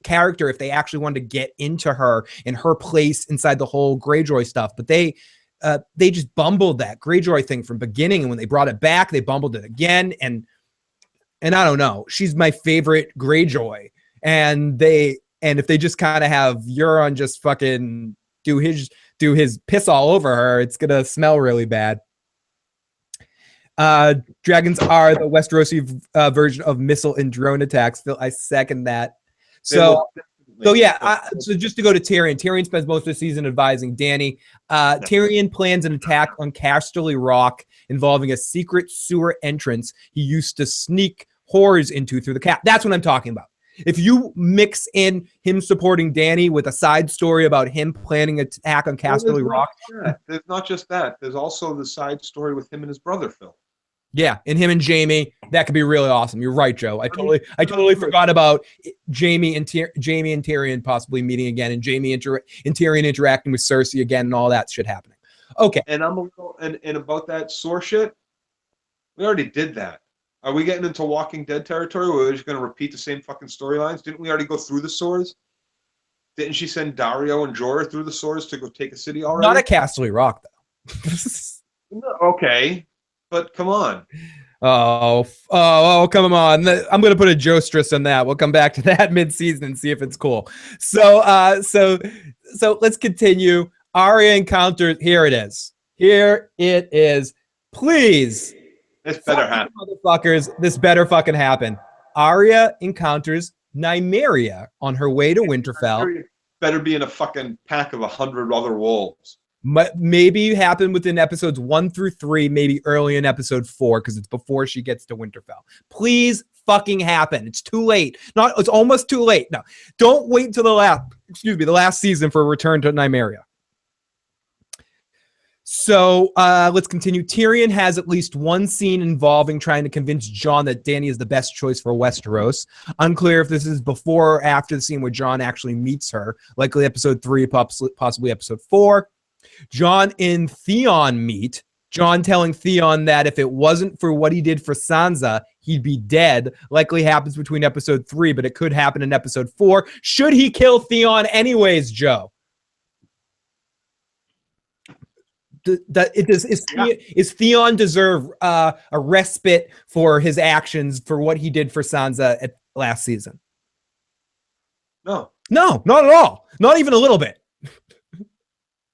character if they actually wanted to get into her and her place inside the whole Greyjoy stuff. But they just bumbled that Greyjoy thing from beginning, and when they brought it back, they bumbled it again. And I don't know. She's my favorite Greyjoy. And if they just kind of have Euron just fucking do his piss all over her, it's gonna smell really bad. Dragons are the Westerosi version of missile and drone attacks. I second that. So just to go to Tyrion. Tyrion spends most of the season advising Dany. Tyrion plans an attack on Casterly Rock involving a secret sewer entrance he used to sneak whores into through the cap. That's what I'm talking about. If you mix in him supporting Dany with a side story about him planning an attack on Casterly Rock.
There's not just that. There's also the side story with him and his brother, Phil.
Yeah, and him and Jaime, that could be really awesome. You're right, Joe. I totally forgot about Jaime and Tyrion possibly meeting again, and Jaime and Tyrion interacting with Cersei again, and all that shit happening. Okay.
And and about that sore shit, we already did that. Are we getting into Walking Dead territory where we're just going to repeat the same fucking storylines? Didn't we already go through the swords? Didn't she send Dario and Jorah through the swords to go take a city already?
Not at Casterly Rock, though.
Okay, but come on.
Oh, come on. I'm going to put a Jostress on that. We'll come back to that mid-season and see if it's cool. So let's continue. Arya encounters. Here it is. Please.
This better happen.
Motherfuckers, this better fucking happen. Arya encounters Nymeria on her way to Winterfell.
Better be in a fucking pack of 100 other wolves.
Maybe happen within episodes 1 through 3, maybe early in episode 4, because it's before she gets to Winterfell. Please fucking happen. It's too late. It's almost too late. No, don't wait until the last season for a return to Nymeria. So let's continue. Tyrion has at least one scene involving trying to convince Jon that Dany is the best choice for Westeros. Unclear if this is before or after the scene where Jon actually meets her, likely episode 3, possibly episode 4. Jon and Theon meet. Jon telling Theon that if it wasn't for what he did for Sansa, he'd be dead. Likely happens between episode 3, but it could happen in episode 4. Should he kill Theon anyways, Joe? Is Theon deserve a respite for his actions for what he did for Sansa at last season?
No,
not at all. Not even a little bit.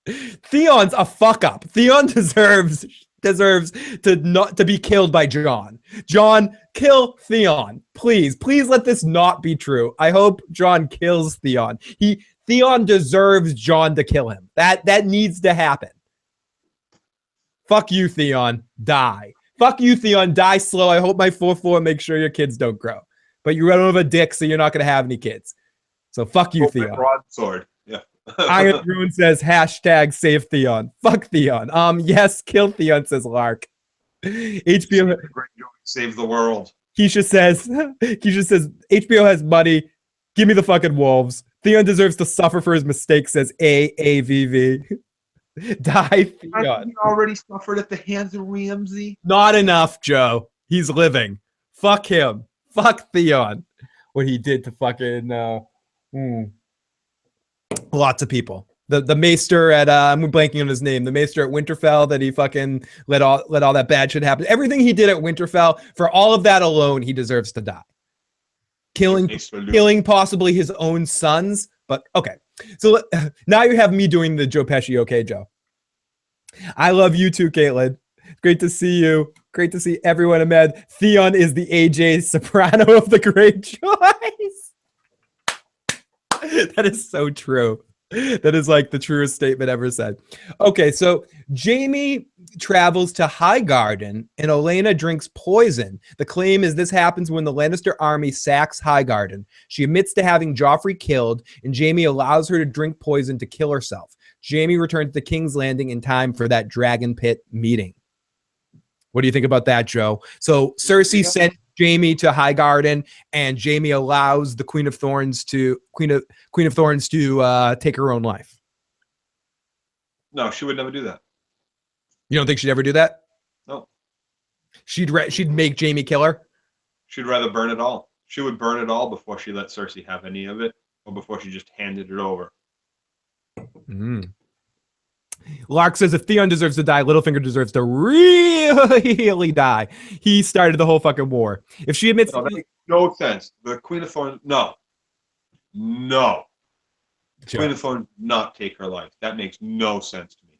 Theon's a fuck up. Theon deserves to be killed by Jon. Jon, kill Theon, please let this not be true. I hope Jon kills Theon. Theon deserves Jon to kill him. That needs to happen. Fuck you, Theon. Die. Fuck you, Theon. Die slow. I hope my 4-4 makes sure your kids don't grow. But you don't have a dick, so you're not going to have any kids. So fuck you, Theon.
Broadsword. Yeah.
Iron Rune says hashtag save Theon. Fuck Theon. Yes, kill Theon, says Lark. HBO
Save the world.
Keisha says HBO has money. Give me the fucking wolves. Theon deserves to suffer for his mistakes, says AAVV. Die, Theon.
He already suffered at the hands of Ramsay.
Not enough, Joe. He's living. Fuck him. Fuck Theon. What he did to fucking lots of people. The maester at I'm blanking on his name. The maester at Winterfell that he fucking let all that bad shit happen. Everything he did at Winterfell, for all of that alone, he deserves to die. Killing possibly his own sons. But okay. So now you have me doing the Joe Pesci. Okay, Joe. I love you too, Caitlin. Great to see you. Great to see everyone. Ahmed. Theon is the AJ Soprano of the Greyjoys. That is so true. That is like the truest statement ever said. Okay, so Jaime travels to Highgarden and Olenna drinks poison. The claim is this happens when the Lannister army sacks Highgarden. She admits to having Joffrey killed, and Jaime allows her to drink poison to kill herself. Jaime returns to King's Landing in time for that Dragon Pit meeting. What do you think about that, Joe? So Cersei sent Jaime to Highgarden, and Jaime allows the Queen of Thorns to take her own life.
No, she would never do that.
You don't think she'd ever do that?
No.
She'd make Jaime kill her?
She'd rather burn it all. She would burn it all before she let Cersei have any of it, or before she just handed it over.
Lark says if Theon deserves to die, Littlefinger deserves to really die. He started the whole fucking war. If she admits
that makes no sense. The Queen of Thorns, no. Joe. Queen of Thorns not take her life. That makes no sense to me.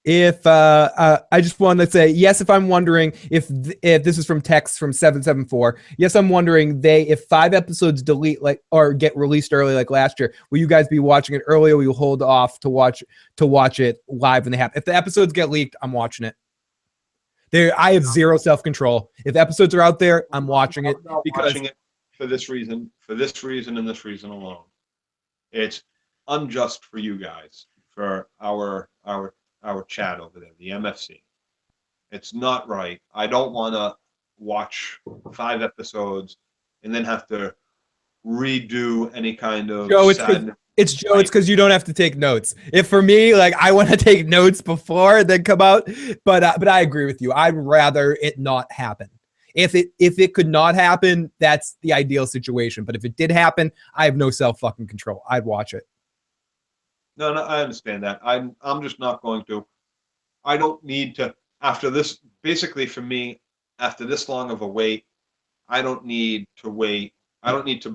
If I just want to say yes, if I'm wondering if this is from text from 774, yes, I'm wondering if 5 episodes delete or get released early like last year, will you guys be watching it early, or will you hold off to watch it live when they happen? If the episodes get leaked, I'm watching it. I have zero self-control. If episodes are out there, I'm watching it
for this reason, and this reason alone. It's unjust for you guys, for our chat over there, the MFC. It's not right. I don't want to watch 5 episodes and then have to redo any kind of sadness.
It's because you don't have to take notes. If for me, like, I want to take notes before they come out, but I agree with you. I'd rather it not happen. If it could not happen, that's the ideal situation. But if it did happen, I have no fucking control. I'd watch it.
No, I understand that. I'm just not going to. I don't need to. After this, basically for me, after this long of a wait, I don't need to wait. I don't need to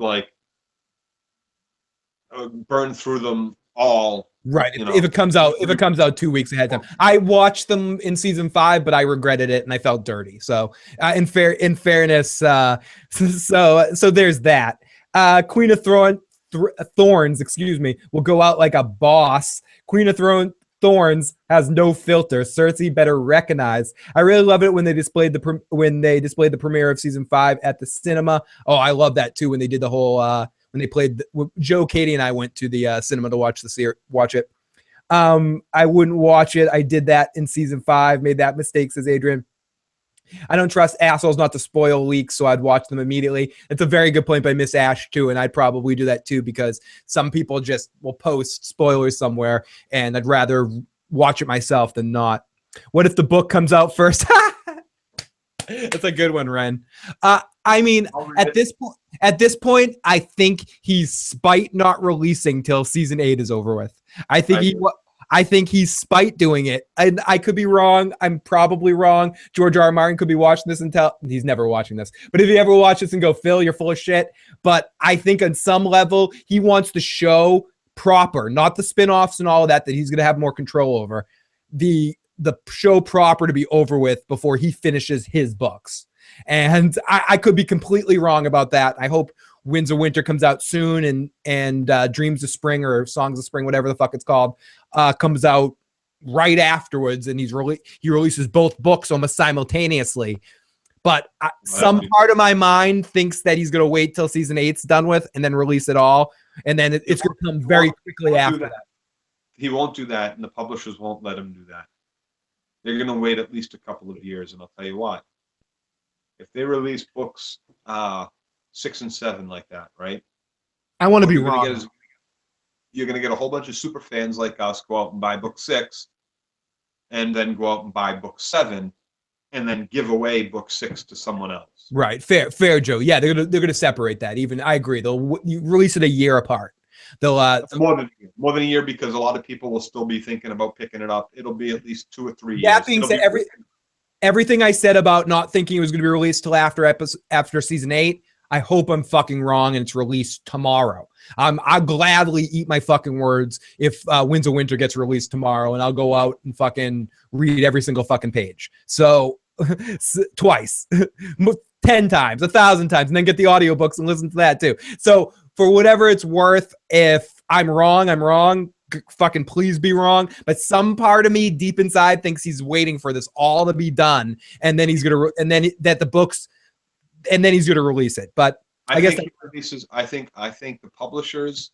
burn through them all.
Right. If it comes out 2 weeks ahead of time. I watched them in season 5, but I regretted it and I felt dirty. So in fairness, so there's that. Queen of Thorns, will go out like a boss. Queen of Thorns has no filter. Cersei better recognize. I really love it when they displayed the premiere of season 5 at the cinema. Oh, I love that too. When they did the whole when they played Joe, Katie, and I went to the cinema to watch it. I wouldn't watch it. I did that in season 5. Made that mistake, says Adrian. I don't trust assholes not to spoil leaks, so I'd watch them immediately. It's a very good point by Miss Ash, too, and I'd probably do that, too, because some people just will post spoilers somewhere, and I'd rather watch it myself than not. What if the book comes out first? That's a good one, Ren. I mean, at this point, I think he's spite not releasing till season 8 is over with. I think he's spite doing it. And I could be wrong. I'm probably wrong. George R. R. Martin could be watching this and he's never watching this. But if he ever watches and go, Phil, you're full of shit. But I think on some level, he wants the show proper, not the spinoffs and all of that he's going to have more control over. The show proper to be over with before he finishes his books. And I could be completely wrong about that. I hope Winds of Winter comes out soon and Dreams of Spring or Songs of Spring, whatever the fuck it's called, comes out right afterwards, and he releases both books almost simultaneously. But some part of my mind thinks that he's going to wait till season 8's done with and then release it all, and then it's going to come very quickly after that.
He won't do that, and the publishers won't let him do that. They're going to wait at least a couple of years, and I'll tell you what. If they release books 6 and 7 like that, right?
I want to be wrong.
You're going to get a whole bunch of super fans like us go out and buy book 6, and then go out and buy book 7, and then give away book 6 to someone else.
Right, fair, Joe. Yeah, they're gonna separate that. Even I agree. They'll release it a year apart. They'll
more than a year, because a lot of people will still be thinking about picking it up. It'll be at least 2 or 3 years.
That being said, everything I said about not thinking it was going to be released till after season 8, I hope I'm fucking wrong and it's released tomorrow. I'll gladly eat my fucking words if Winds of Winter gets released tomorrow, and I'll go out and fucking read every single fucking page. So twice, 10 times, 1,000 times, and then get the audiobooks and listen to that too. So for whatever it's worth, if I'm wrong. Fucking please be wrong. But some part of me deep inside thinks he's waiting for this all to be done, and then he's gonna he's gonna release it. But I guess
he releases. I think the publishers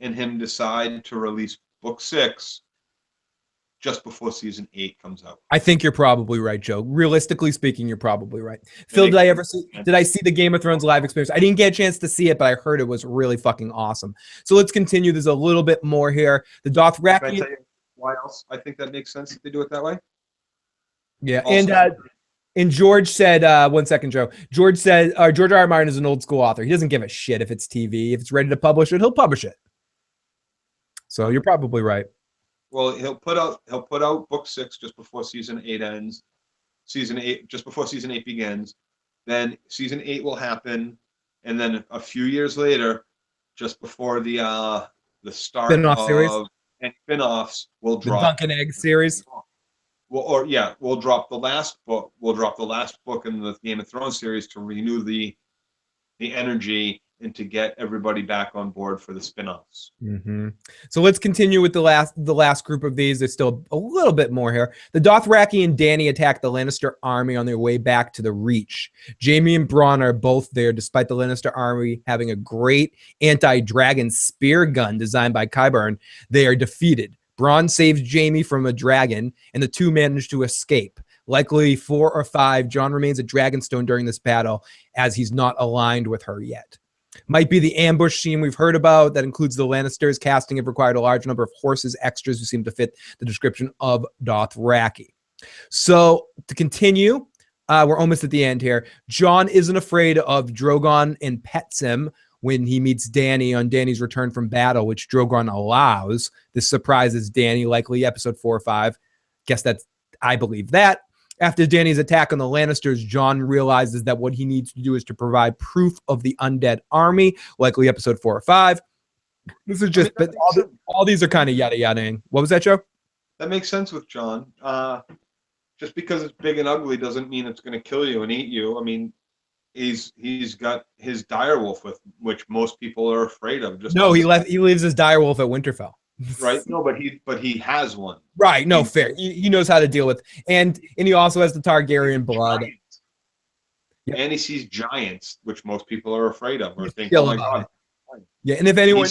and him decide to release book 6 just before season 8 comes out.
I think you're probably right, Joe. Realistically speaking, you're probably right. Phil, did I see the Game of Thrones live experience? I didn't get a chance to see it, but I heard it was really fucking awesome. So let's continue. There's a little bit more here. The Dothraki.
Can I tell you why else I think that makes sense if they do it that way?
Yeah, also, and George said, 1 second, Joe. George said, George R. R. Martin is an old school author. He doesn't give a shit if it's TV. If it's ready to publish it, he'll publish it. So you're probably right.
Well, he'll put out book 6 just before season 8 ends. Just before season 8 begins. Then season 8 will happen, and then a few years later, just before the start
spin-off series
and spin-offs, will drop
the Duncan Egg series.
We'll drop the last book. We'll drop the last book in the Game of Thrones series to renew the energy and to get everybody back on board for the spin-offs.
Mm-hmm. So let's continue with the last group of these. There's still a little bit more here. The Dothraki and Dany attack the Lannister army on their way back to the Reach. Jaime and Bronn are both there, despite the Lannister army having a great anti-dragon spear gun designed by Qyburn. They are defeated. Bronn saves Jaime from a dragon, and the two manage to escape. Likely 4 or 5, Jon remains at Dragonstone during this battle, as he's not aligned with her yet. Might be the ambush scene we've heard about that includes the Lannisters. Casting have required a large number of horses extras who seem to fit the description of Dothraki. So to continue, we're almost at the end here. Jon isn't afraid of Drogon and pets him when he meets Dany on Dany's return from battle, which Drogon allows. This surprises Dany, likely episode 4 or 5. I believe that. After Dany's attack on the Lannisters, Jon realizes that what he needs to do is to provide proof of the undead army, likely episode 4 or 5. This is just, but all these are kind of yada yada-ing. What was that, Joe?
That makes sense with Jon. Just because it's big and ugly doesn't mean it's going to kill you and eat you. I mean, he's got his direwolf with which most people are afraid of.
He leaves his direwolf at Winterfell.
Right? No, but he has one.
Right? No, fair. He knows how to deal with, and he also has the Targaryen blood.
Yep. And he sees giants, which most people are afraid of, or think, "Oh my god!"
Yeah, and if anyone,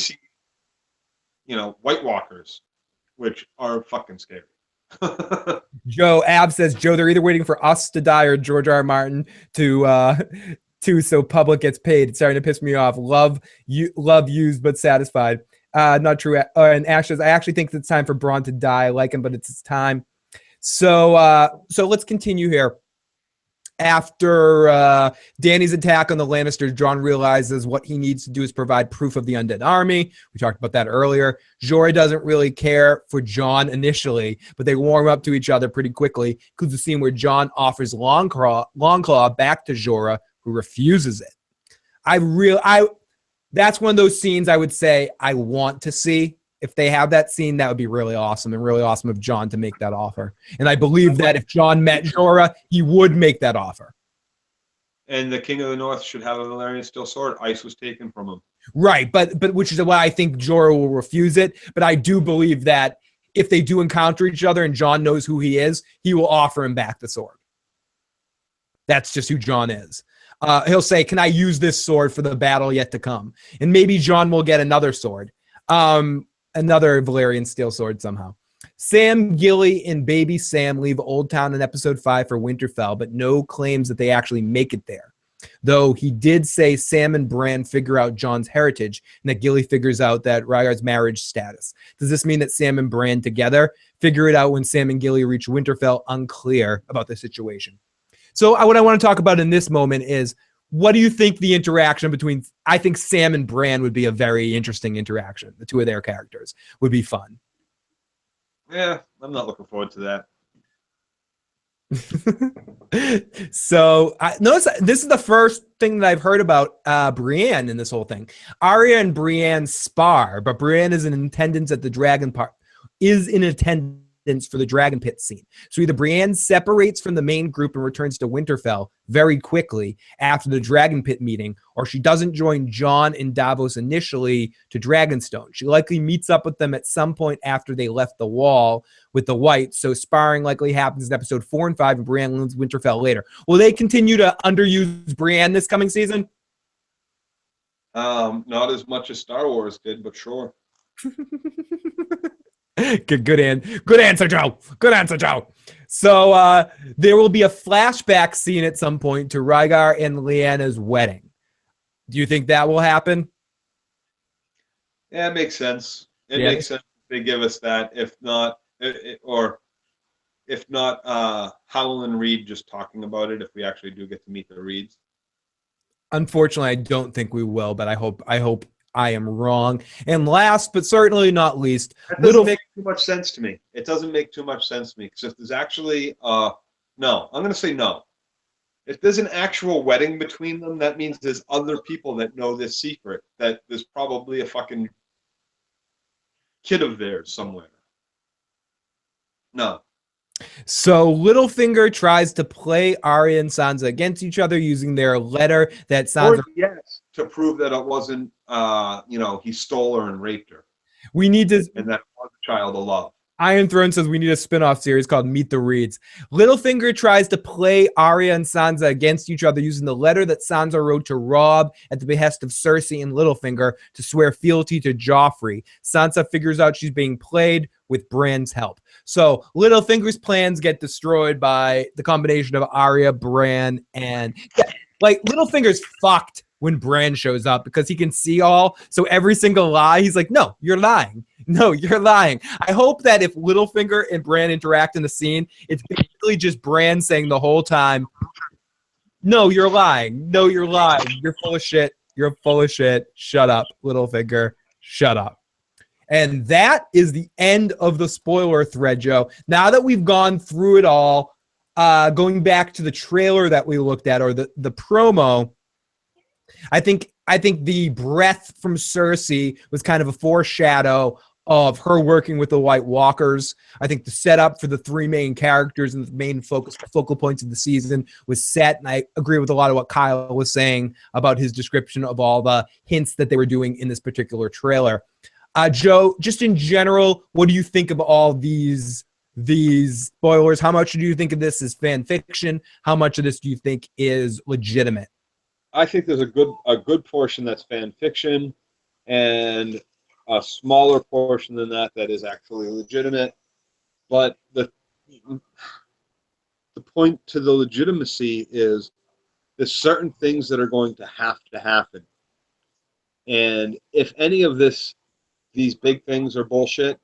White Walkers, which are fucking scary.
Joe Ab says, Joe, they're either waiting for us to die or George R. R. Martin to so public gets paid. It's starting to piss me off. Love used but satisfied. Not true. And Ash says, I actually think it's time for Bronn to die. I like him, but it's his time. So let's continue here. After Dany's attack on the Lannisters, Jon realizes what he needs to do is provide proof of the undead army. We talked about that earlier. Jorah doesn't really care for Jon initially, but they warm up to each other pretty quickly. Includes the scene where Jon offers Longclaw back to Jorah, who refuses it. That's one of those scenes I would say I want to see. If they have that scene, that would be really awesome, and really awesome of Jon to make that offer. And I believe that if Jon met Jorah, he would make that offer.
And the King of the North should have a Valyrian steel sword. Ice was taken from him.
Right, but which is why I think Jorah will refuse it. But I do believe that if they do encounter each other and Jon knows who he is, he will offer him back the sword. That's just who Jon is. He'll say, can I use this sword for the battle yet to come? And maybe Jon will get another sword. Another Valyrian steel sword somehow. Sam, Gilly, and baby Sam leave Oldtown in episode 5 for Winterfell, but no claims that they actually make it there. Though he did say Sam and Bran figure out Jon's heritage and that Gilly figures out that Rhaegar's marriage status. Does this mean that Sam and Bran together figure it out when Sam and Gilly reach Winterfell? Unclear about the situation. So what I want to talk about in this moment is, what do you think the interaction between, I think Sam and Bran would be a very interesting interaction. The two of their characters would be fun.
Yeah, I'm not looking forward to that.
So notice this is the first thing that I've heard about Brienne in this whole thing. Arya and Brienne spar, but Brienne is in attendance at the dragon part. Is in attendance for the dragon pit scene. So either Brienne separates from the main group and returns to Winterfell very quickly after the dragon pit meeting, or she doesn't join Jon and Davos initially to Dragonstone. She likely meets up with them at some point after they left the wall with the Wight. So sparring likely happens in episode 4 and 5, and Brienne leaves Winterfell later. Will they continue to underuse Brienne this coming season?
Not as much as Star Wars did, but sure.
Good answer, Joe. Good answer, Joe. So there will be a flashback scene at some point to Rhaegar and Lyanna's wedding. Do you think that will happen?
Yeah, it makes sense. It makes sense if they give us that. If not, Howell and Reed just talking about it, if we actually do get to meet the Reeds.
Unfortunately, I don't think we will, but I hope I am wrong. And last but certainly not least,
that doesn't make too much sense to me. It doesn't make too much sense to me, because if there's actually no, I'm going to say no. If there's an actual wedding between them, that means there's other people that know this secret. That there's probably a fucking kid of theirs somewhere. No.
So Littlefinger tries to play Arya and Sansa against each other using their letter that Sansa...
Or yes, to prove that it wasn't, he stole her and raped her.
We need to...
And that was a child of love.
Iron Throne says we need a spin-off series called Meet the Reeds. Littlefinger tries to play Arya and Sansa against each other using the letter that Sansa wrote to Robb at the behest of Cersei and Littlefinger to swear fealty to Joffrey. Sansa figures out she's being played with Bran's help. So Littlefinger's plans get destroyed by the combination of Arya, Bran, and... Littlefinger's fucked when Bran shows up because he can see all. So every single lie, he's like, no, you're lying. No, you're lying. I hope that if Littlefinger and Bran interact in the scene, it's basically just Bran saying the whole time, no, you're lying. No, you're lying. You're full of shit. You're full of shit. Shut up, Littlefinger. Shut up. And that is the end of the spoiler thread, Joe. Now that we've gone through it all, going back to the trailer that we looked at, or the promo, I think the breath from Cersei was kind of a foreshadow of her working with the White Walkers. I think the setup for the three main characters and the main focal points of the season was set, and I agree with a lot of what Kyle was saying about his description of all the hints that they were doing in this particular trailer. Joe, just in general, what do you think of all these spoilers? How much do you think of this as fan fiction? How much of this do you think is legitimate?
I think there's a good portion that's fan fiction, and a smaller portion than that is actually legitimate. But the point to the legitimacy is there's certain things that are going to happen. And if any of these big things are bullshit,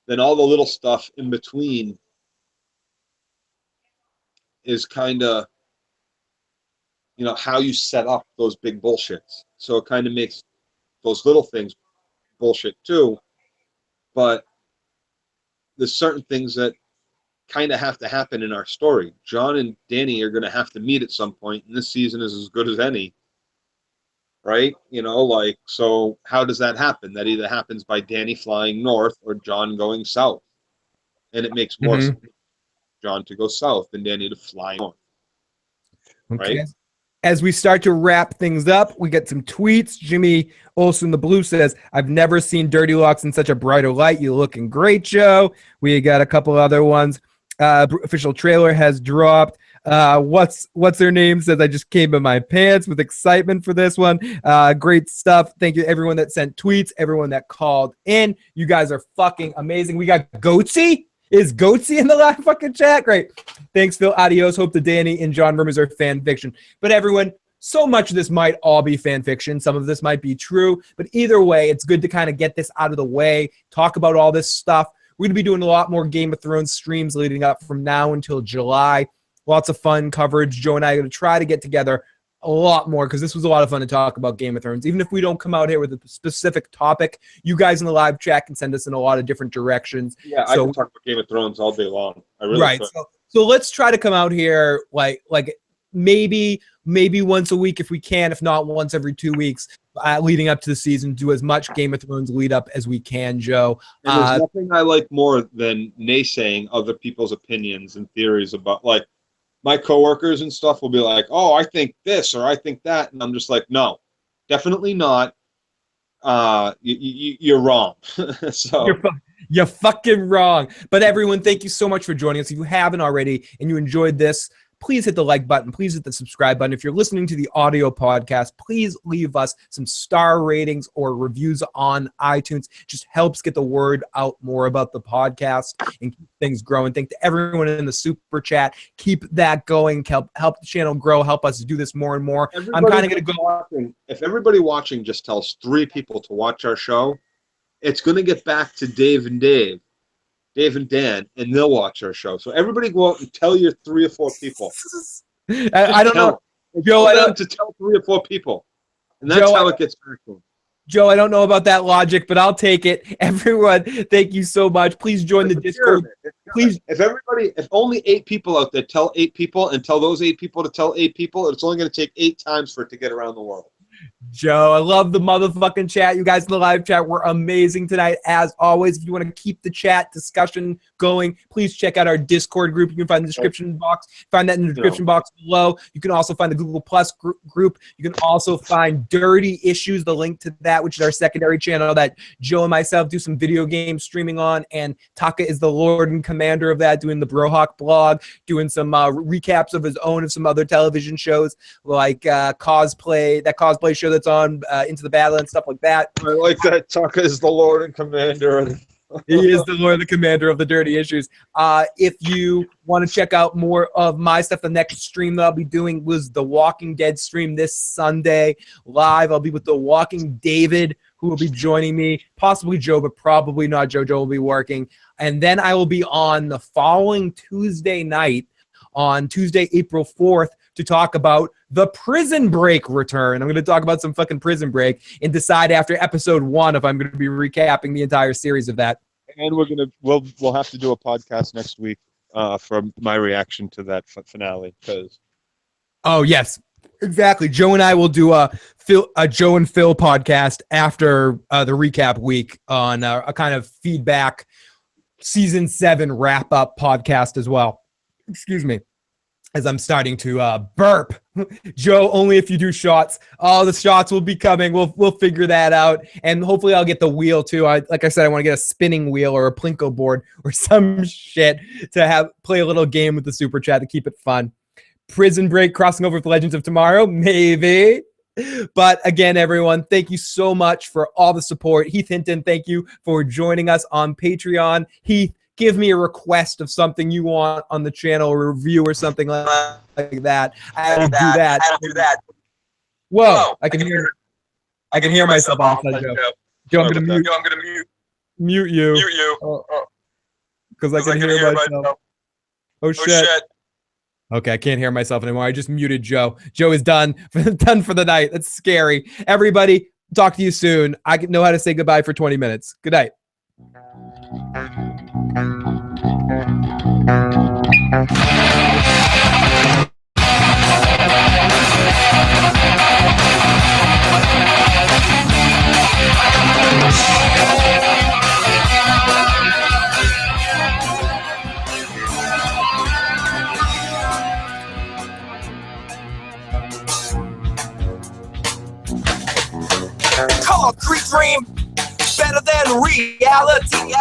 then all the little stuff in between is kind of, how you set up those big bullshits. So it kind of makes those little things bullshit too. But there's certain things that kind of have to happen in our story. Jon and Dany are going to have to meet at some point, and this season is as good as any. Right? So how does that happen? That either happens by Dany flying north or Jon going south. And it makes more sense for Jon to go south than Dany to fly north.
Okay.
Right?
As we start to wrap things up, we get some tweets. Jimmy Olsen the Blue says, "I've never seen Dirty Locks in such a brighter light. You're looking great, Joe." We got a couple other ones. Official trailer has dropped. What's their name says, "I just came in my pants with excitement for this one." Great stuff. Thank you to everyone that sent tweets, everyone that called in. You guys are fucking amazing. We got Goatsy. Is Goatsy in the live fucking chat? Great. Thanks, Phil. Adios. Hope the Dany and Jon rumors are fan fiction. But everyone, so much of this might all be fan fiction. Some of this might be true. But either way, it's good to kind of get this out of the way, talk about all this stuff. We're going to be doing a lot more Game of Thrones streams leading up from now until July. Lots of fun coverage. Joe and I are going to try to get together a lot more because this was a lot of fun to talk about Game of Thrones. Even if we don't come out here with a specific topic, you guys in the live chat can send us in a lot of different directions.
Yeah, I can talk about Game of Thrones all day long. I really
right. So let's try to come out here like maybe once a week if we can, if not once every 2 weeks, leading up to the season. Do as much Game of Thrones lead up as we can, Joe.
And there's nothing I like more than naysaying other people's opinions and theories about, like, my coworkers and stuff will be like, "Oh, I think this," or "I think that," and I'm just like, "No, definitely not. You're wrong." So
you're fucking wrong. But everyone, thank you so much for joining us. If you haven't already and you enjoyed this, please hit the like button. Please hit the subscribe button. If you're listening to the audio podcast, please leave us some star ratings or reviews on iTunes. It just helps get the word out more about the podcast and keep things growing. Thank to everyone in the super chat. Keep that going. Help the channel grow. Help us do this more and more. I'm kind of going to go.
If everybody watching just tells 3 people to watch our show, it's going to get back to Dave and Dan, and they'll watch our show. So everybody go out and tell your 3 or 4 people.
I don't know. Joe, I don't
to tell 3 or 4 people. And that's how it gets back to them.
Joe, I don't know about that logic, but I'll take it. Everyone, thank you so much. Please join the Discord. Please.
If only 8 people out there tell 8 people and tell those 8 people to tell 8 people, it's only going to take 8 times for it to get around the world.
Joe, I love the motherfucking chat. You guys in the live chat were amazing tonight, as always. If you want to keep the chat discussion going, please check out our Discord group. You can find the description box. Find that in the description box below. You can also find the Google Plus group. You can also find Dirty Issues, the link to that, which is our secondary channel that Joe and myself do some video game streaming on. And Taka is the Lord and Commander of that, doing the Brohawk blog, doing some recaps of his own of some other television shows like cosplay show that's on Into the Battle and stuff like that.
I like that. Taka is the Lord and Commander.
He is the Lord and the Commander of the Dirty Issues. If you want to check out more of my stuff, the next stream that I'll be doing was the Walking Dead stream this Sunday live. I'll be with the Walking David, who will be joining me, possibly Joe, but probably not Joe. Joe will be working. And then I will be on the following Tuesday night, on Tuesday, April 4th, to talk about the Prison Break return. I'm going to talk about some fucking Prison Break and decide after episode 1 if I'm going to be recapping the entire series of that.
And we'll have to do a podcast next week for my reaction to that finale.
Oh yes, exactly. Joe and I will do a Joe and Phil podcast after the recap week on a kind of feedback season 7 wrap up podcast as well. Excuse me, as I'm starting to burp. Joe, only if you do shots. All the shots will be coming. We'll figure that out, and hopefully I'll get the wheel too. Like I said, I want to get a spinning wheel or a plinko board or some shit to play a little game with the super chat to keep it fun. Prison Break crossing over with Legends of Tomorrow, maybe. But again, everyone, thank you so much for all the support. Heath Hinton, thank you for joining us on Patreon. Heath, give me a request of something you want on the channel, or a review or something like that. I will do that. Whoa, I can hear myself off that, Joe. Joe, I'm gonna mute you. Because I can hear myself. Oh shit. Okay, I can't hear myself anymore. I just muted Joe. Joe is done for the night. That's scary. Everybody, talk to you soon. I know how to say goodbye for 20 minutes. Good night.
Concrete dream, better than reality.